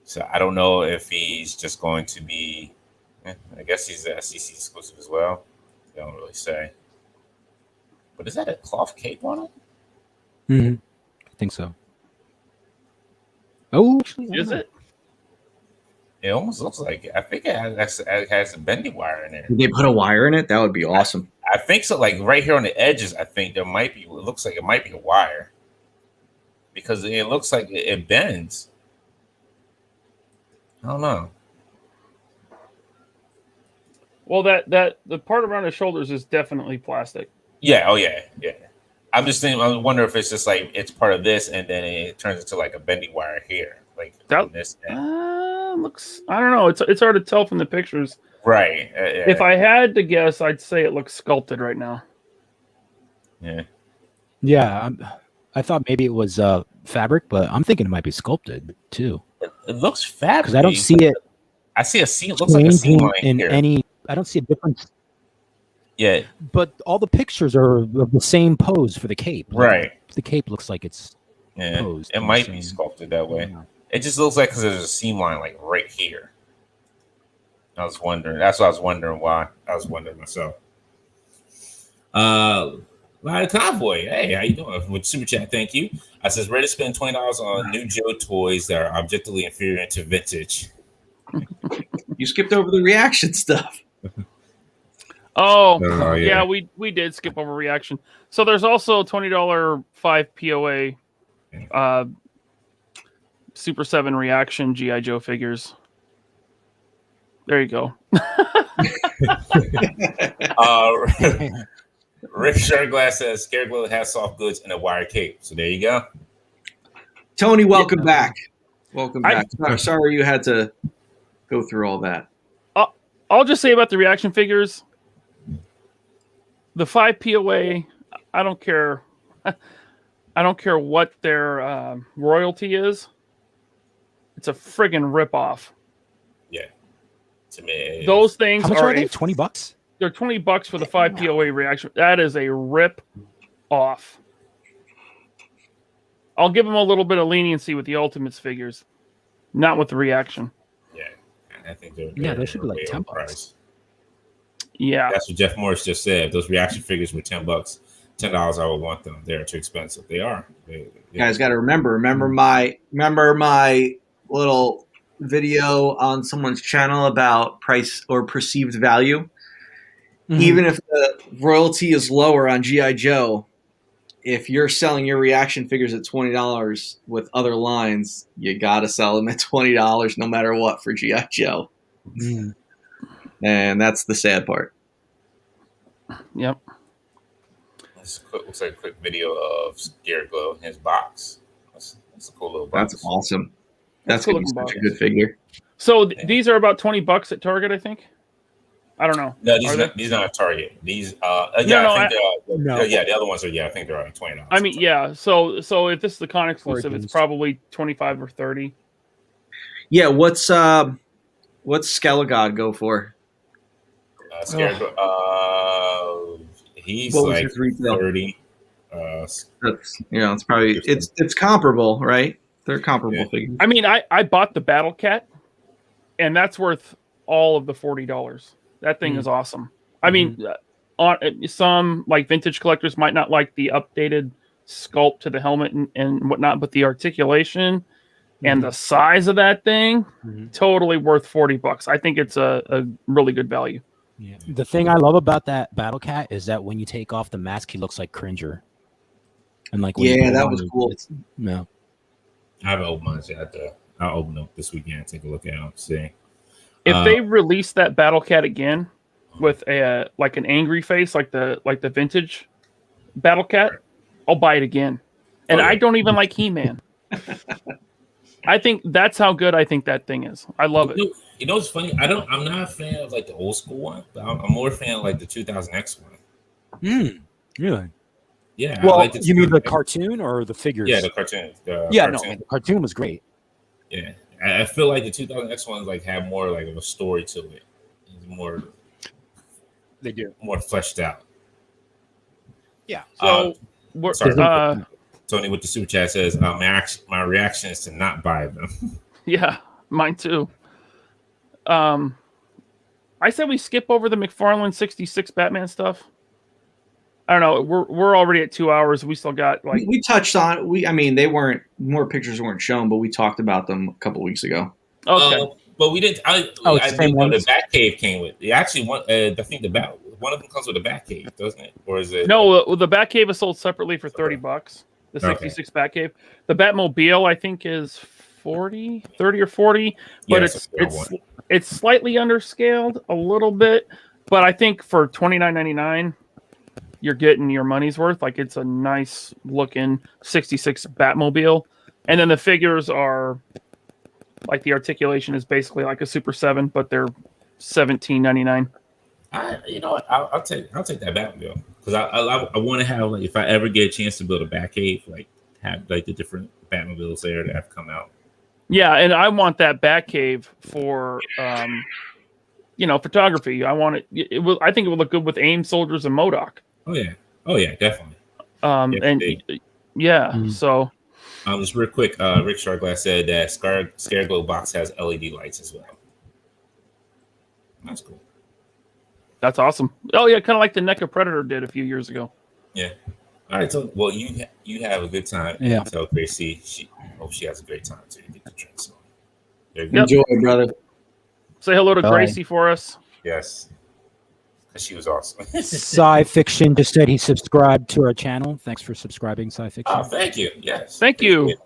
So I don't know if he's just going to be. I guess he's the SCC exclusive as well. They don't really say. But is that a cloth cape on it? Mm-hmm. I think so. Oh, Is it? It almost looks like it. I think it has a bendy wire in there. Did they put a wire in it? That would be awesome. I think so. Like right here on the edges, I think there might be. It looks like it might be a wire because it looks like it bends. I don't know. Well, that the part around his shoulders is definitely plastic. Yeah. Oh yeah. Yeah. I'm just thinking. I wonder if it's just like it's part of this, and then it turns into like a bendy wire here, like that. This Looks. I don't know. It's hard to tell from the pictures. Right. If I had to guess, I'd say it looks sculpted right now. Yeah. Yeah. I thought maybe it was fabric, but I'm thinking it might be sculpted too. It looks fabric because I don't see it. I see a seam. It looks like a seam line in here. I don't see a difference. Yeah. But all the pictures are of the same pose for the cape. Right. The cape looks like it's posed. It might be sculpted that way. Yeah. It just looks like because there's a seam line like right here. I was wondering. That's what I was wondering why. I was wondering myself. Lion Convoy. Hey, how you doing? With Super Chat, thank you. I says ready to spend $20 on new Joe toys that are objectively inferior to vintage. You skipped over the reaction stuff. Yeah, we did skip over reaction. So there's also $20 5 POA Super 7 reaction G.I. Joe figures. There you go. Rick Sharglass says Scareglow has soft goods and a wire cape. So there you go. Tony, welcome back. Welcome back. Sorry you had to go through all that. I'll just say about the reaction figures, the 5 POA, I don't care. I don't care what their royalty is. It's a friggin' ripoff. Yeah. To me, those things how much are they? $20? They're $20 for the 5 POA reaction. That is a rip off. I'll give them a little bit of leniency with the Ultimates figures, not with the reaction. Yeah, I think they're they should be like $10. Yeah, that's what Jeff Morris just said. If those reaction figures were $10, $10, I would want them. They're too expensive. They are. You guys got to remember my little video on someone's channel about price or perceived value. Mm-hmm. Even if the royalty is lower on G.I. Joe, if you're selling your reaction figures at $20 with other lines, you got to sell them at $20 no matter what for G.I. Joe. Mm. And that's the sad part. Yep. Looks like a quick video of Scareglow in his box. That's a cool little box. That's awesome. That's going to be such a good figure. So these are about $20 at Target, I think. I don't know. No, these are not Target. These, the other ones are. Yeah, I think they're like $20. I mean, yeah. So if this is the con exclusive, it's probably 25 or 30. Yeah. What's Skelegod go for? Scareglow. He's like 30. It's probably it's comparable, right? They're comparable figures. I mean, I bought the Battle Cat, and that's worth all of the $40. That thing is awesome. I mean, some like vintage collectors might not like the updated sculpt to the helmet and whatnot, but the articulation and the size of that thing, totally worth $40. I think it's a really good value. Yeah. The thing I love about that Battle Cat is that when you take off the mask, he looks like Cringer. And like, that was cool. No, I haven't opened mine yet. I'll open up this weekend and take a look at them. See. If they release that Battle Cat again with a like an angry face, like the vintage Battle Cat, I'll buy it again. And I don't even like He-Man. I think that's how good I think that thing is. I love it. You know what's funny? I'm not a fan of like the old school one, but I'm more a fan of like the 2000X one. Really? Yeah. Well, like you mean the cartoon or the figures? Yeah, the cartoon. The cartoon was great. Yeah. I feel like the 2000X ones like have more like of a story to it. It's more. They do more fleshed out. Yeah. So, Tony with the super chat says, "My reaction is to not buy them." Yeah, mine too. I said we skip over the McFarlane 66 Batman stuff. I don't know. We're already at 2 hours. We still got like we touched on. They weren't more pictures weren't shown, but we talked about them a couple weeks ago. Okay, but we didn't. I think the Batcave came with. Actually, I think one of them comes with a Batcave, doesn't it? Or is it? No, the Batcave is sold separately for $30. The 66 Batcave. The Batmobile, I think, is 30 or 40, but it's slightly underscaled a little bit. But I think for $29.99. You're getting your money's worth. Like, it's a nice looking 66 Batmobile. And then the figures are like the articulation is basically like a Super 7, but they're $17.99. You know what? I'll take that Batmobile because I want to have, like, if I ever get a chance to build a Batcave, like have like the different Batmobiles there that have come out. Yeah, and I want that Batcave for photography. I want it. I think it would look good with AIM soldiers and MODOK. Oh yeah, definitely. So. Just real quick, Rick Sharglass said that Scareglow box has LED lights as well. That's cool. That's awesome. Oh yeah, kind of like the NECA Predator did a few years ago. Yeah. All right. So, well, you have a good time. Yeah. Tell Gracie she has a great time too. Get the drinks on. Enjoy, brother. Say hello to Gracie for us. Yes. She was awesome. Sci Fiction just said he subscribed to our channel. Thanks for subscribing, Sci Fiction. Oh, thank you. Yes. Thank you.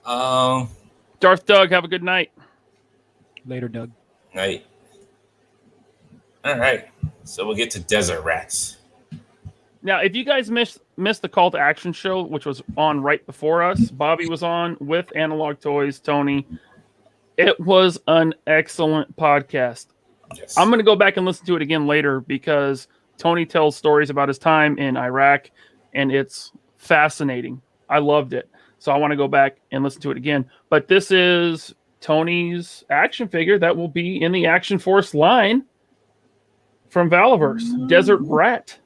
Darth Doug, have a good night. Later, Doug. Night. All right. So we'll get to Desert Rats. Now, if you guys missed the Call to Action show, which was on right before us, Bobby was on with Analog Toys, Tony. It was an excellent podcast. Yes. I'm going to go back and listen to it again later because Tony tells stories about his time in Iraq, and it's fascinating. I loved it. So I want to go back and listen to it again. But this is Tony's action figure that will be in the Action Force line from Valiverse, Desert Rat.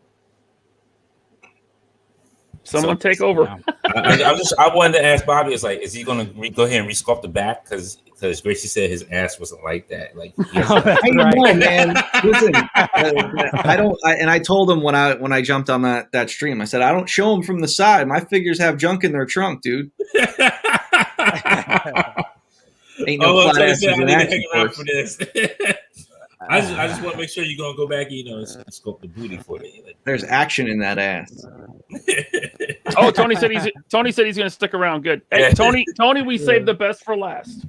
Someone take over. I wanted to ask Bobby. It's like, is he going to go ahead and resculpt the back? Because Gracie said his ass wasn't like that. Like, I know, man. Listen, I told him when I jumped on that stream, I said I don't show them from the side. My figures have junk in their trunk, dude. Ain't no flat asses in Action Force. For this. I just want to make sure you're gonna go back, and scope the booty for it. Like, there's action in that ass. Oh, Tony said he's going to stick around. Good. Hey, Tony, we saved the best for last.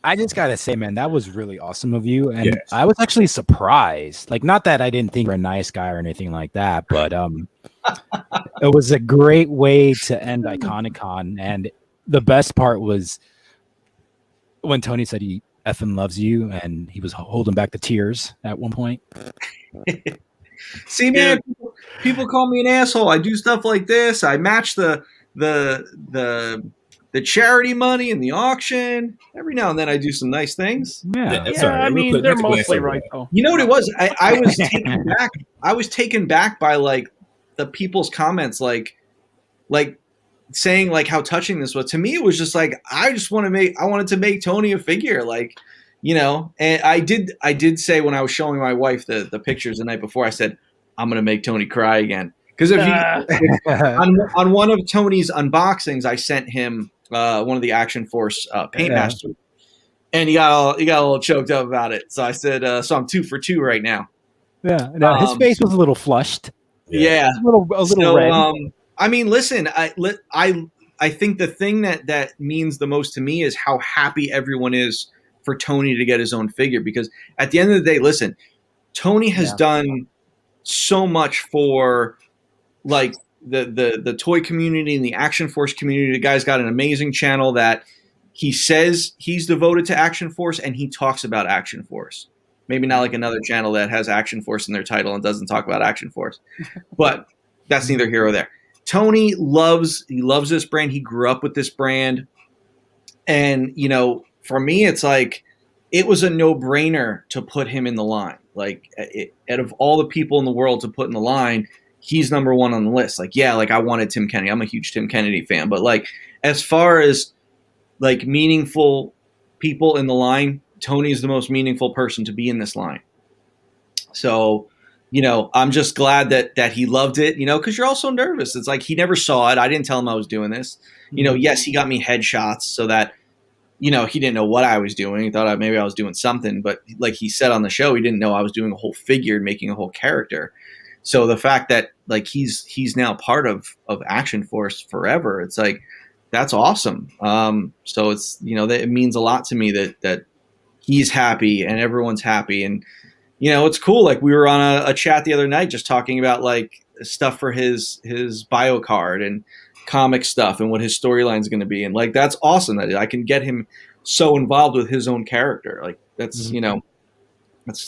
I just gotta say, man, that was really awesome of you, and yes. I was actually surprised. Like, not that I didn't think you're a nice guy or anything like that, but it was a great way to end Iconicon. And the best part was when Tony said he effing loves you, and he was holding back the tears at one point. See, man, people call me an asshole. I do stuff like this. I match the charity money in the auction. Every now and then I do some nice things. Yeah, I mean, they're mostly right, though. You know what it was? I was taken back. I was taken back by like the people's comments, like saying like how touching this was. To me, it was just like I wanted to make Tony a figure, like, and I did say when I was showing my wife the pictures the night before, I said, I'm going to make Tony cry again. Because on one of Tony's unboxings, I sent him one of the Action Force paint masters, and he got a little choked up about it. So I said, so I'm 2 for 2 right now. Yeah, no, his face was a little flushed. Yeah, a little red. I mean, listen, I think the thing that means the most to me is how happy everyone is for Tony to get his own figure. Because at the end of the day, listen, Tony has done so much for like the toy community and the Action Force community. The guy's got an amazing channel that he says he's devoted to Action Force, and he talks about Action Force. Maybe not like another channel that has Action Force in their title and doesn't talk about Action Force, but that's neither here or there. Tony loves this brand. He grew up with this brand, and for me, it's like it was a no-brainer to put him in the line. Like, out of all the people in the world to put in the line, he's number one on the list. Like, yeah, like I wanted Tim Kennedy. I'm a huge Tim Kennedy fan. But like, as far as like meaningful people in the line, Tony's the most meaningful person to be in this line. So, I'm just glad that he loved it, because you're also nervous. It's like he never saw it. I didn't tell him I was doing this. Yes, he got me headshots so that he didn't know what I was doing. He thought maybe I was doing something, but like he said on the show, he didn't know I was doing a whole figure and making a whole character. So the fact that like he's now part of Action Force forever, it's like, that's awesome. So it's, that it means a lot to me that he's happy and everyone's happy. And, it's cool. Like we were on a chat the other night, just talking about like stuff for his bio card and comic stuff and what his storyline is going to be. And like, that's awesome that I can get him so involved with his own character. Like that's,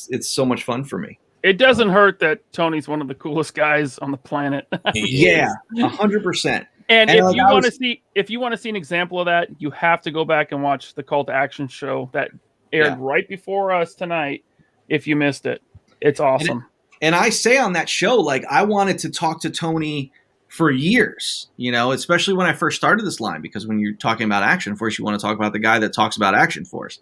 it's so much fun for me. It doesn't hurt that Tony's one of the coolest guys on the planet. Yeah, 100%. And if you want to see an example of that, you have to go back and watch the Call to Action show that aired right before us tonight. If you missed it, it's awesome. And I say on that show, like I wanted to talk to Tony for years, especially when I first started this line, because when you're talking about Action Force, you want to talk about the guy that talks about Action Force.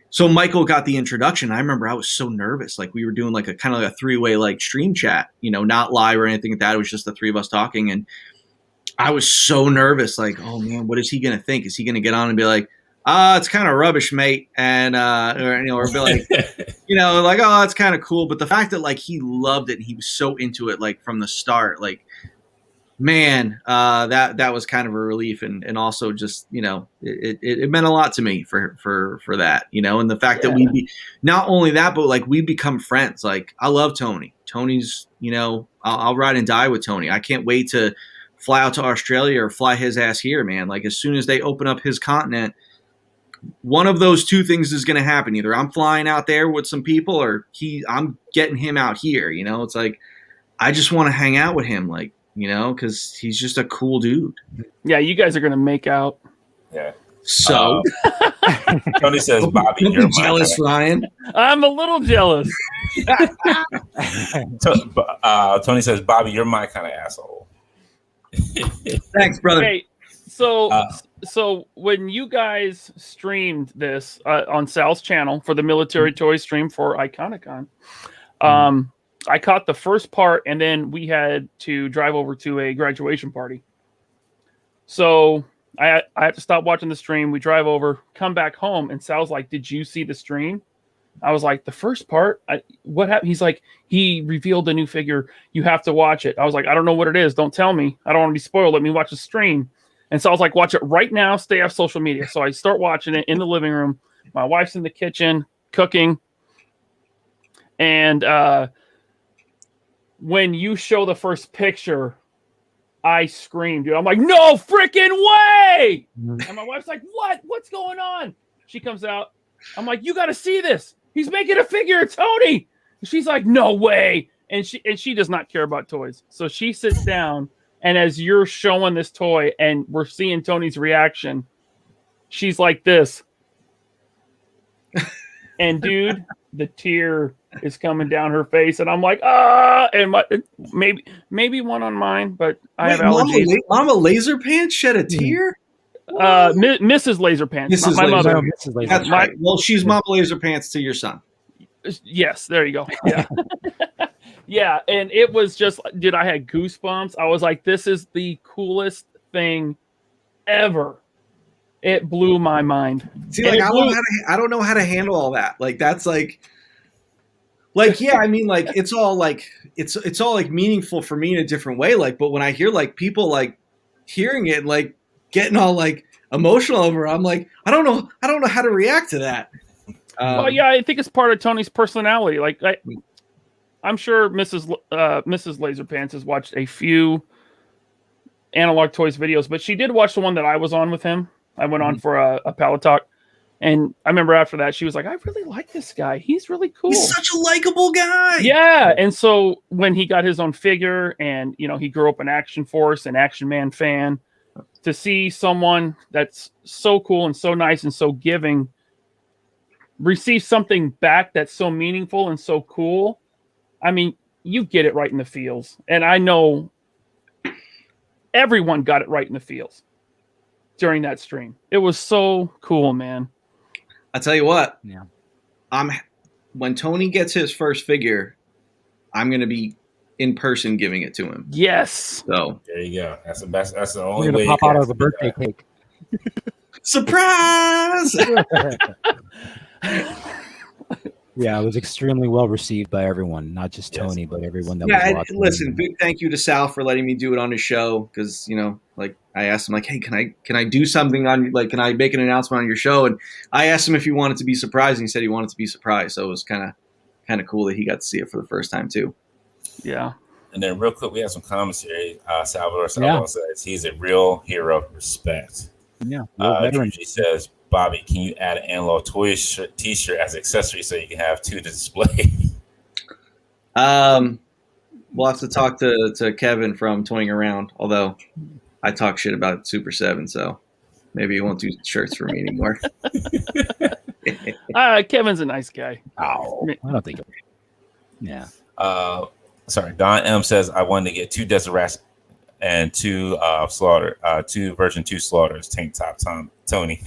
So Michael got the introduction. I remember I was so nervous. Like we were doing like a kind of like a 3-way like stream chat, not live or anything like that. It was just the three of us talking. And I was so nervous. Like, oh man, what is he going to think? Is he going to get on and be like, it's kind of rubbish, mate. And, or be like, like, oh, it's kind of cool. But the fact that like he loved it and he was so into it, like from the start, like Man, that was kind of a relief, and also just, you know, it meant a lot to me for that, you know, and the fact that not only that, but like we become friends. Like I love Tony. Tony's, you know, I'll ride and die with Tony. I can't wait to fly out to Australia or fly his ass here, man. Like as soon as they open up his continent, one of those two things is going to happen. Either I'm flying out there with some people, or I'm getting him out here. You know, it's like I just want to hang out with him, like, you know, because he's just a cool dude. Yeah, you guys are going to make out. Yeah. So Tony says, Bobby, don't you're be jealous, Ryan. I'm a little jealous. Tony says, Bobby, you're my kind of asshole. Thanks, brother. Hey, so when you guys streamed this on Sal's channel for the military toy stream for Iconicon, I caught the first part, and then we had to drive over to a graduation party. So I have to stop watching the stream. We drive over, come back home, and Sal's like, "Did you see the stream?" I was like, "The first part? What happened?" He's like, "He revealed a new figure. You have to watch it." I was like, "I don't know what it is. Don't tell me. I don't want to be spoiled. Let me watch the stream." And so I was like, "Watch it right now. Stay off social media." So I start watching it in the living room. My wife's in the kitchen cooking, and when you show the first picture, I screamed, dude. I'm like, "No freaking way!" And my wife's like, "What? What's going on?" She comes out. I'm like, "You got to see this. He's making a figure of Tony." She's like, "No way." And she does not care about toys. So she sits down, and as you're showing this toy and we're seeing Tony's reaction, she's like this. And dude, the tear is coming down her face, and I'm like, and maybe one on mine, but I have allergies. Mama Laser Pants shed a tear? Mrs. Laser Pants, not my mother. Mrs. Laser. That's right. Well, she's Mama Laser Pants to your son. Yes, there you go. Yeah. Yeah, and it was just, dude, I had goosebumps. I was like, this is the coolest thing ever. It blew my mind. See, like I don't know how to handle all that. Like that's like yeah, I mean, like it's all like it's all like meaningful for me in a different way. Like, but when I hear like people like hearing it, like getting all like emotional over it, I'm like, I don't know how to react to that. Well, yeah, I think it's part of Tony's personality. Like I'm sure Mrs. Laserpants has watched a few Analog Toys videos, but she did watch the one that I was on with him. I went on for a pallet talk, and I remember after that she was like, "I really like this guy. He's really cool. He's such a likable guy." Yeah, and so when he got his own figure, and you know he grew up an Action Force and Action Man fan, to see someone that's so cool and so nice and so giving receive something back that's so meaningful and so cool. I mean, you get it right in the feels, and I know everyone got it right in the feels during that stream. It was so cool, man. I tell you what. Yeah. When Tony gets his first figure, I'm going to be in person giving it to him. Yes. So there you go. That's the best. That's the only We're way. gonna pop out of a birthday cake. Surprise! Yeah, it was extremely well received by everyone, not just Tony, but everyone that was watching. Listen, big thank you to Sal for letting me do it on his show, because you know, like I asked him, like, hey, can I do something on, like, can I make an announcement on your show? And I asked him if he wanted to be surprised, and he said he wanted to be surprised. So it was kind of cool that he got to see it for the first time too. Yeah. And then real quick, we have some comments here. Salvador says he's a real hero of respect. Yeah. She says, Bobby, can you add an Analog Toys t-shirt as an accessory so you can have two to display? We'll have to talk to Kevin from Toying Around, although I talk shit about Super 7, so maybe he won't do shirts for me anymore. Kevin's a nice guy. Oh, I don't think. Yeah. Sorry, Don M says I wanted to get two Desert Rats and two version 2 Slaughters tank top Tony.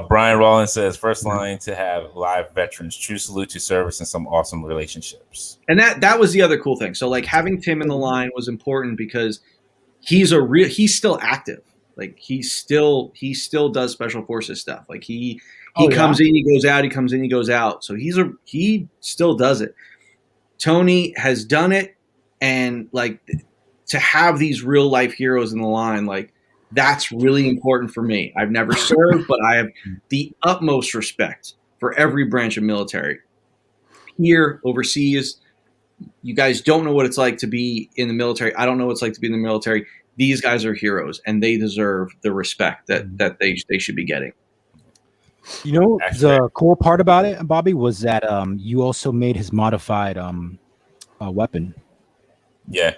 Brian Rollins says first line to have live veterans, true salute to service and some awesome relationships. And that was the other cool thing. So like having Tim in the line was important because he's still active. Like he still does special forces stuff. Like he comes in, he goes out, he comes in, he goes out. So he still does it. Tony has done it, and like to have these real life heroes in the line, like that's really important for me. I've never served, but I have the utmost respect for every branch of military. Here, overseas, you guys don't know what it's like to be in the military. I don't know what it's like to be in the military. These guys are heroes, and they deserve the respect that they should be getting. You know, the cool part about it, Bobby, was that you also made his modified weapon. Yeah.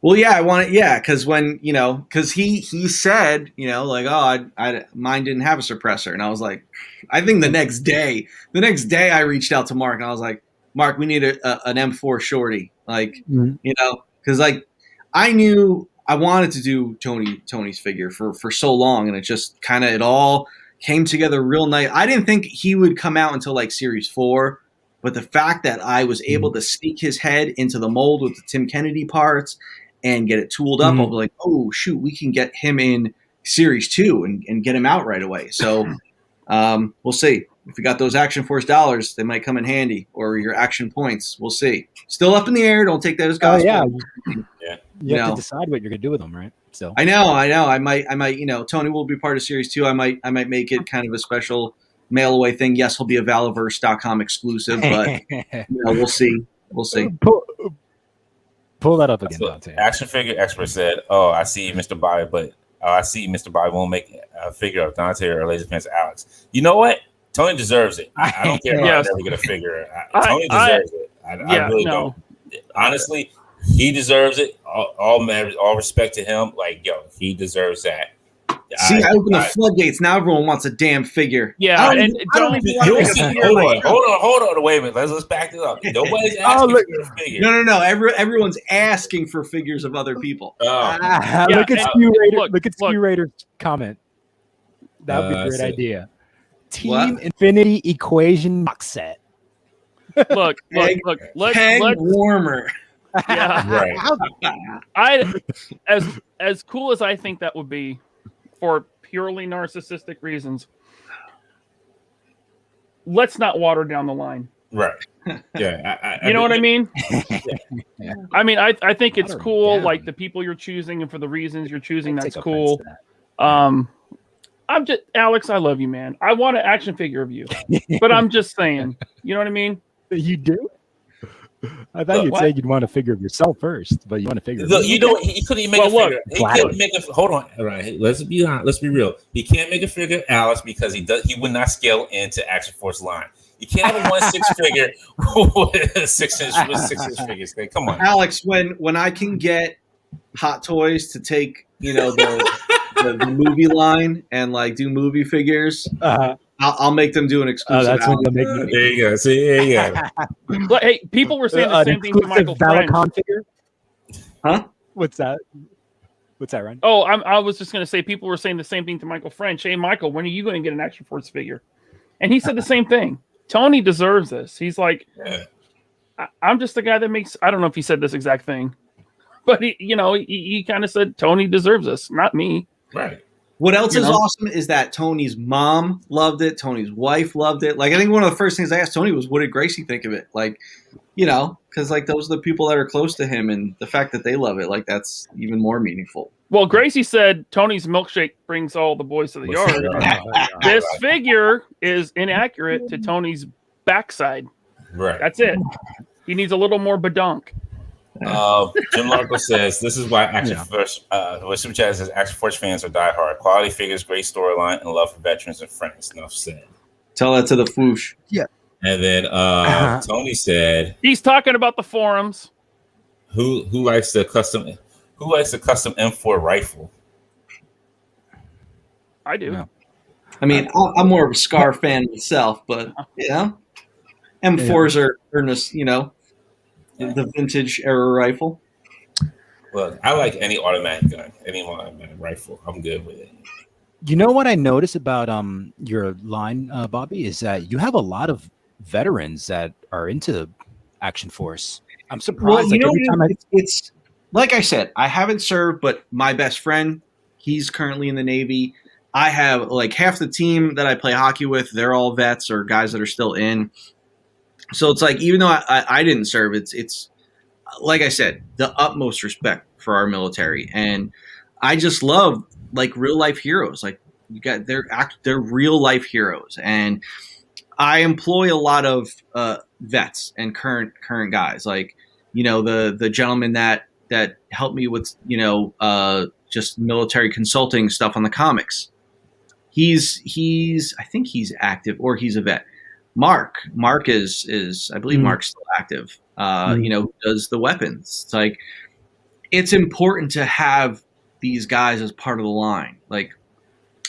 Well, yeah, I want it. Yeah, because because he said, like, oh, mine didn't have a suppressor, and I was like, I think the next day I reached out to Mark, and I was like, Mark, we need an M4 shorty, like, because like I knew I wanted to do Tony's figure for so long, and it just it all came together real nice. I didn't think he would come out until like Series 4, but the fact that I was able to sneak his head into the mold with the Tim Kennedy parts and get it tooled up, I was like, oh shoot, we can get him in Series 2 and get him out right away. So we'll see. If you got those Action Force dollars, they might come in handy, or your action points. We'll see. Still up in the air. Don't take those guys. Yeah. Yeah. You have to decide what you're gonna do with them, right? So I know. I might. Tony will be part of Series 2. I might make it kind of a special mail away thing. Yes, he'll be a Valaverse.com exclusive, but we'll see. We'll see. Pull that up again, Dante. Action Figure Expert said, "Oh, I see Mr. Bobby, but I see Mr. Bobby won't make a figure of Dante or Laser Pants Alex. You know what? Tony deserves it. I don't care if I never get a figure. Tony deserves it. I really don't. Honestly, he deserves it. All respect to him. Like, he deserves that. See, I opened the floodgates. Now everyone wants a damn figure. Yeah, I don't even want to make a figure. Hold on. Wait a minute. Let's back it up. Nobody's asking for a figure. No. Everyone's asking for figures of other people. Look at Skew Raider. Look at Skew Raider's comment. That would be a great idea. Team Infinity Equation box set. Look. Let's warmer. Yeah, right. As cool as I think that would be, for purely narcissistic reasons, let's not water down the line. Right. Yeah. You know what I mean? Yeah. I mean, I think it's cool, like the people you're choosing and for the reasons you're choosing. That's cool. I'm just Alex. I love you, man. I want an action figure of you, but I'm just saying. You know what I mean? You do. I thought you'd say you'd want a figure of yourself first, but you want a figure. Look, he couldn't make a figure. He couldn't make a. Hold on, all right. Let's be honest. Let's be real. He can't make a figure of Alex because he would not scale into Action Force line. You can't have a 1/6 figure with a 6-inch figures. Come on, Alex. When I can get Hot Toys to take the movie line and like do movie figures. I'll make them do an exclusive. That's what they'll make. There you go. See, there you go. But hey, people were saying the same thing to Michael French. Figure? Huh? What's that? What's that, Ryan? Oh, I was just going to say people were saying the same thing to Michael French. Hey, Michael, when are you going to get an Action Force figure? And he said the same thing. Tony deserves this. He's like, I'm just the guy that makes. I don't know if he said this exact thing, but he kind of said Tony deserves this, not me. Right. What else is awesome is that Tony's mom loved it. Tony's wife loved it. Like, I think one of the first things I asked Tony was, what did Gracie think of it? Like, because like those are the people that are close to him, and the fact that they love it, like that's even more meaningful. Well, Gracie said Tony's milkshake brings all the boys to the yard. This figure is inaccurate to Tony's backside. Right. That's it. He needs a little more badunk. Jim Larko says this is why Action Force. Super Chat says Action Force fans are diehard. Quality figures, great storyline, and love for veterans and friends. Enough said. Tell that to the foosh. Yeah. And then Tony said he's talking about the forums. Who likes the custom M4 rifle? I do. Yeah. I mean, I'm more of a Scar fan myself, but M4s are the vintage era rifle. Well, I like any automatic gun, any automatic rifle. I'm good with it. You know what I noticed about your line, Bobby, is that you have a lot of veterans that are into Action Force. I'm surprised. Well, it's like I said, I haven't served, but my best friend, he's currently in the Navy. I have like half the team that I play hockey with, they're all vets or guys that are still in. So it's like, even though I didn't serve, it's like I said, the utmost respect for our military, and I just love like real life heroes. Like they're real life heroes, and I employ a lot of vets and current guys. Like the gentleman that helped me with just military consulting stuff on the comics. He's I think he's active or he's a vet. Mark is I believe Mark's still active. Who does the weapons. It's like it's important to have these guys as part of the line. Like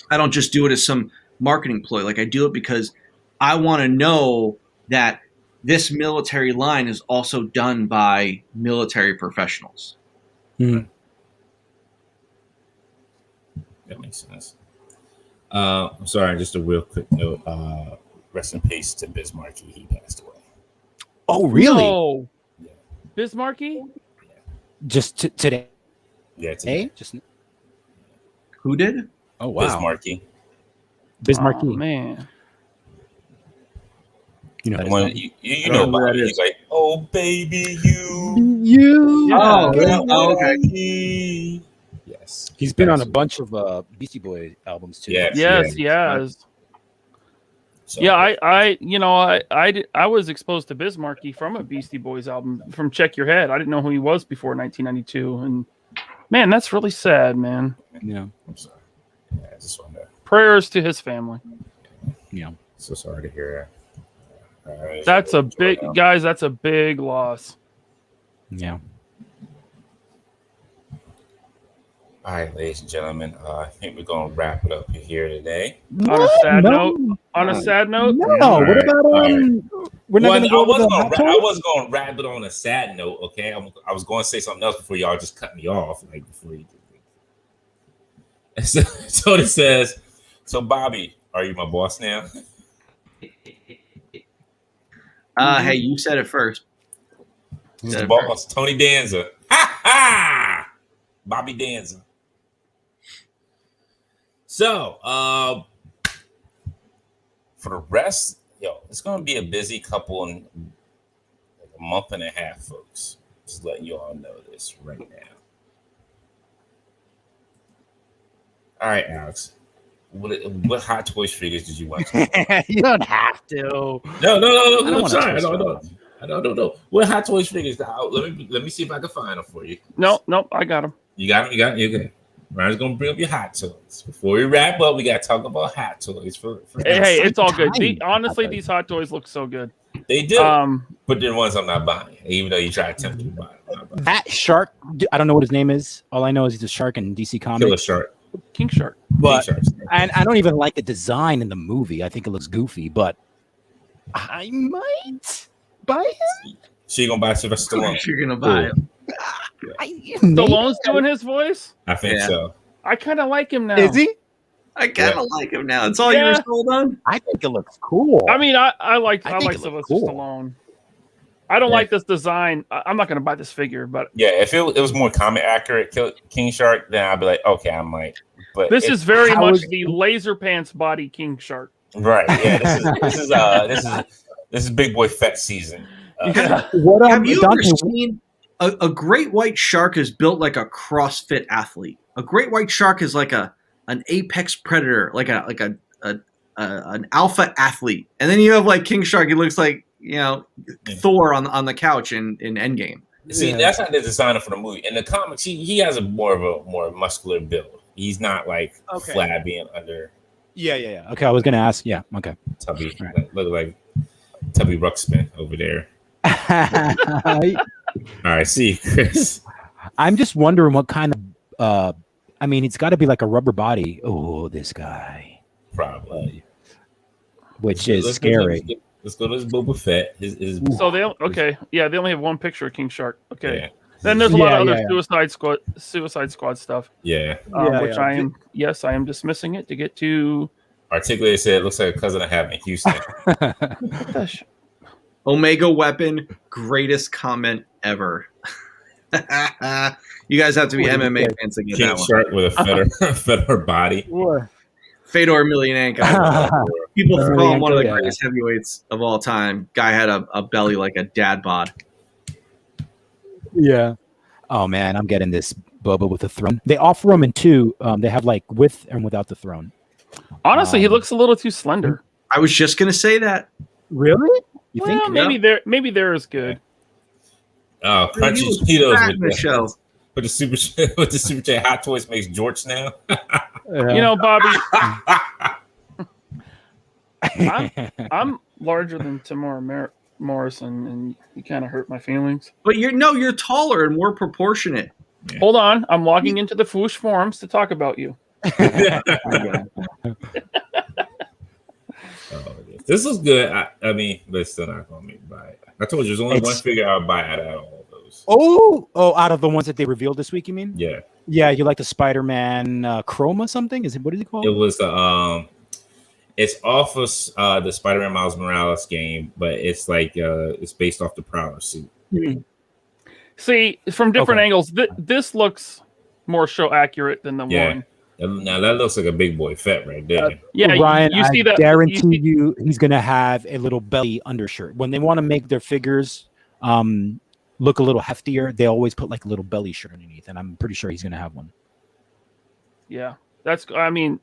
I don't just do it as some marketing ploy. Like I do it because I want to know that this military line is also done by military professionals. That makes sense. I'm sorry, just a real quick note. Rest in peace to Bismarcky. He passed away. Oh, really? No. Yeah. Bismarcky? Just today? Yeah, today. Just who did? Oh, wow. Bismarcky. Bismarcky. Oh, man. You know, when you know about it. He's like, oh, baby, you. Yeah. Oh, okay. Yes. He's been on a bunch of Beastie Boys albums, too. Yeah. Yes, yes. So, Yeah, I was exposed to Bismarcky from a Beastie Boys album from Check Your Head. I didn't know who he was before 1992, and man, that's really sad, man. Yeah. I'm sorry. Yeah, I just wanted to. Prayers to his family. Yeah. So sorry to hear that. That's a big guys. That's a big loss. Yeah. All right, ladies and gentlemen, I think we're gonna wrap it up here today. On a sad note. On a sad note. No. All What right, about we're not going to go I was gonna wrap it on a sad note. Okay, I was going to say something else before y'all just cut me off. Like before you did. So it says, "So Bobby, are you my boss now?" Hey, you said it first. Who's the boss? Tony Danza. Ha ha! Bobby Danza. So, for the rest, it's gonna be a busy couple in like a month and a half, folks. Just letting you all know this right now. All right, Alex. What Hot Toys figures did you want? You don't have to. No. don't I'm sorry. wanna I don't know. What Hot Toys figures? Let me see if I can find them for you. Nope, I got him. You got them. You okay? Ryan's gonna bring up your Hot Toys. Before we wrap up, we gotta talk about Hot Toys. Hey, it's all good. Honestly, these Hot Toys look so good. They do. But they're ones I'm not buying, even though you try to tempt me to buy them. That shark, I don't know what his name is. All I know is he's a shark in DC Comics. Killer Shark. King Shark. But King Shark. and I don't even like the design in the movie. I think it looks goofy, but I might buy him. So you gonna buy Sylvester Stallone? You're gonna buy him. Stallone's doing his voice? I think so. I kind of like him now. Is he? I kind of like him now. It's all you were sold on. I think it looks cool. I mean, I like think it Sylvester looks cool. Stallone. I don't like this design. I'm not going to buy this figure, but Yeah, if it was more comic accurate, King Shark, then I'd be like, okay, I might. But this is very much is- the laser pants body King Shark. right. Yeah, this is big boy fat season. What Have you Dante, ever seen a great white shark is built like a CrossFit athlete? A great white shark is like an apex predator, like an alpha athlete, and then you have like King Shark. He looks like Thor on the couch in Endgame. See, that's not the designer for the movie. In the comics, he has a more muscular build. He's not like flabby and under. Yeah. Okay, I was gonna ask. Yeah. Okay. Tubby, look like Tubby Ruxpin over there. All right, see, Chris. I'm just wondering what kind of. I mean, it's got to be like a rubber body. Oh, this guy, Probably. which is scary. Let's go to his Boba Fett. So they only have one picture of King Shark. Okay. Yeah. Then there's a lot of other Yeah. Suicide Squad stuff. Yeah. Which I am dismissing it to get to. Articulated said it looks like a cousin I have in Houston. Omega Weapon, greatest comment ever. You guys have to be MMA fans to get King that one. Shark with a Fedor body. Fedor Emelianenko. People Emelianenko, call him one of the yeah. greatest heavyweights of all time. Guy had a belly like a dad bod. Yeah. Oh man, I'm getting this Boba with the throne. They offer them in two. They have like with and without the throne. Honestly, he looks a little too slender. I was just gonna say that. Really? You Well, think? maybe they're as good. Oh, He crunchy was Cheetos fat in the with show. the super with the Super Chat Hot Toys makes George now. You know, Bobby, I'm larger than Tamora Morrison, and you kind of hurt my feelings. But you're taller and more proportionate. Yeah. Hold on, I'm logging into the Foosh forums to talk about you. This is good. I mean, but it's still not gonna make me buy it. I told you there's only one figure I'll buy out of all those. Oh, out of the ones that they revealed this week, you mean? Yeah. Yeah, you like the Spider-Man Chroma something? What is it called? It was it's off of the Spider-Man Miles Morales game, but it's like it's based off the Prowler suit. See, from different angles, this looks more show accurate than the one. Now that looks like a big boy Fett right there. Yeah, Ryan, you see I that? guarantee you he's going to have a little belly undershirt. When they want to make their figures look a little heftier, they always put like a little belly shirt underneath, and I'm pretty sure he's going to have one. Yeah, I mean,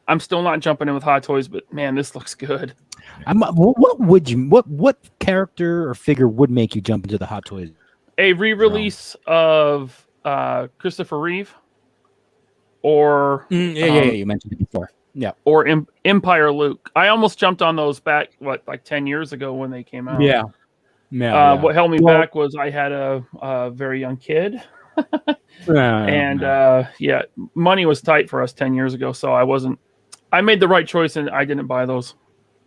I'm still not jumping in with Hot Toys, but man, this looks good. What character or figure would make you jump into the Hot Toys? A re-release of Christopher Reeve, or you mentioned it before. Yeah, or Empire Luke. I almost jumped on those back like 10 years ago when they came out. Yeah. What held me back was I had a very young kid, and money was tight for us 10 years ago, so I made the right choice and I didn't buy those.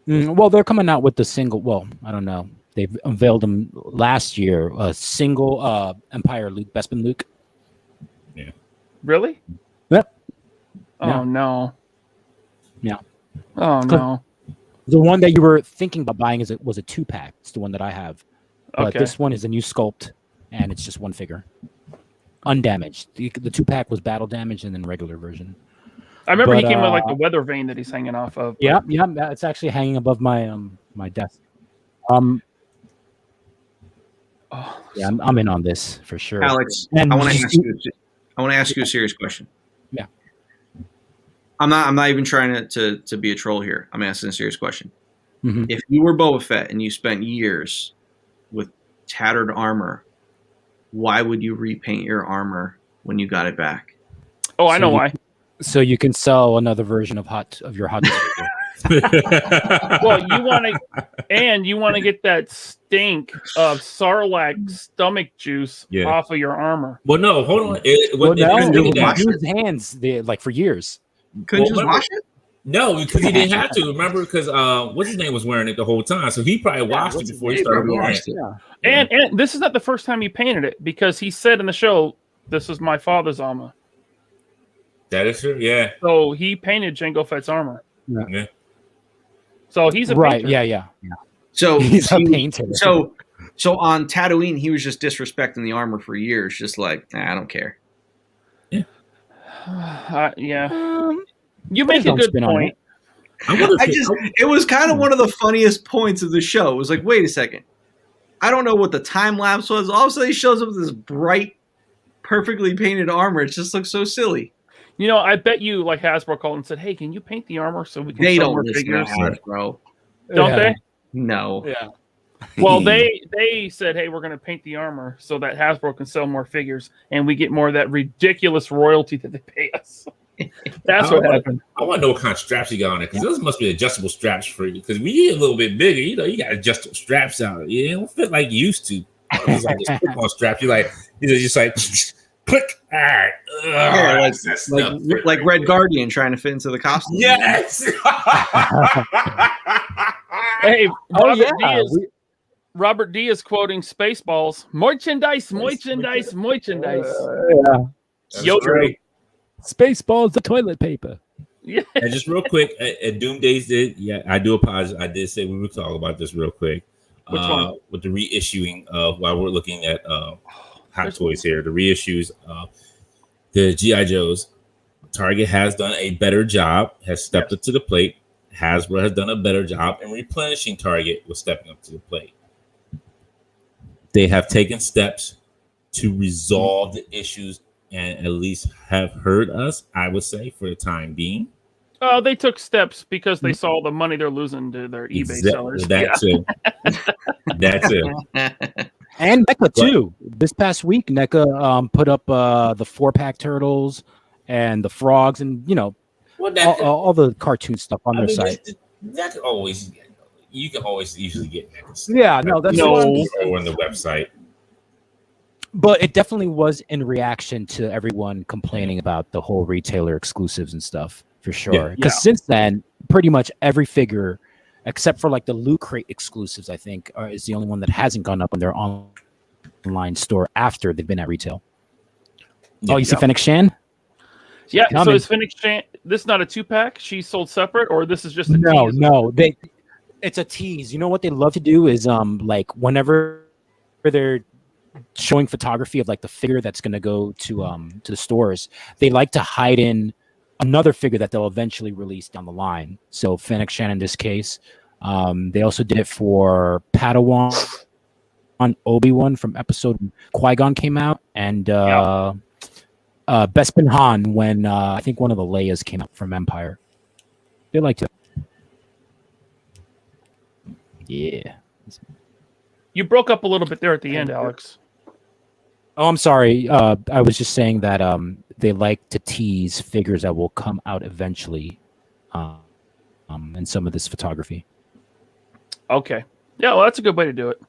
Well, they're coming out with the single. Well, I don't know. They've unveiled them last year. A single Empire Luke, Bespin Luke. Yeah. Really? Yep. Oh no. Yeah. Oh no. The one that you were thinking about buying was a 2-pack. It's the one that I have. But Okay. this one is a new sculpt, and it's just one figure, undamaged. The 2-pack was battle damaged, and then regular version. I remember he came with like the weather vane that he's hanging off of. Yeah. It's actually hanging above my my desk. Yeah, I'm in on this for sure. Alex, And I want to ask you a serious question. Yeah. I'm not even trying to be a troll here. I'm asking a serious question. Mhm. If you were Boba Fett and you spent years with tattered armor, why would you repaint your armor when you got it back? Oh, I know why. So you can sell another version of your hot figure. Well, you want to get that stink of Sarlacc stomach juice off of your armor. Well, no, hold on. It used hands like for years. Couldn't just wash it? No, because he didn't have to. Remember, because what's his name was wearing it the whole time, so he probably washed it before he started wearing it. Yeah. And this is not the first time he painted it, because he said in the show, "This is my father's armor." That is true. Yeah. So he painted Jango Fett's armor. Yeah. So he's a right. painter. Yeah. So he's a painter. So on Tatooine, he was just disrespecting the armor for years, just like, I don't care. Yeah. You make a good point. It was kind of one of the funniest points of the show. It was like, wait a second. I don't know what the time lapse was. All of a sudden, he shows up with this bright, perfectly painted armor. It just looks so silly. You know, I bet you, like, Hasbro called and said, "Hey, can you paint the armor so we can?" They sell don't more listen figures? to Hasbro. Don't they? No. Yeah. Well, they said, "Hey, we're going to paint the armor so that Hasbro can sell more figures, and we get more of that ridiculous royalty that they pay us." That's what happened. I want to know what kind of straps you got on it, because those must be adjustable straps for you. Because when you get a little bit bigger, you got adjustable straps on. You don't fit like you used to. It's like this clip-on strap. You're just like click. All right. Like Red Guardian trying to fit into the costume. Yes. Hey, Robert D is quoting Spaceballs. Merchandise. Yo, right. Spaceballs, the toilet paper. Yeah. And just real quick, at Doomdays did. Yeah, I do apologize. I did say we would talk about this real quick. Which one? With the reissuing of, while we're looking at Hot Toys here, the reissues of the G.I. Joes. Target has done a better job, has stepped up to the plate. Hasbro has done a better job, and replenishing Target was stepping up to the plate. They have taken steps to resolve the issues and at least have hurt us, I would say, for the time being. They took steps because they saw the money they're losing to their eBay sellers. That's it. That's it. And NECA too. This past week, NECA put up the 4-pack turtles and the frogs, and all the cartoon stuff on their site. That always, you can always easily get NECA. Yeah, no, that's on the website. But it definitely was in reaction to everyone complaining about the whole retailer exclusives and stuff, for sure. Because since then, pretty much every figure, except for like the Loot Crate exclusives, I think, is the only one that hasn't gone up on their online store after they've been at retail. Oh, you see Fennec Shan? Yeah, so is Fennec Shan, this is not a 2-pack? She's sold separate, or this is just a tease? No, it's a tease. You know what they love to do is like whenever they're showing photography of like the figure that's going to go to the stores, they like to hide in another figure that they'll eventually release down the line. So Fennec Shan in this case. They also did it for Padawan on Obi-Wan from episode Qui-Gon came out, and Bespin Han when I think one of the Leias came out from Empire. They liked it. Yeah. You broke up a little bit there at the end, Alex. Oh, I'm sorry. I was just saying that they like to tease figures that will come out eventually in some of this photography. Okay. Yeah, well, that's a good way to do it.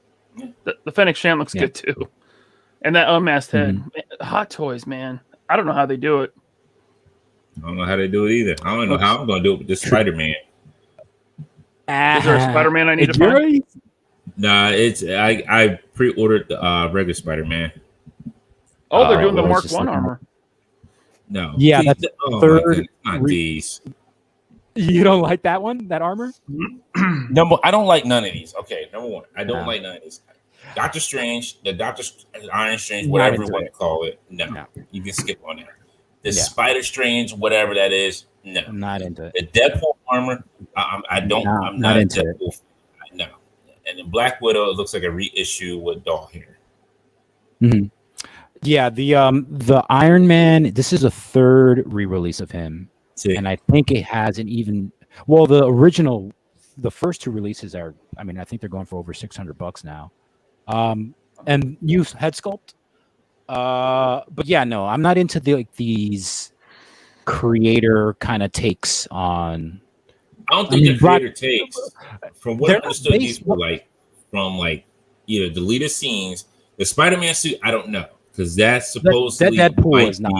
The Fennec Shan looks good, too. And that unmasked head. Man, Hot Toys, man. I don't know how they do it. I don't know how they do it either. I don't know how I'm going to do it with this Spider-Man. Is there a Spider-Man I need to find? Nah, I pre-ordered the regular Spider-Man. Oh, they're doing the Mark 1 armor. No. Yeah, that's third. Not these. You don't like that one? That armor? Number, I don't like none of these. Okay, number one, I don't like none of these. Doctor Strange, Iron Strange, whatever you want to call it. No, you can skip on that. The Spider Strange, whatever that is. No, I'm not into it. The Deadpool armor, I'm not into Deadpool. It. No, and the Black Widow, it looks like a reissue with doll hair. Mm-hmm. Yeah, the Iron Man. This is a third re-release of him. And I think it has an even the first two releases are, I mean, I think they're going for over $600 now. And new head sculpt. But yeah, no, I'm not into these creator kind of takes on. I don't think the creator takes. From what I understood, these were from either deleted scenes. The Spider-Man suit, I don't know, because that's supposedly that Deadpool is not.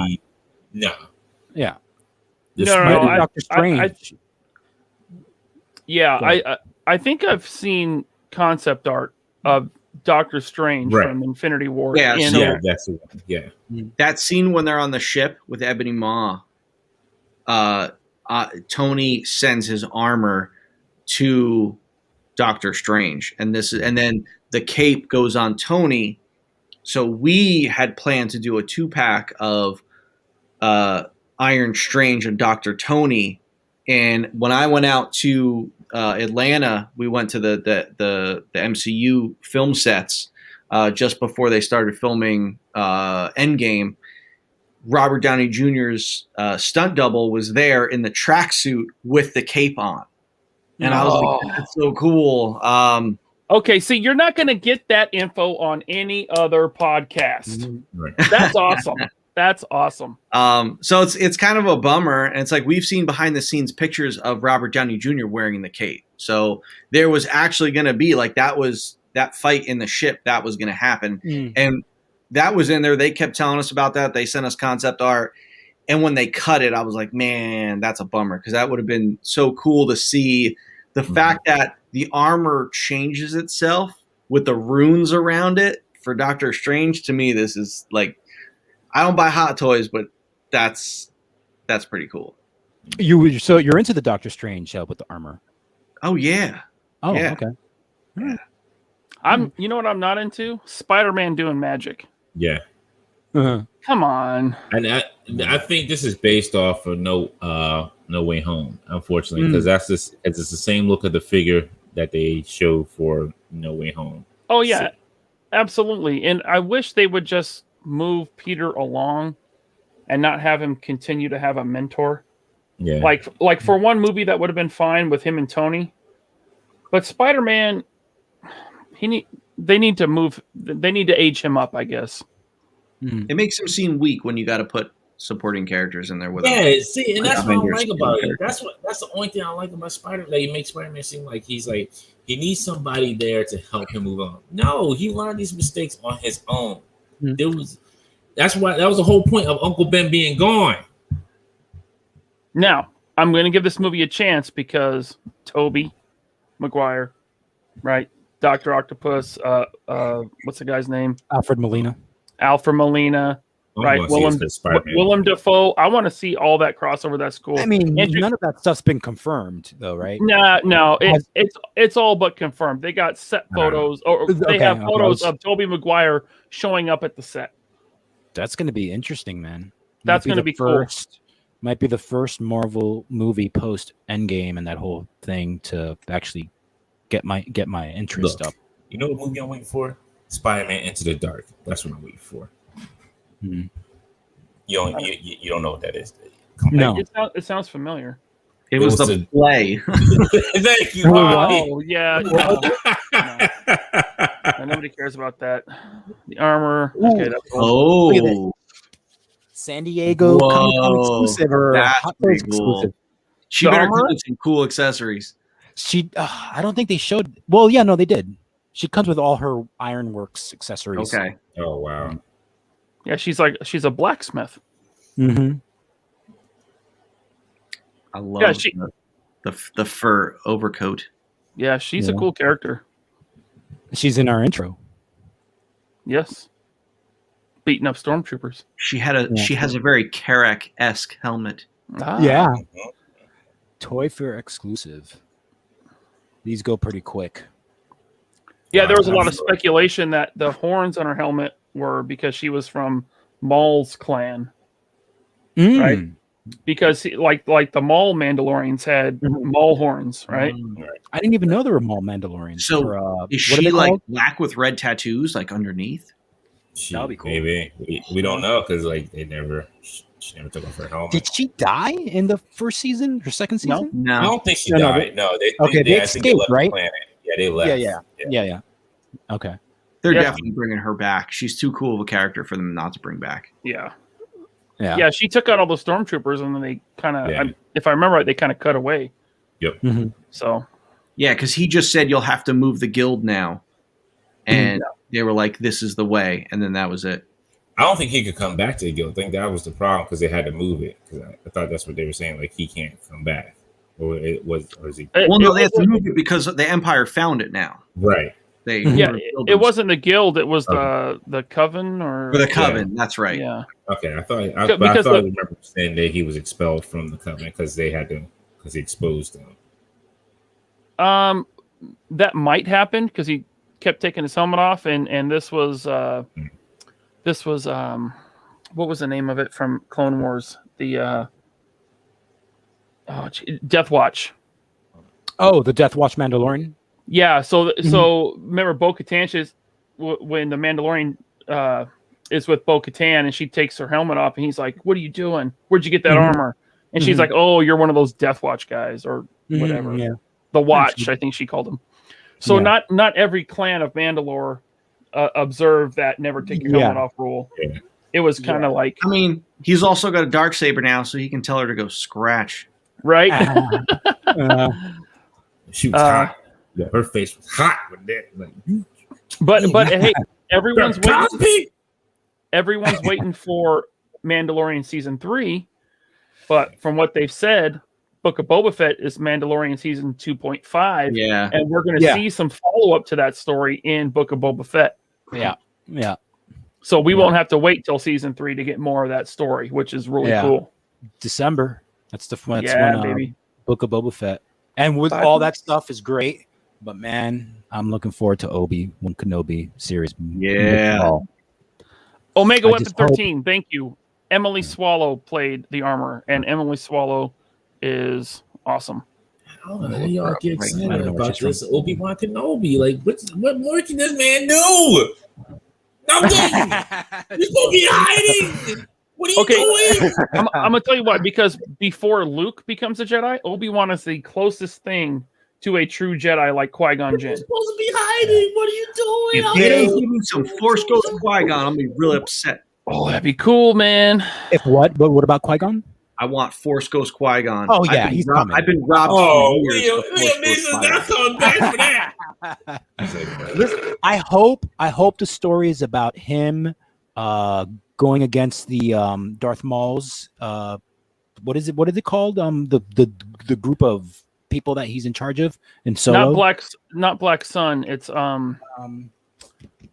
No. Yeah. Doctor Strange. I think I've seen concept art of Doctor Strange from Infinity War. Yeah, that's the one. Yeah. That scene when they're on the ship with Ebony Maw, Tony sends his armor to Doctor Strange, and then the cape goes on Tony. So we had planned to do a 2-pack of Iron Strange and Dr. Tony, and when I went out to Atlanta, we went to the MCU film sets just before they started filming Endgame. Robert Downey Jr.'s stunt double was there in the tracksuit with the cape on, and I was like, "That's so cool." Okay, see, you're not going to get that info on any other podcast. Right. That's awesome. That's awesome. So it's kind of a bummer, and it's like we've seen behind the scenes pictures of Robert Downey Jr. wearing the cape. So there was actually going to be that fight in the ship that was going to happen, and that was in there. They kept telling us about that. They sent us concept art, and when they cut it, I was like, man, that's a bummer, because that would have been so cool to see the fact that the armor changes itself with the runes around it for Doctor Strange. To me, this is like. I don't buy Hot Toys, but that's pretty cool. So you're into the Doctor Strange with the armor? Oh yeah. Oh yeah. Okay. Yeah. You know what I'm not into? Spider-Man doing magic. Yeah. Uh-huh. Come on. And I think this is based off of No Way Home, unfortunately, because it's the same look of the figure that they show for No Way Home. Oh yeah, absolutely. And I wish they would just move Peter along and not have him continue to have a mentor. Yeah. Like for one movie that would have been fine with him and Tony, but Spider-Man, they need to age him up, I guess. It makes him seem weak when you got to put supporting characters in there with him. Yeah, see, and that's what I Avengers like about it. characters. That's the only thing I like about Spider-Man. Like, it makes Spider-Man seem like he needs somebody there to help him move on. No, he learned these mistakes on his own. That was the whole point of Uncle Ben being gone. Now, I'm going to give this movie a chance because Tobey Maguire, right? Dr. Octopus, what's the guy's name? Alfred Molina. Alfred Molina, right? Willem Dafoe. I want to see all that crossover. That's cool. I mean, none of that stuff's been confirmed, though, right? No, it's all but confirmed. They got set photos, or they have photos of Tobey Maguire showing up at the set. That's going to be interesting, man. That's going to be cool. Might be the first Marvel movie post Endgame and that whole thing to actually get my interest up. You know what movie I'm waiting for? Spider-Man Into the Dark. That's what I'm waiting for. You don't know what that is. No, it sounds familiar. It was the play. Thank you. Oh yeah. No. Nobody cares about that. The armor. Okay, oh. San Diego Comic-Con exclusive or Hot Toys exclusive. She better come with some cool accessories. I don't think they showed. Well, yeah, no, they did. She comes with all her Ironworks accessories. Okay. Oh wow. Yeah, she's a blacksmith. Mm-hmm. I love the fur overcoat. Yeah, she's a cool character. She's in our intro. Yes. Beating up stormtroopers. She has a very Karak-esque helmet. Yeah. Toy Fair exclusive. These go pretty quick. Yeah, there was a lot of speculation that the horns on her helmet were because she was from Maul's clan. Right? Because like the Maul Mandalorians had Maul horns, right? I didn't even know there were Maul Mandalorians. So is she like black with red tattoos like underneath? That'll be cool. Maybe we don't know because like she never took off her helmet. Did she die in the first season or second season? No. I don't think she died. No, they escaped, right? The yeah, they left. Yeah. Okay. They're definitely bringing her back. She's too cool of a character for them not to bring back. Yeah. She took out all the stormtroopers, and then they kind of, if I remember right, they kind of cut away. Yep. Mm-hmm. So. Yeah, because he just said you'll have to move the guild now, and they were like, "This is the way," and then that was it. I don't think he could come back to the guild. I think that was the problem because they had to move it. Because I thought that's what they were saying. Like he can't come back, or is he? Well, no, they have to move it because the Empire found it now. Right. It wasn't the guild. It was the coven or the coven. Yeah. That's right. Yeah. Okay, I thought I remember saying that he was expelled from the coven because he exposed them. That might happen because he kept taking his helmet off, and this was what was the name of it from Clone Wars? The Death Watch. Oh, the Death Watch Mandalorian. Yeah, so remember Bo-Katan when the Mandalorian is with Bo-Katan and she takes her helmet off and he's like, "What are you doing? Where'd you get that armor?" And she's like, "Oh, you're one of those Death Watch guys or whatever." Yeah. The Watch, I think she called him. So not every clan of Mandalore observed that never take your helmet off rule. Yeah. It was kind of like. I mean, he's also got a Darksaber now, so he can tell her to go scratch. Right. She was hot. Yeah, her face was hot with that. Like, but hey, everyone's waiting. Everyone's waiting for Mandalorian season 3, but from what they've said, Book of Boba Fett is Mandalorian season 2.5. Yeah, and we're going to see some follow up to that story in Book of Boba Fett. Yeah. So we won't have to wait till season 3 to get more of that story, which is really cool. December. That's when baby. Book of Boba Fett, and with all that stuff is great. But man, I'm looking forward to Obi-Wan Kenobi series. Yeah. Omega Weapon 13. Thank you. Emily Swallow played the armor, and Emily Swallow is awesome. I don't know how y'all get excited about this Obi-Wan Kenobi. Like, what more can this man do? How dare you? You're supposed to be hiding. What are you doing? I'm gonna tell you what. Because before Luke becomes a Jedi, Obi-Wan is the closest thing to a true Jedi, like Qui-Gon Jinn. You're supposed to be hiding. What are you doing? If they don't give me some Force Ghost Qui-Gon, I'll be really upset. Oh, that'd be cool, man. If what? What about Qui-Gon? I want Force Ghost Qui-Gon. Oh yeah, he's coming. I've been robbed. Oh, for years Liam Neeson's not coming back for that. Listen, I hope the story is about him going against the Darth Maul's what is it called? The group of people that he's in charge of in Solo. Not Black Sun. It's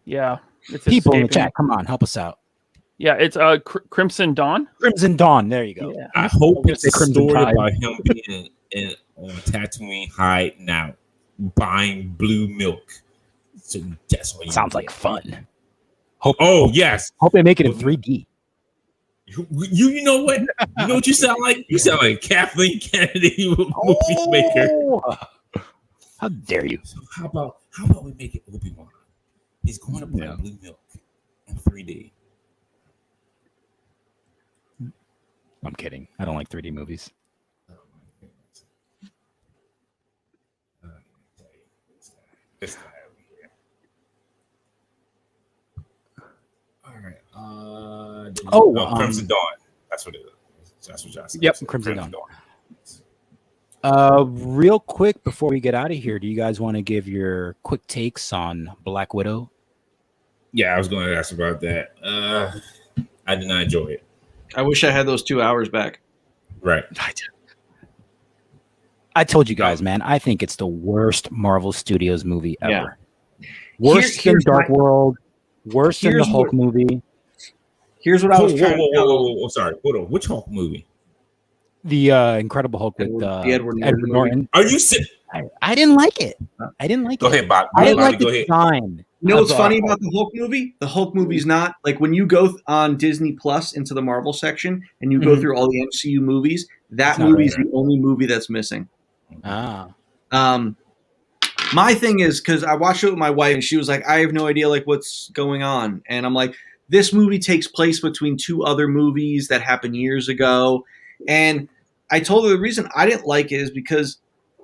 yeah. It's people in the chat. Come on, help us out. Yeah, it's Crimson Dawn. Crimson Dawn. There you go. Yeah. I hope it's a Crimson story Tide. about him being on Tatooine hiding out, buying blue milk. So that's what Sounds like fun. Oh yes. Hope they make it in 3D. You know what? You know what you sound like? You sound like Kathleen Kennedy movie maker. How dare you? So how about we make it Obi-Wan? He's going to buy blue milk in 3D. I'm kidding. I don't like 3D movies. Oh my goodness. This guy over here. All right. Crimson Dawn. That's what it is. That's what Josh said. Yep, Crimson Dawn. Real quick before we get out of here, do you guys want to give your quick takes on Black Widow? Yeah, I was going to ask about that. I did not enjoy it. I wish I had those 2 hours back. Right. I told you guys, man. I think it's the worst Marvel Studios movie ever. Yeah. Worse than Dark World. Worse than the Hulk movie. Here's what I was trying to tell. Whoa, sorry. Hold on. Which Hulk movie? The Incredible Hulk with Edward Norton. Are you sick? I didn't like it. I didn't like it. Go ahead, Bob. I didn't like go the ahead. design. You know what's funny about the Hulk movie? The Hulk movie's not like when you go on Disney Plus into the Marvel section and you go through all the MCU movies. That movie's the only movie that's missing. Ah. My thing is because I watched it with my wife and she was like, "I have no idea like what's going on," and I'm like, "This movie takes place between two other movies that happened years ago," and I told her the reason I didn't like it is because,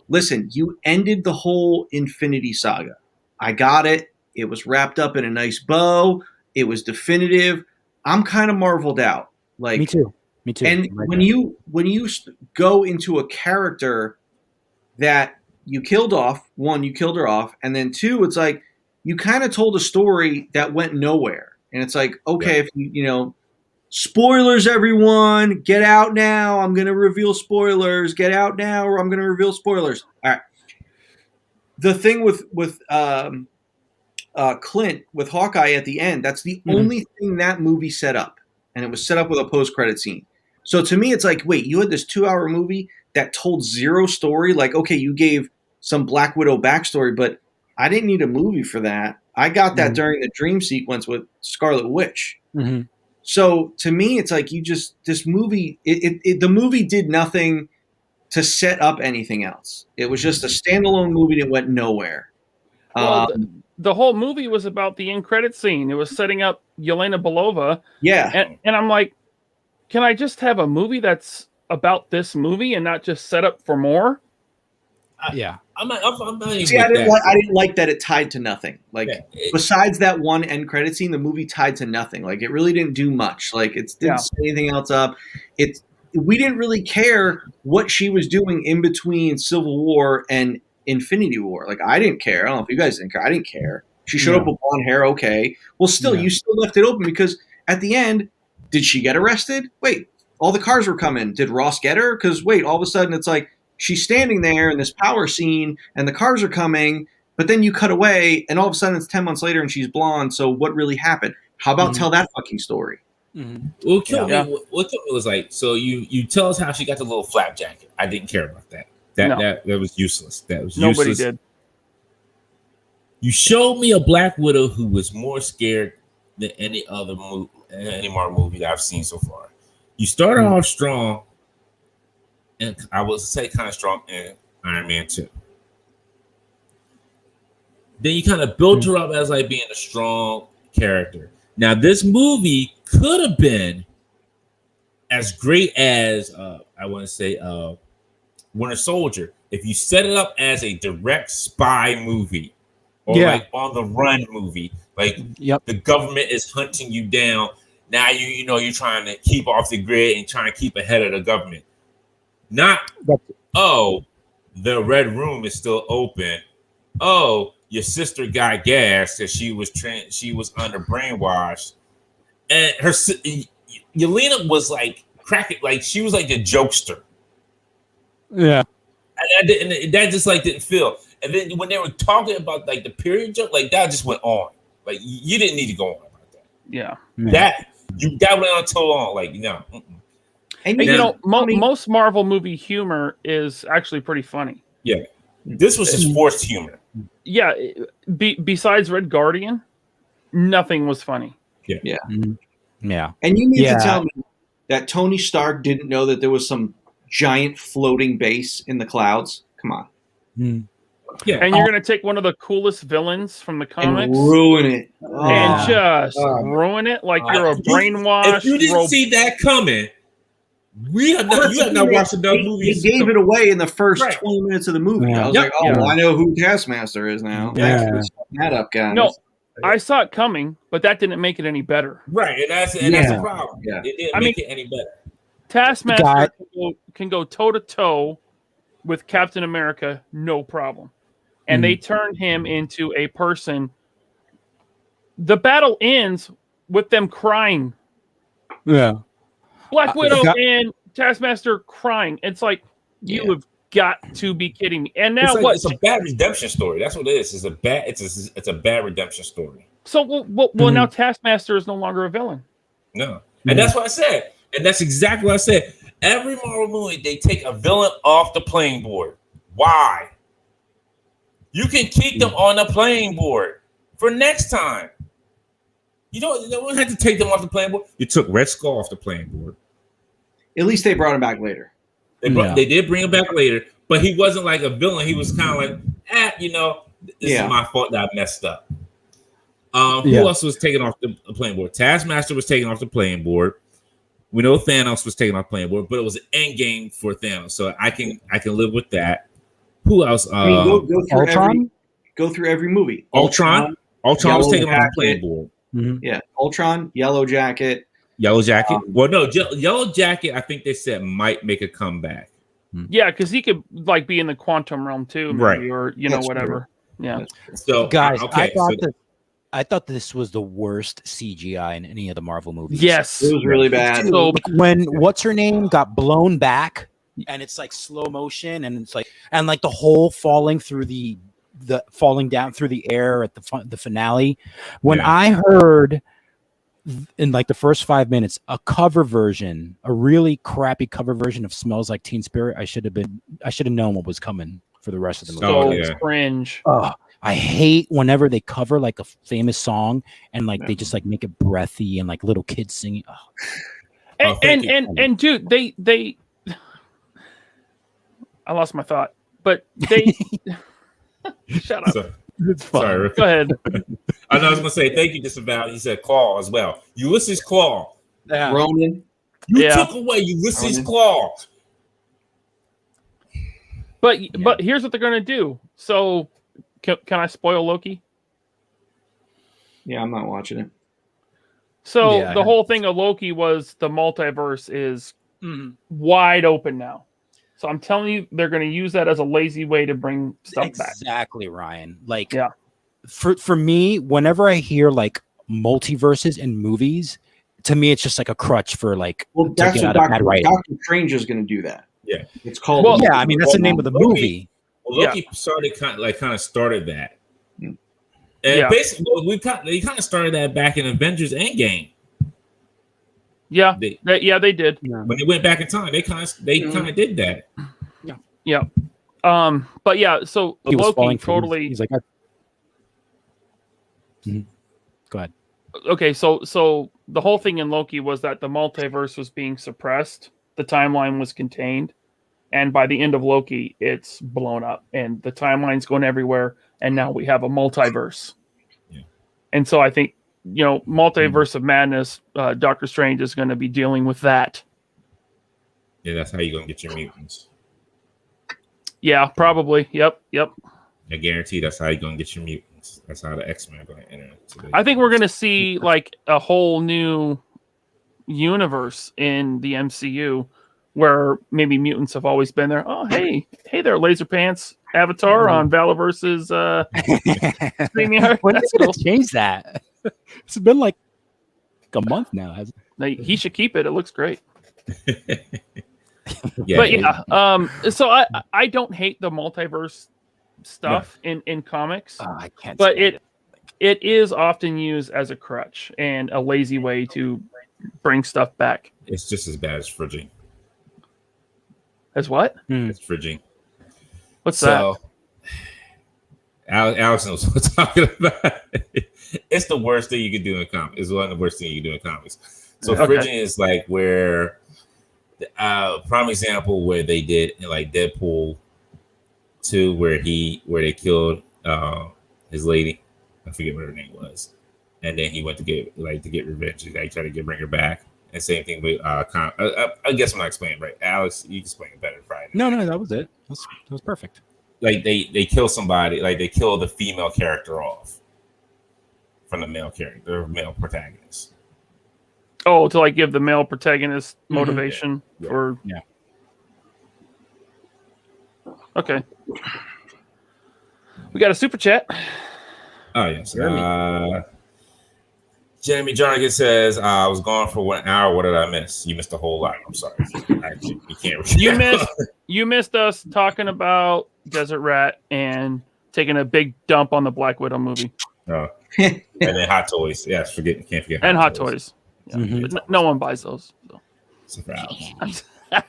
listen, you ended the whole Infinity Saga. I got it. It was wrapped up in a nice bow. It was definitive. I'm kind of marveled out. Like Me too. And when you go into a character that you killed off, one, you killed her off, and then two, it's like you kind of told a story that went nowhere. And it's like, okay, if you know, spoilers, everyone, get out now. I'm going to reveal spoilers. Get out now, or I'm going to reveal spoilers. All right. The thing with Clint with Hawkeye at the end, that's the only thing that movie set up, and it was set up with a post-credit scene. So to me, it's like, wait, you had this 2-hour movie that told zero story. Like, okay, you gave some Black Widow backstory, but I didn't need a movie for that. I got that during the dream sequence with Scarlet Witch. Mm-hmm. So to me, it's like this movie. The movie did nothing to set up anything else. It was just a standalone movie that went nowhere. Well, the whole movie was about the end credit scene. It was setting up Yelena Belova. Yeah. And I'm like, can I just have a movie that's about this movie and not just set up for more? Yeah. I'm not even See, I didn't like that it tied to nothing. Like, besides that one end credit scene, the movie tied to nothing. Like, it really didn't do much. Like, it didn't set anything else up. We didn't really care what she was doing in between Civil War and Infinity War. Like, I didn't care. I don't know if you guys didn't care. I didn't care. She showed up with blonde hair. Okay. Well, still, you still left it open because at the end, did she get arrested? Wait, all the cars were coming. Did Ross get her? Because wait, all of a sudden it's like she's standing there in this power scene and the cars are coming, but then you cut away and all of a sudden it's 10 months later and she's blonde. So what really happened? How about tell that fucking story? What killed me was like, so you tell us how she got the little flap jacket. I didn't care about that. That was useless. That was useless. Nobody did. You showed me a Black Widow who was more scared than any other Marvel movie that I've seen so far. You started off strong, and I would say kind of strong in Iron Man 2. Then you kind of built her up as like being a strong character. Now, this movie could have been as great as I want to say Winter Soldier if you set it up as a direct spy movie or like on the run movie. Like the government is hunting you down. Now you're trying to keep off the grid and trying to keep ahead of the government. Not the red room is still open. Oh, your sister got gas because she was under brainwashed, and her Yelena was like cracking, like she was like the jokester. Yeah, and that just like didn't feel. And then when they were talking about like the period joke, like that just went on. Like you didn't need to go on about that. Yeah, that went on too long. Like no. And most Marvel movie humor is actually pretty funny. Yeah, this was just forced humor. Yeah, besides Red Guardian, nothing was funny. Yeah. And you mean to tell me that Tony Stark didn't know that there was some giant floating base in the clouds? Come on. Yeah. And you're going to take one of the coolest villains from the comics and ruin it. And just ruin it like you're a brainwashed. If you didn't see that coming, you have not watched enough movies. He gave it away in the first 20 minutes of the movie. I was like, I know who Taskmaster is now. Thanks for setting that up, guys. No, I saw it coming, but that didn't make it any better. Right, and that's the problem. Yeah. It didn't make it any better. Taskmaster can go toe-to-toe with Captain America, no problem. And they turn him into a person. The battle ends with them crying. Yeah. Black Widow and Taskmaster crying. It's like, you have got to be kidding me. And now it's a bad redemption story. That's what it is. It's a bad redemption story. So now Taskmaster is no longer a villain. No. And that's what I said. And that's exactly what I said. Every Marvel movie, they take a villain off the playing board. Why? You can keep them on the playing board for next time. You don't have to take them off the playing board. You took Red Skull off the playing board. At least they brought him back later. They did bring him back later, but he wasn't like a villain. He was kind of like, this is my fault that I messed up. Who else was taken off the playing board? Taskmaster was taken off the playing board. We know Thanos was taken off the playing board, but it was an end game for Thanos, so I can live with that. Who else? Go through every movie. Ultron was taken off the playing board. Mm-hmm. Yeah, Ultron, Yellow Jacket. Yellow Jacket. Yellow Jacket, I think they said might make a comeback. Yeah, because he could like be in the quantum realm too, maybe, right? Or whatever. True. Yeah. So guys, I thought this was the worst CGI in any of the Marvel movies. Yes, it was really bad. So when what's her name got blown back, and it's like slow motion, and it's like the whole falling through the falling down through the air at the finale. When I heard in like the first 5 minutes a really crappy cover version of Smells Like Teen Spirit, I should have known what was coming for the rest of the movie. So cringe. I hate whenever they cover like a famous song and like they just like make it breathy and like little kids singing. And dude, they I lost my thought, but they shut up. Sorry. Go ahead. I was gonna say thank you, Disavow. He said Claw as well. Ulysses Claw. Yeah. Ronan. You took away Ulysses Claw. But here's what they're gonna do. So can I spoil Loki? Yeah, I'm not watching it. So the whole thing of Loki was the multiverse is wide open now. So I'm telling you, they're going to use that as a lazy way to bring stuff back. Exactly, Ryan. Like, for me, whenever I hear like multiverses in movies, to me, it's just like a crutch for like to get out of bad writing. Doctor Strange is going to do that. Yeah, it's called. Well, I mean that's the name of the movie. Well, Loki started that. And basically, they kind of started that back in Avengers Endgame. Yeah, they did. Yeah. When they went back in time, they kind of did that. Yeah. But yeah, so Loki totally. He's like, go ahead. Okay, so the whole thing in Loki was that the multiverse was being suppressed, the timeline was contained, and by the end of Loki, it's blown up, and the timeline's going everywhere, and now we have a multiverse. Yeah. And so I think Multiverse of Madness, Doctor Strange is going to be dealing with that. Yeah, that's how you're gonna get your mutants. Yeah, probably. Yep. I guarantee that's how you're gonna get your mutants. That's how the X-Men are gonna enter. I think we're going to see like a whole new universe in the MCU where maybe mutants have always been there. Oh, hey there, Laser Pants Avatar on Valor versus StreamYard. When That's did cool. they change that? It's been like a month now, hasn't it? He should keep it. It looks great. Yeah, But yeah, so I don't hate the multiverse stuff in comics, Oh, I can't. but stand it is often used as a crutch and a lazy way to bring stuff back. it's just as bad as fridging. As what? It's fridging. What's that? Alex knows what I'm talking about. It's the worst thing you can do in comics. It's one of the worst things you can do in comics. So Okay. fridging is like where, prime example where they did in like Deadpool 2, where they killed his lady. I forget what her name was, and then he went to get revenge. He tried to bring her back. And same thing with I guess I'm not explaining right. Alex, you can explain it better Friday. No, that was it. That was perfect. Like they kill somebody, like they kill the female character off from the male character, male protagonist. Oh, to like give the male protagonist motivation for Yeah. Okay. We got a super chat. Oh yes. Jeremy Jarnigan says, I was gone for 1 hour. What did I miss? You missed a whole lot. I'm sorry. You can't. You missed us talking about Desert Rat and taking a big dump on the Black Widow movie. Oh. And then Hot Toys. Yes, can't forget. And Hot Toys. Yeah. But no one buys those. So. Except for Alex. I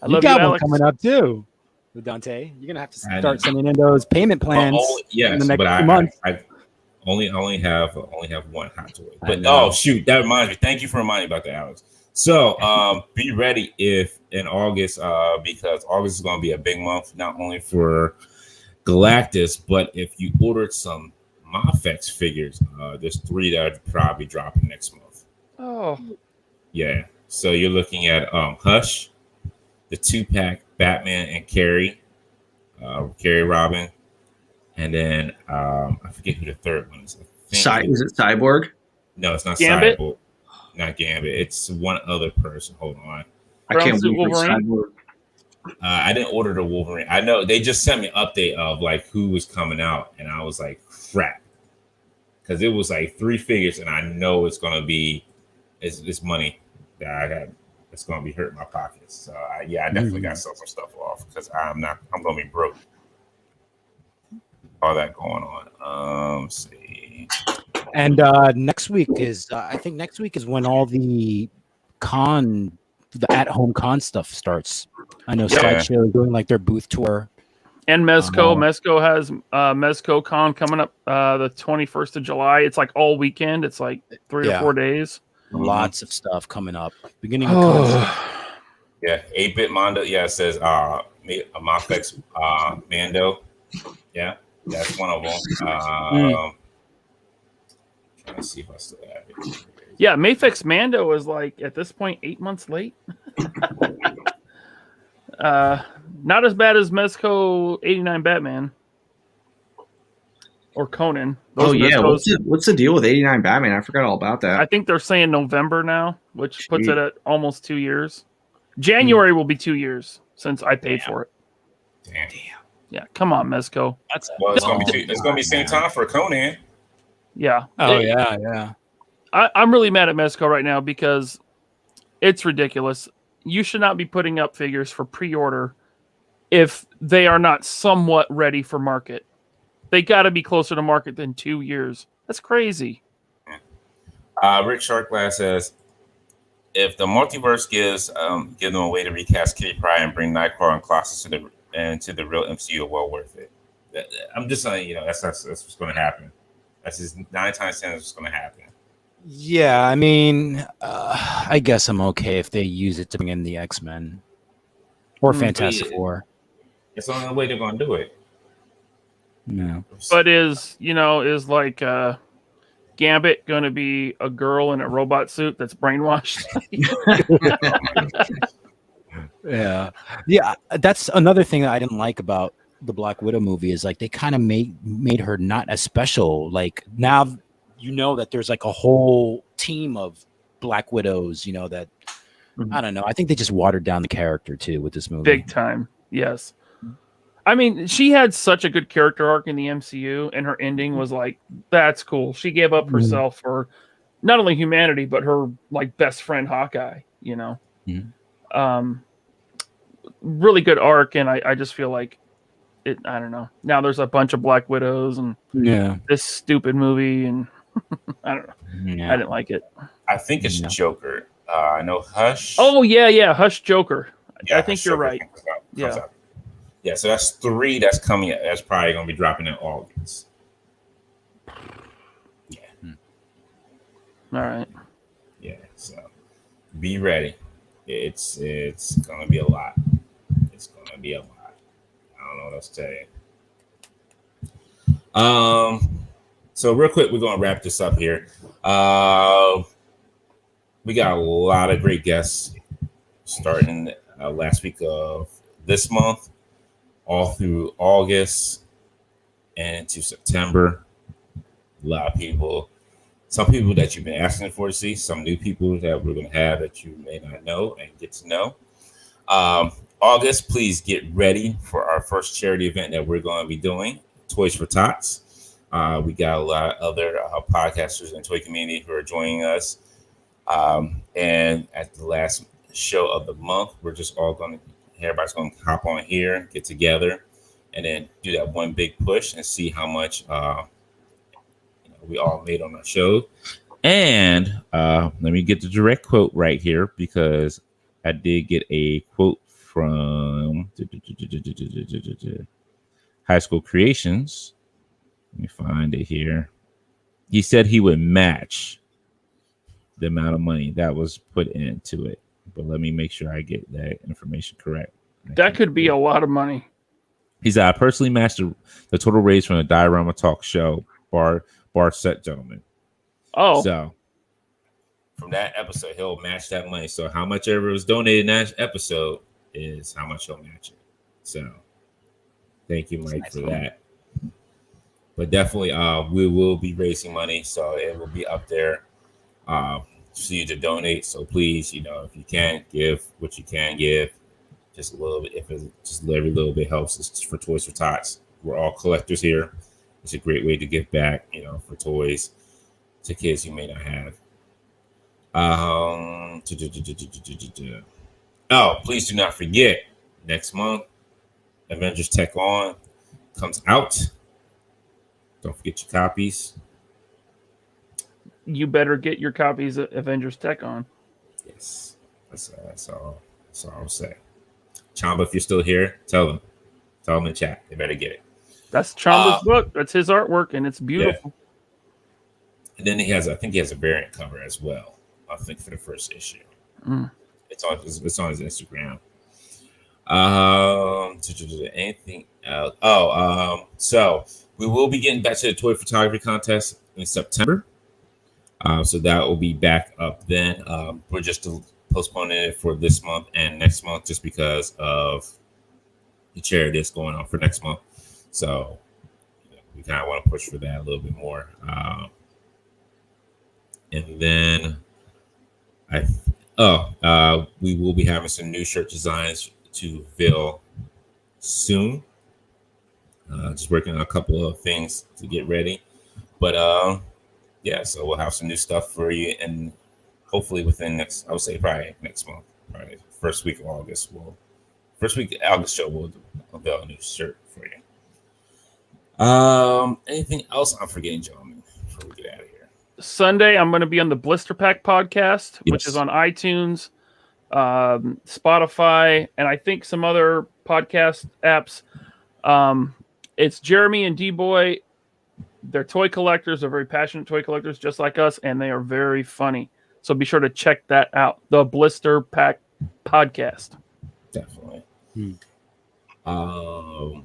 You love got you, one Alex. coming up too, with Dante. You're gonna have to start sending in those payment plans in the next 2 months. I only have one Hot Toy. But shoot, that reminds me. Thank you for reminding me about that, Alex. So be ready if in August, because August is going to be a big month, not only for Galactus, but if you ordered some Mafex figures, there's 3 that are probably dropping next month. Oh, yeah. So you're looking at Hush, the 2-pack Batman and Carrie Robin, and then I forget who the third one is. Is it Cyborg? No, it's not Gambit? Cyborg. Not Gambit. It's one other person. Hold on. I can't Brown suit believe it's Wolverine? Cyborg. I didn't order the Wolverine. I know they just sent me an update of like who was coming out, and I was like, crap, because it was like 3 figures, and I know it's gonna be it's money that I had. It's gonna be hurting my pockets. So I definitely got to sell some stuff off because I'm gonna be broke. All that going on. Let's see. And next week is I think next week is when all the at-home con stuff starts. I know Sideshow is doing like their booth tour. and Mezco. Mezco has Mezco Con coming up the 21st of July. It's like all weekend. It's like 3 or 4 days. Lots of stuff coming up. Beginning of Yeah, 8-bit Mondo. Yeah, it says Mafex Mando. Yeah, that's one of them. Trying to see if I still have it. Yeah, Mafex Mando is like at this point 8 months late. Not as bad as Mezco 89 Batman or Conan. Those what's the deal with 89 Batman? I forgot all about that. I think they're saying November now, which puts it at almost 2 years. January will be 2 years since I paid for it. Damn. Yeah, come on, Mezco. Well, it's gonna be same time for Conan. Yeah. yeah. I'm really mad at Mezco right now because it's ridiculous. You should not be putting up figures for pre-order if they are not somewhat ready for market. They got to be closer to market than 2 years. That's crazy. Rick Sharkglass says, if the multiverse gives them a way to recast Kitty Pryde and bring Nightcrawler and Colossus into the real MCU, well worth it. I'm just saying, that's what's going to happen. That's just 9 times 10 is what's going to happen. Yeah, I mean, I guess I'm okay if they use it to bring in the X-Men or Fantastic Four. It's the only way they're going to do it. No, but is like Gambit going to be a girl in a robot suit that's brainwashed? Yeah. That's another thing that I didn't like about the Black Widow movie is like they kind of made her not as special. Like now you know that there's like a whole team of Black Widows, you know, that I don't know. I think they just watered down the character too with this movie. Big time. Yes. I mean, she had such a good character arc in the MCU, and her ending was like, that's cool. She gave up herself for not only humanity, but her like best friend Hawkeye, you know. Really good arc, and I just feel like it. I don't know. Now there's a bunch of Black Widows and this stupid movie, and I don't know. I didn't like it. I think it's Joker. I know Hush. Oh yeah, Hush Joker. Yeah, I think you're right. Comes out. Yeah, so that's 3 that's coming. That's probably going to be dropping in August. Yeah. All right. Yeah. So be ready. It's going to be a lot. It's going to be a lot. I don't know what else to tell you. So real quick, we're going to wrap this up here. We got a lot of great guests starting last week of this month, all through August and into September. A lot of people, some people that you've been asking for to see, some new people that we're going to have that you may not know and get to know. August, please get ready for our first charity event that we're going to be doing, Toys for Tots. We got a lot of other podcasters in the toy community who are joining us. And at the last show of the month, we're just all going to, everybody's going to hop on here, get together, and then do that one big push and see how much we all made on our show. And let me get the direct quote right here, because I did get a quote from High School Creations. Let me find it here. He said he would match the amount of money that was put into it. But let me make sure I get that information correct. That could be a lot of money. He said, I personally matched the total raise from the Diorama Talk Show bar set gentleman. Oh. So from that episode, he'll match that money. So how much ever was donated in that episode is how much he'll match it. So thank you, Mike, for that. But definitely we will be raising money. So it will be up there for you to donate. So please, if you can, give what you can give. Just a little bit, if it's just every little bit helps. It's just for Toys for Tots. We're all collectors here. It's a great way to give back, for toys to kids you may not have. Oh, please do not forget, next month, Avengers Tech On comes out. Don't forget your copies. You better get your copies of Avengers Tech On. Yes, that's all I'll say. Chamba, if you're still here, tell them in the chat. They better get it. That's Chamba's book. That's his artwork, and it's beautiful. Yeah. And then I think he has a variant cover as well. I think for the first issue. It's on his Instagram. Anything else? So we will be getting back to the toy photography contest in September. So that will be back up then. We're just postponing it for this month and next month just because of the charity that's going on for next month. So we kind of want to push for that a little bit more. And then we will be having some new shirt designs to Ville soon. Just working on a couple of things to get ready. But so we'll have some new stuff for you, and hopefully within probably next month, probably first week of August, we'll unveil a new shirt for you. Anything else I'm forgetting, gentlemen, before we get out of here? Sunday, I'm going to be on the Blister Pack podcast, which is on iTunes, Spotify, and I think some other podcast apps. It's Jeremy and D-Boy. They're toy collectors. They're very passionate toy collectors, just like us, and they are very funny. So be sure to check that out. The Blister Pack podcast. Definitely. Don't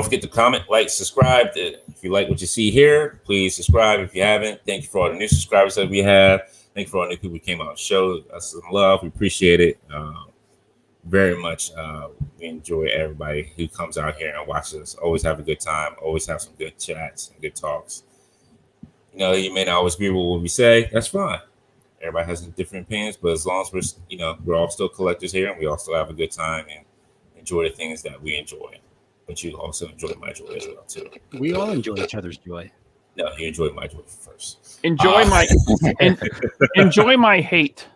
forget to comment, like, subscribe. If you like what you see here, please subscribe if you haven't. Thank you for all the new subscribers that we have. Thank you for all the new people who came out and showed us some love. We appreciate it very much. We enjoy everybody who comes out here and watches us. Always have a good time. Always have some good chats and good talks. You know, you may not always agree with what we say. That's fine. Everybody has different opinions, but as long as we're all still collectors here, and we all still have a good time and enjoy the things that we enjoy. But you also enjoy my joy as well too. We all enjoy each other's joy. No, you enjoyed my joy first. Enjoy my hate.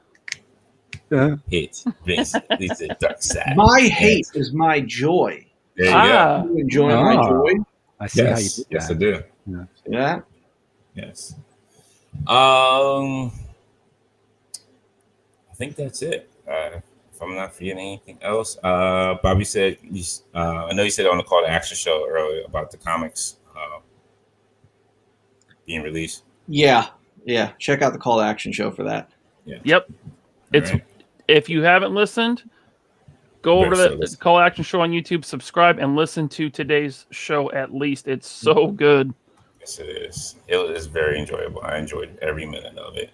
Hate. Vince, leads the dark side. My hate is my joy. There you go. You enjoy my joy? I see how you Yes, did yes, I that. do. Yeah. Yes. I think that's it. If I'm not forgetting anything else, Bobby said, I know you said on the call to action show earlier about the comics being released. Yeah. Check out the call to action show for that. Yeah. Yep. It's Right. If you haven't listened, go over to Better the listen. call action show on YouTube, subscribe, and listen to today's show at least. It's so good. Yes, it is. It is very enjoyable. I enjoyed every minute of it.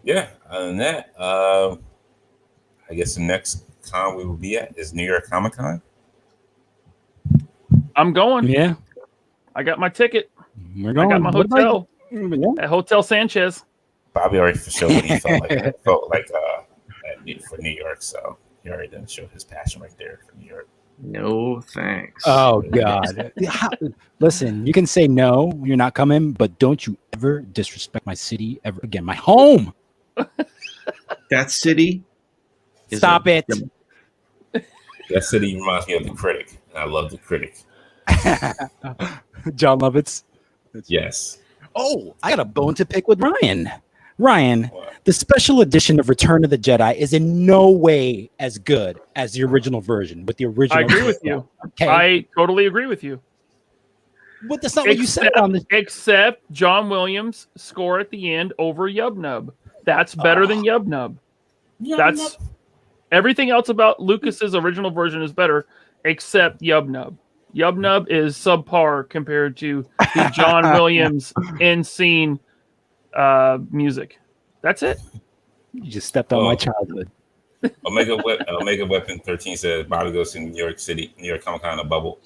Yeah. Other than that, I guess the next con we will be at is New York Comic Con. I'm going. Yeah, I got my ticket. we're I going. got my What about hotel you? at Hotel Sanchez. Bobby already showed what he felt like for New York, so he already done showed his passion right there for New York. No thanks. Oh God! Listen, you can say no, you're not coming, but don't you ever disrespect my city ever again. My home. That city. is Stop a- it. That city reminds me of The Critic, and I love The Critic. John Lovitz. Yes. Oh, I got a bone to pick with Ryan. Ryan, What? the special edition of Return of the Jedi is in no way as good as the original version. With the original, I agree with you. Okay, I totally agree with you. but that's not what you said on the. Except John Williams' score at the end over Yub Nub. That's better than Yub Nub. That's everything else about Lucas's original version is better, except Yub Nub. Yub Nub is subpar compared to the John Williams in scene music. That's it. You just stepped on my childhood. Omega Weapon 13 says Bobby goes to New York Comic Con in a bubble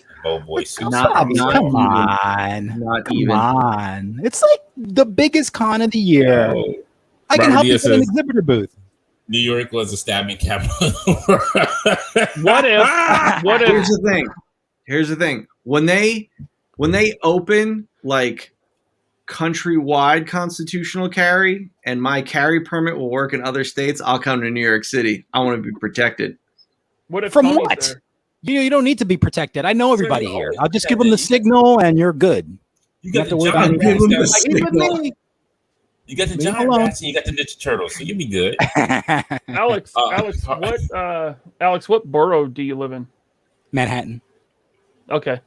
boy suit. Come even. on, Not come even. on! It's like the biggest con of the year. Oh, I can Robert help you Diaz get an says- exhibitor booth. New York was a stabbing capital. What if Here's the thing. When they open like countrywide constitutional carry and my carry permit will work in other states, I'll come to New York City. I want to be protected. what if From Tony's what? there? You don't need to be protected. I know everybody you're here. always I'll just give them the protected. signal, and you're good. You You have got to the worry John about Give them the Rats, Like, he's with signal. me. you got the Leave Giant him alone. Rats, and you got the Ninja Turtles, so you'll be good. Alex, what borough do you live in? Manhattan. Okay.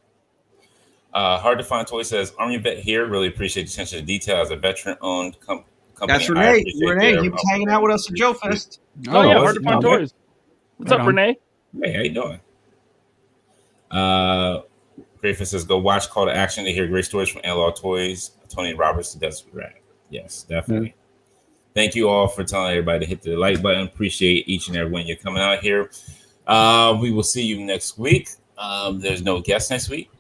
Hard to Find Toy says Army vet here. Really appreciate the attention to detail as a veteran-owned company. That's I Renee. appreciate Renee, their- he was hanging out with us at Joe Fest. Oh, yeah, was hard to it? find Okay. toys. What's Right up, on. Renee? Hey, how you doing? Grayson says go watch Call to Action to hear great stories from Analog Toys. Tony Roberts, the Desert Rat. Yes, definitely. Thank you all for telling everybody to hit the like button. Appreciate each and every one of you coming out here. We will see you next week. There's no guest next week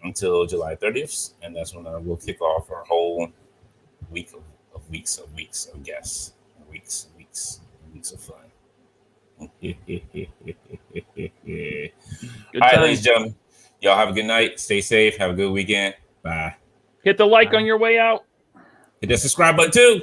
until July 30th, and that's when we'll kick off our whole week of weeks of guests, weeks of fun. All Good right, time. ladies and gentlemen, y'all have a good night. Stay safe. Have a good weekend. Bye. Hit the like on your way out. Hit that subscribe button too.